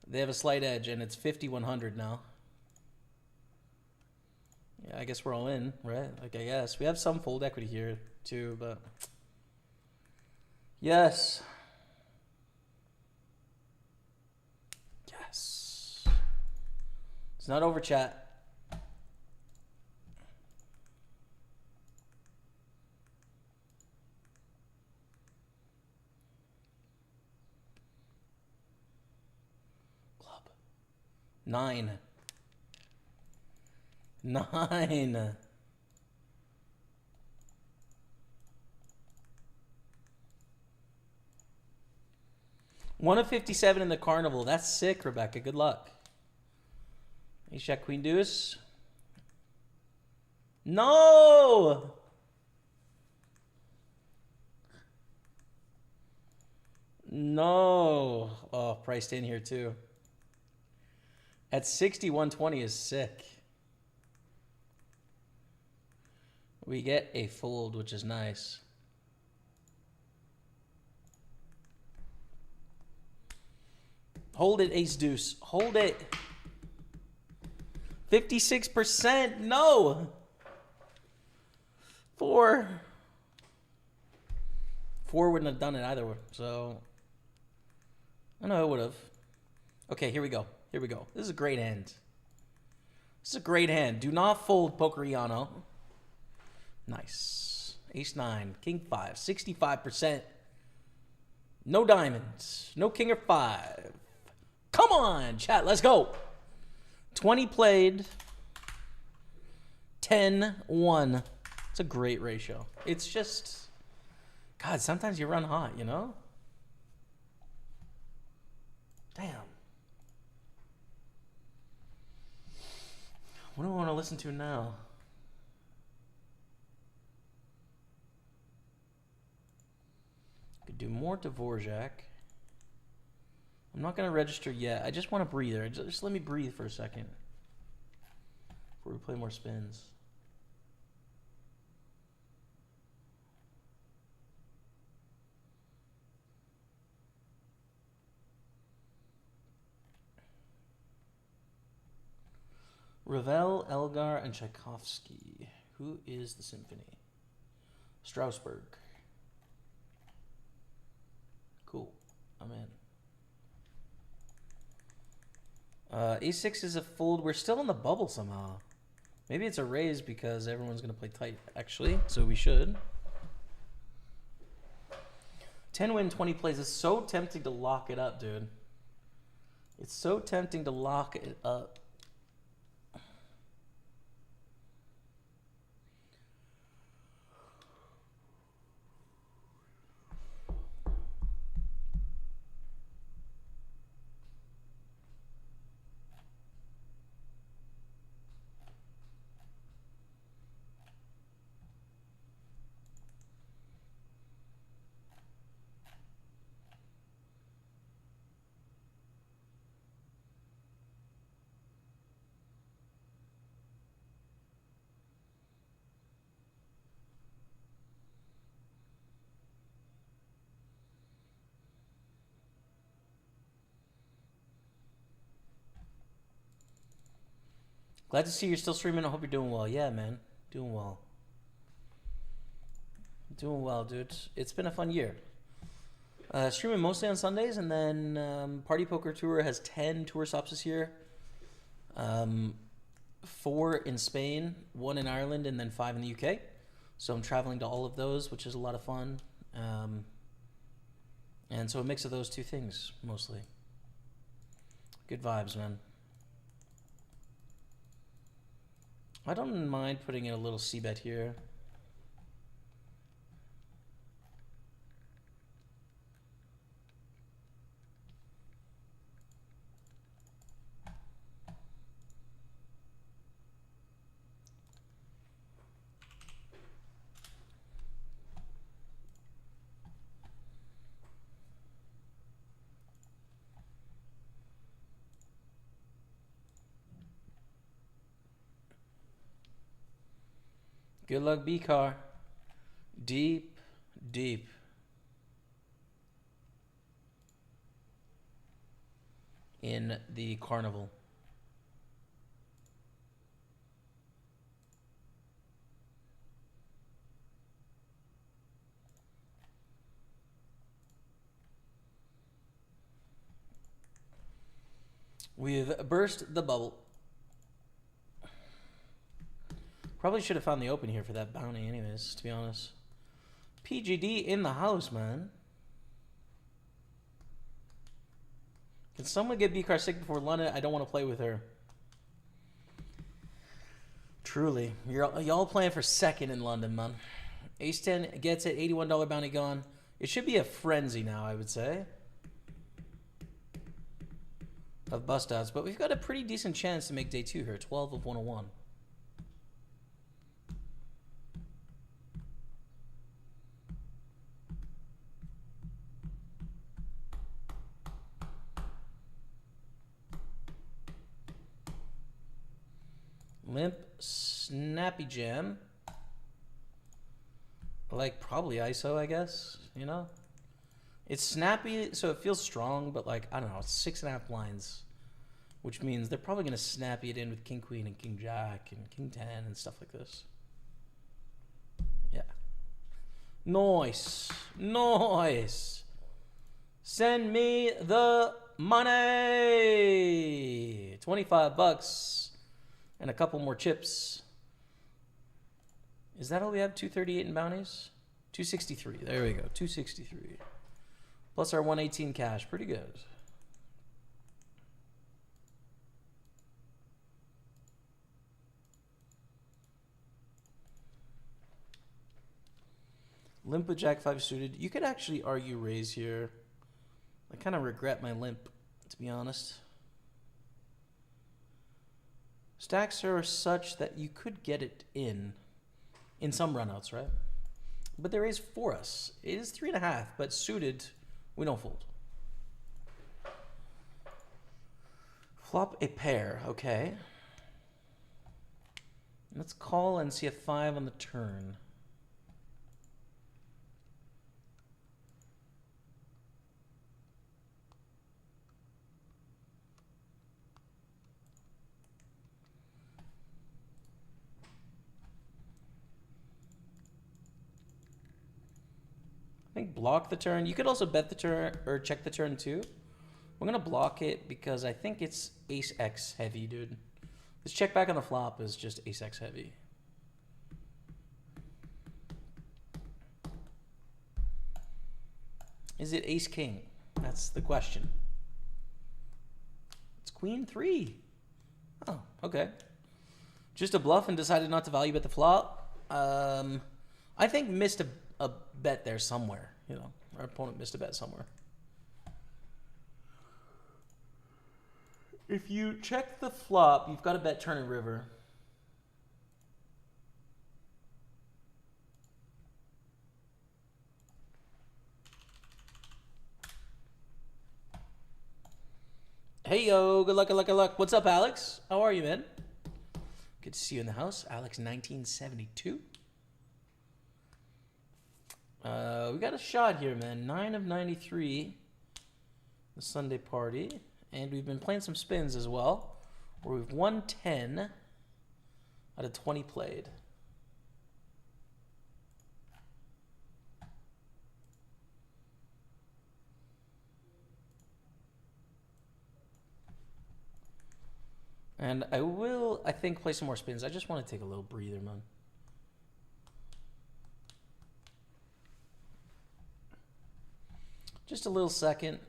They have a slight edge, and it's 50-100 now. Yeah, I guess we're all in, right? Like, I guess. We have some fold equity here, too, but... Yes. Yes. It's not over, chat. Club. 9. 9. One of 57 in the carnival. That's sick, Rebecca. Good luck. Ace Jack Queen Deuce. No! No. Oh, priced in here too. At 60-120 is sick. We get a fold, which is nice. Hold it, Ace Deuce. Hold it. 56%. No. 4. 4 wouldn't have done it either. So, I know it would have. Okay, here we go. Here we go. This is a great hand. This is a great hand. Do not fold, Pokeriano. Nice. Ace 9. King 5. 65%. No diamonds. No king or 5. Come on, chat. Let's go. 20 played. 10-1. It's a great ratio. It's just... God, sometimes you run hot, you know? Damn. What do I want to listen to now? Could do more Dvorak. I'm not going to register yet. I just want to breathe. Just let me breathe for a second before we play more spins. Ravel, Elgar, and Tchaikovsky. Who is the symphony? Strasbourg. Cool. I'm in. A6 is a fold. We're still in the bubble somehow. Maybe it's a raise because everyone's going to play tight, actually. So we should. 10 win, 20 plays. It's so tempting to lock it up, dude. It's so tempting to lock it up. Glad to see you're still streaming. I hope you're doing well. Yeah, man. Doing well. Doing well, dude. It's been a fun year. Streaming mostly on Sundays, and then Party Poker Tour has 10 tour stops this year. 4 in Spain, 1 in Ireland, and then 5 in the UK. So I'm traveling to all of those, which is a lot of fun. And so a mix of those two things, mostly. Good vibes, man. I don't mind putting in a little C-bet here. Good luck, B-Car. Deep, deep. In the carnival. We've burst the bubble. Probably should have found the open here for that bounty anyways, to be honest. PGD in the house, man. Can someone get B-Car sick before London? I don't want to play with her. Truly. Y'all playing for second in London, man. Ace-10 gets it. $81 bounty gone. It should be a frenzy now, I would say. Of bust outs. But we've got a pretty decent chance to make day 2 here. 12 of 101. Limp, snappy jam. Like probably ISO, I guess. You know, it's snappy, so it feels strong. But like I don't know, it's 6.5 blinds, which means they're probably gonna snappy it in with King Queen and King Jack and King 10 and stuff like this. Yeah. Nice, nice. Send me the money. $25. And a couple more chips. Is that all we have? 238 in bounties? 263. There we go. 263. Plus our 118 cash. Pretty good. Limp with Jack 5 suited. You could actually argue raise here. I kind of regret my limp, to be honest. Stacks are such that you could get it in some runouts, right? But they raise for us. It is 3.5, but suited, we don't fold. Flop a pair, okay. Let's call and see a 5 on the turn. I think block the turn. You could also bet the turn or check the turn too. We're going to block it because I think it's ace-x heavy, dude. This check back on the flop is just ace-x heavy. Is it ace-king? That's the question. It's queen 3. Oh, okay. Just a bluff and decided not to value bet the flop. I think missed a bet there somewhere. You know, our opponent missed a bet somewhere. If you check the flop, you've got to bet turn and river. Hey yo, good luck, good luck, good luck. What's up, Alex? How are you, man? Good to see you in the house. Alex 1972. We got a shot here, man. 9 of 93. The Sunday party. And we've been playing some spins as well. Where we've won 10 out of 20 played. And I will, I think, play some more spins. I just want to take a little breather, man. Just a little second.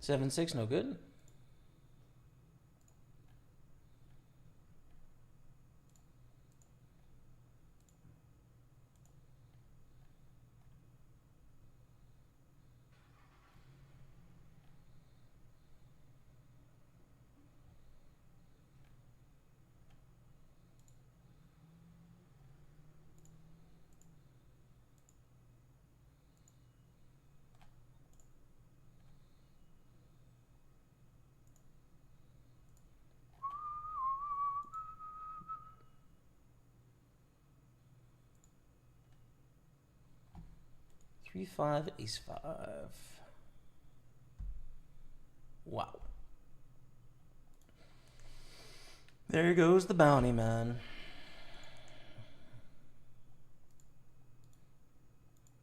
Seven, 6, no good. 3-5, ace-5. Wow. There goes the bounty, man.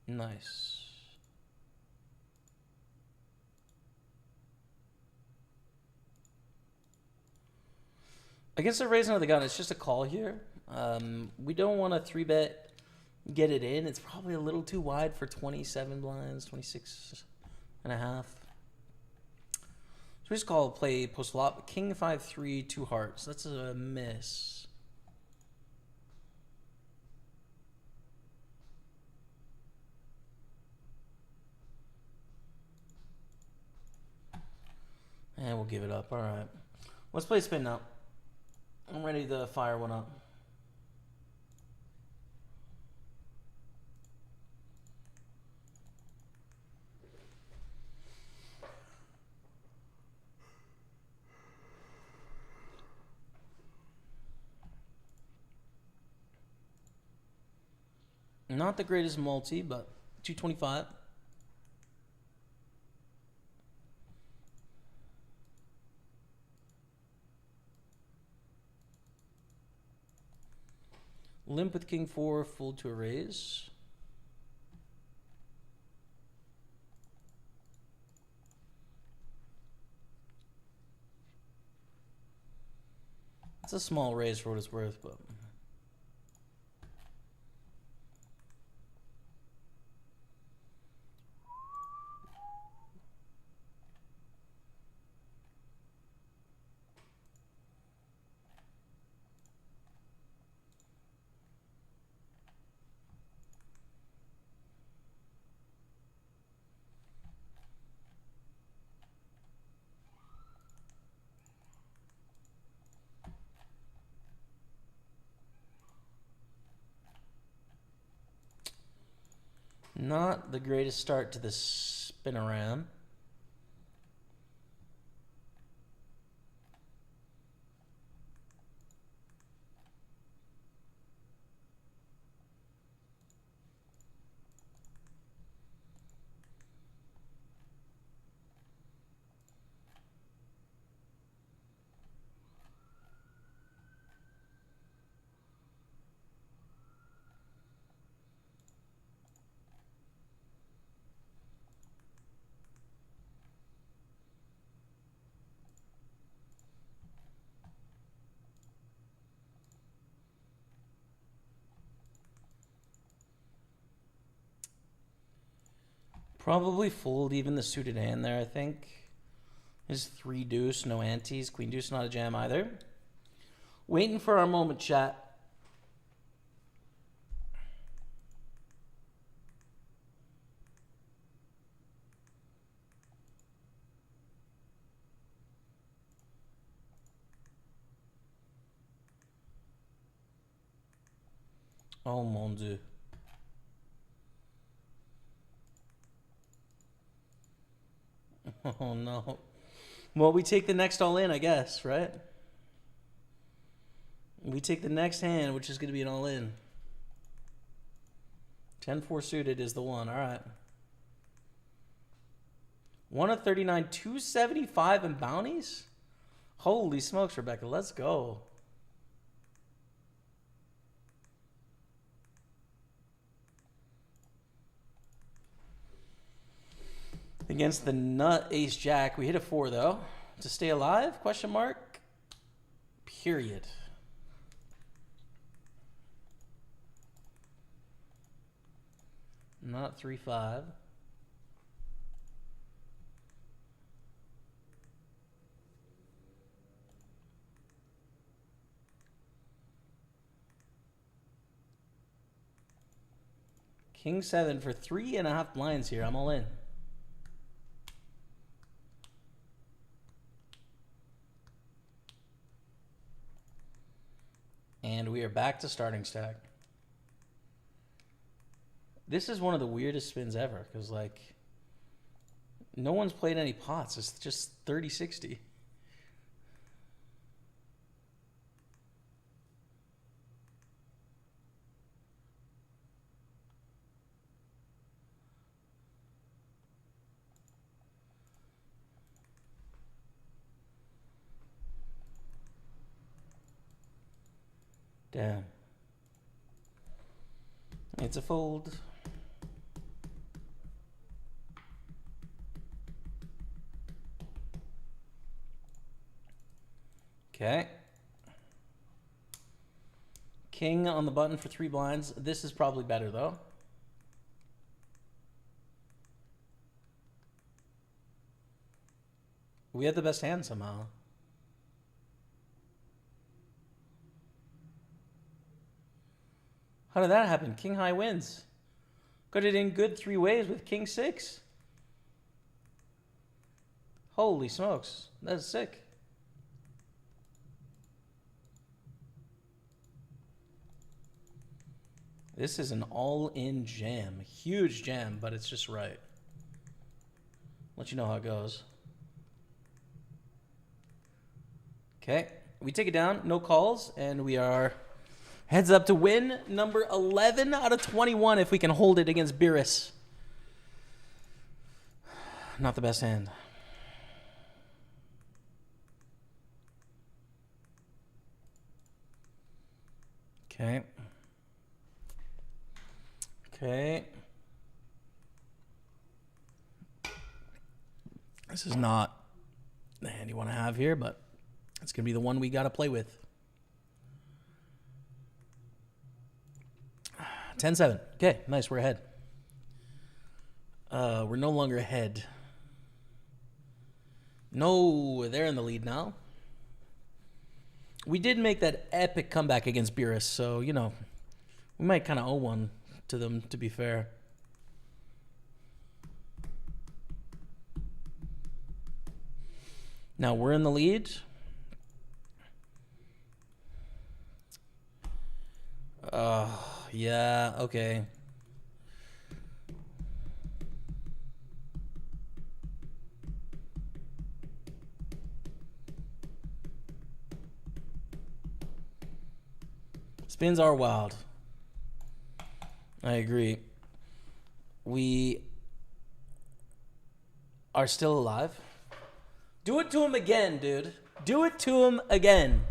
Nice. Against the raising of the gun, it's just a call here. We don't want to 3-bet, get it in. It's probably a little too wide for 27 blinds, 26 and a half. So we just call play post flop. King 5-3, 2 hearts. That's a miss. And we'll give it up. All right. Let's play spin now. I'm ready to fire one up. Not the greatest multi, but 225. Limp with king 4, fold to a raise. It's a small raise for what it's worth, but... Not the greatest start to the spin-around. Probably fold even the suited hand there, I think. Is 3 deuce, no antes. Queen deuce, not a jam either. Waiting for our moment, chat. Oh mon dieu. Oh no. Well, we take the next all in, I guess, right? We take the next hand, which is going to be an all in. 10-4 suited is the one. All right. 1 of 39, 275 in bounties? Holy smokes, Rebecca. Let's go. Against the nut ace jack. We hit a 4 though. To stay alive? Question mark. Period. Not 3-5. King 7 for 3.5 blinds here. I'm all in. And we are back to starting stack. This is one of the weirdest spins ever because, like, no one's played any pots. It's just 30-60. Damn. It's a fold. Okay. King on the button for 3 blinds. This is probably better, though. We had the best hand somehow. How did that happen? King high wins. Got it in good 3 ways with King 6. Holy smokes. That's sick. This is an all-in jam. Huge jam, but it's just right. Let you know how it goes. Okay. We take it down. No calls. And we are heads up to win number 11 out of 21 if we can hold it against Beerus. Not the best hand. Okay. Okay. This is not the hand you want to have here, but it's going to be the one we got to play with. 10-7. Okay, nice. We're ahead. We're no longer ahead. No, they're in the lead now. We did make that epic comeback against Beerus, so, you know, we might kind of owe one to them, to be fair. Now we're in the lead. Yeah, okay. Spins are wild. I agree. We are still alive. Do it to him again, dude. Do it to him again.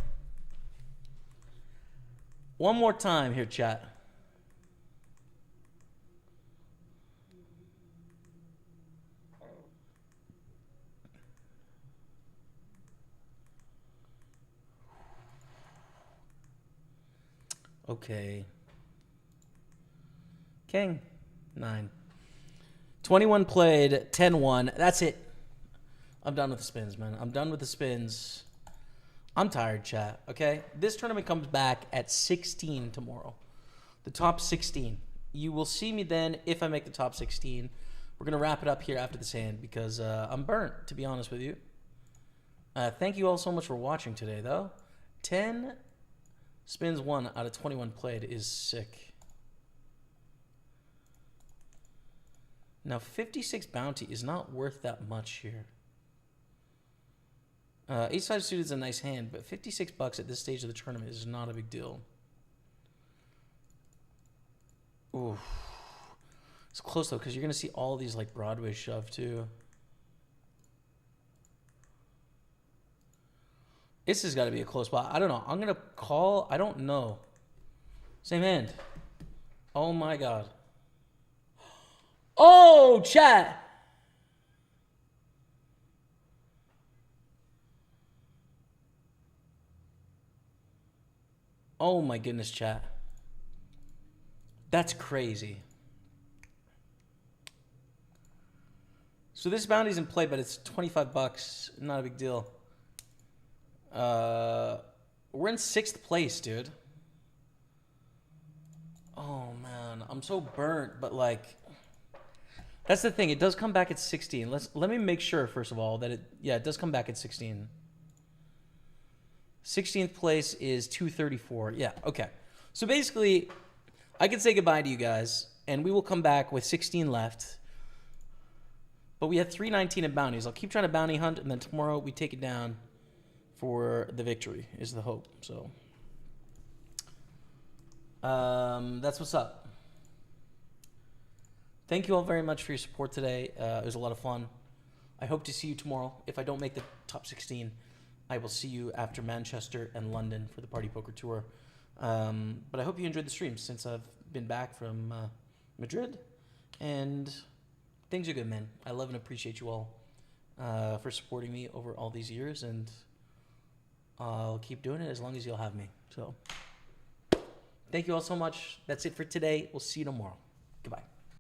One more time here, chat. Okay. King. 9. 21 played, 10-1. That's it. I'm done with the spins, man. I'm done with the spins. I'm tired, chat, okay? This tournament comes back at 16 tomorrow. The top 16. You will see me then if I make the top 16. We're going to wrap it up here after this hand because I'm burnt, to be honest with you. Thank you all so much for watching today, though. 10 spins 1 out of 21 played is sick. Now, 56 bounty is not worth that much here. Ace-5 suited is a nice hand, but 56 bucks at this stage of the tournament is not a big deal. Ooh. It's close, though, because you're going to see all these, like, Broadway shove, too. This has got to be a close spot. I don't know. I'm going to call. I don't know. Same hand. Oh, my God. Oh, chat. Oh, my goodness, chat. That's crazy. So this bounty's in play, but it's 25 bucks. Not a big deal. We're in 6th place, dude. Oh, man. I'm so burnt, but, like... That's the thing. It does come back at 16. Let me make sure, first of all, that it does come back at 16. 16th place is 234. Yeah, okay. So basically, I can say goodbye to you guys, and we will come back with 16 left. But we had 319 in bounties. I'll keep trying to bounty hunt, and then tomorrow we take it down for the victory, is the hope. So, that's what's up. Thank you all very much for your support today. It was a lot of fun. I hope to see you tomorrow. If I don't make the top 16, I will see you after Manchester and London for the Party Poker Tour. But I hope you enjoyed the stream since I've been back from Madrid, and things are good, man. I love and appreciate you all for supporting me over all these years, and I'll keep doing it as long as you'll have me. So, thank you all so much. That's it for today. We'll see you tomorrow. Goodbye.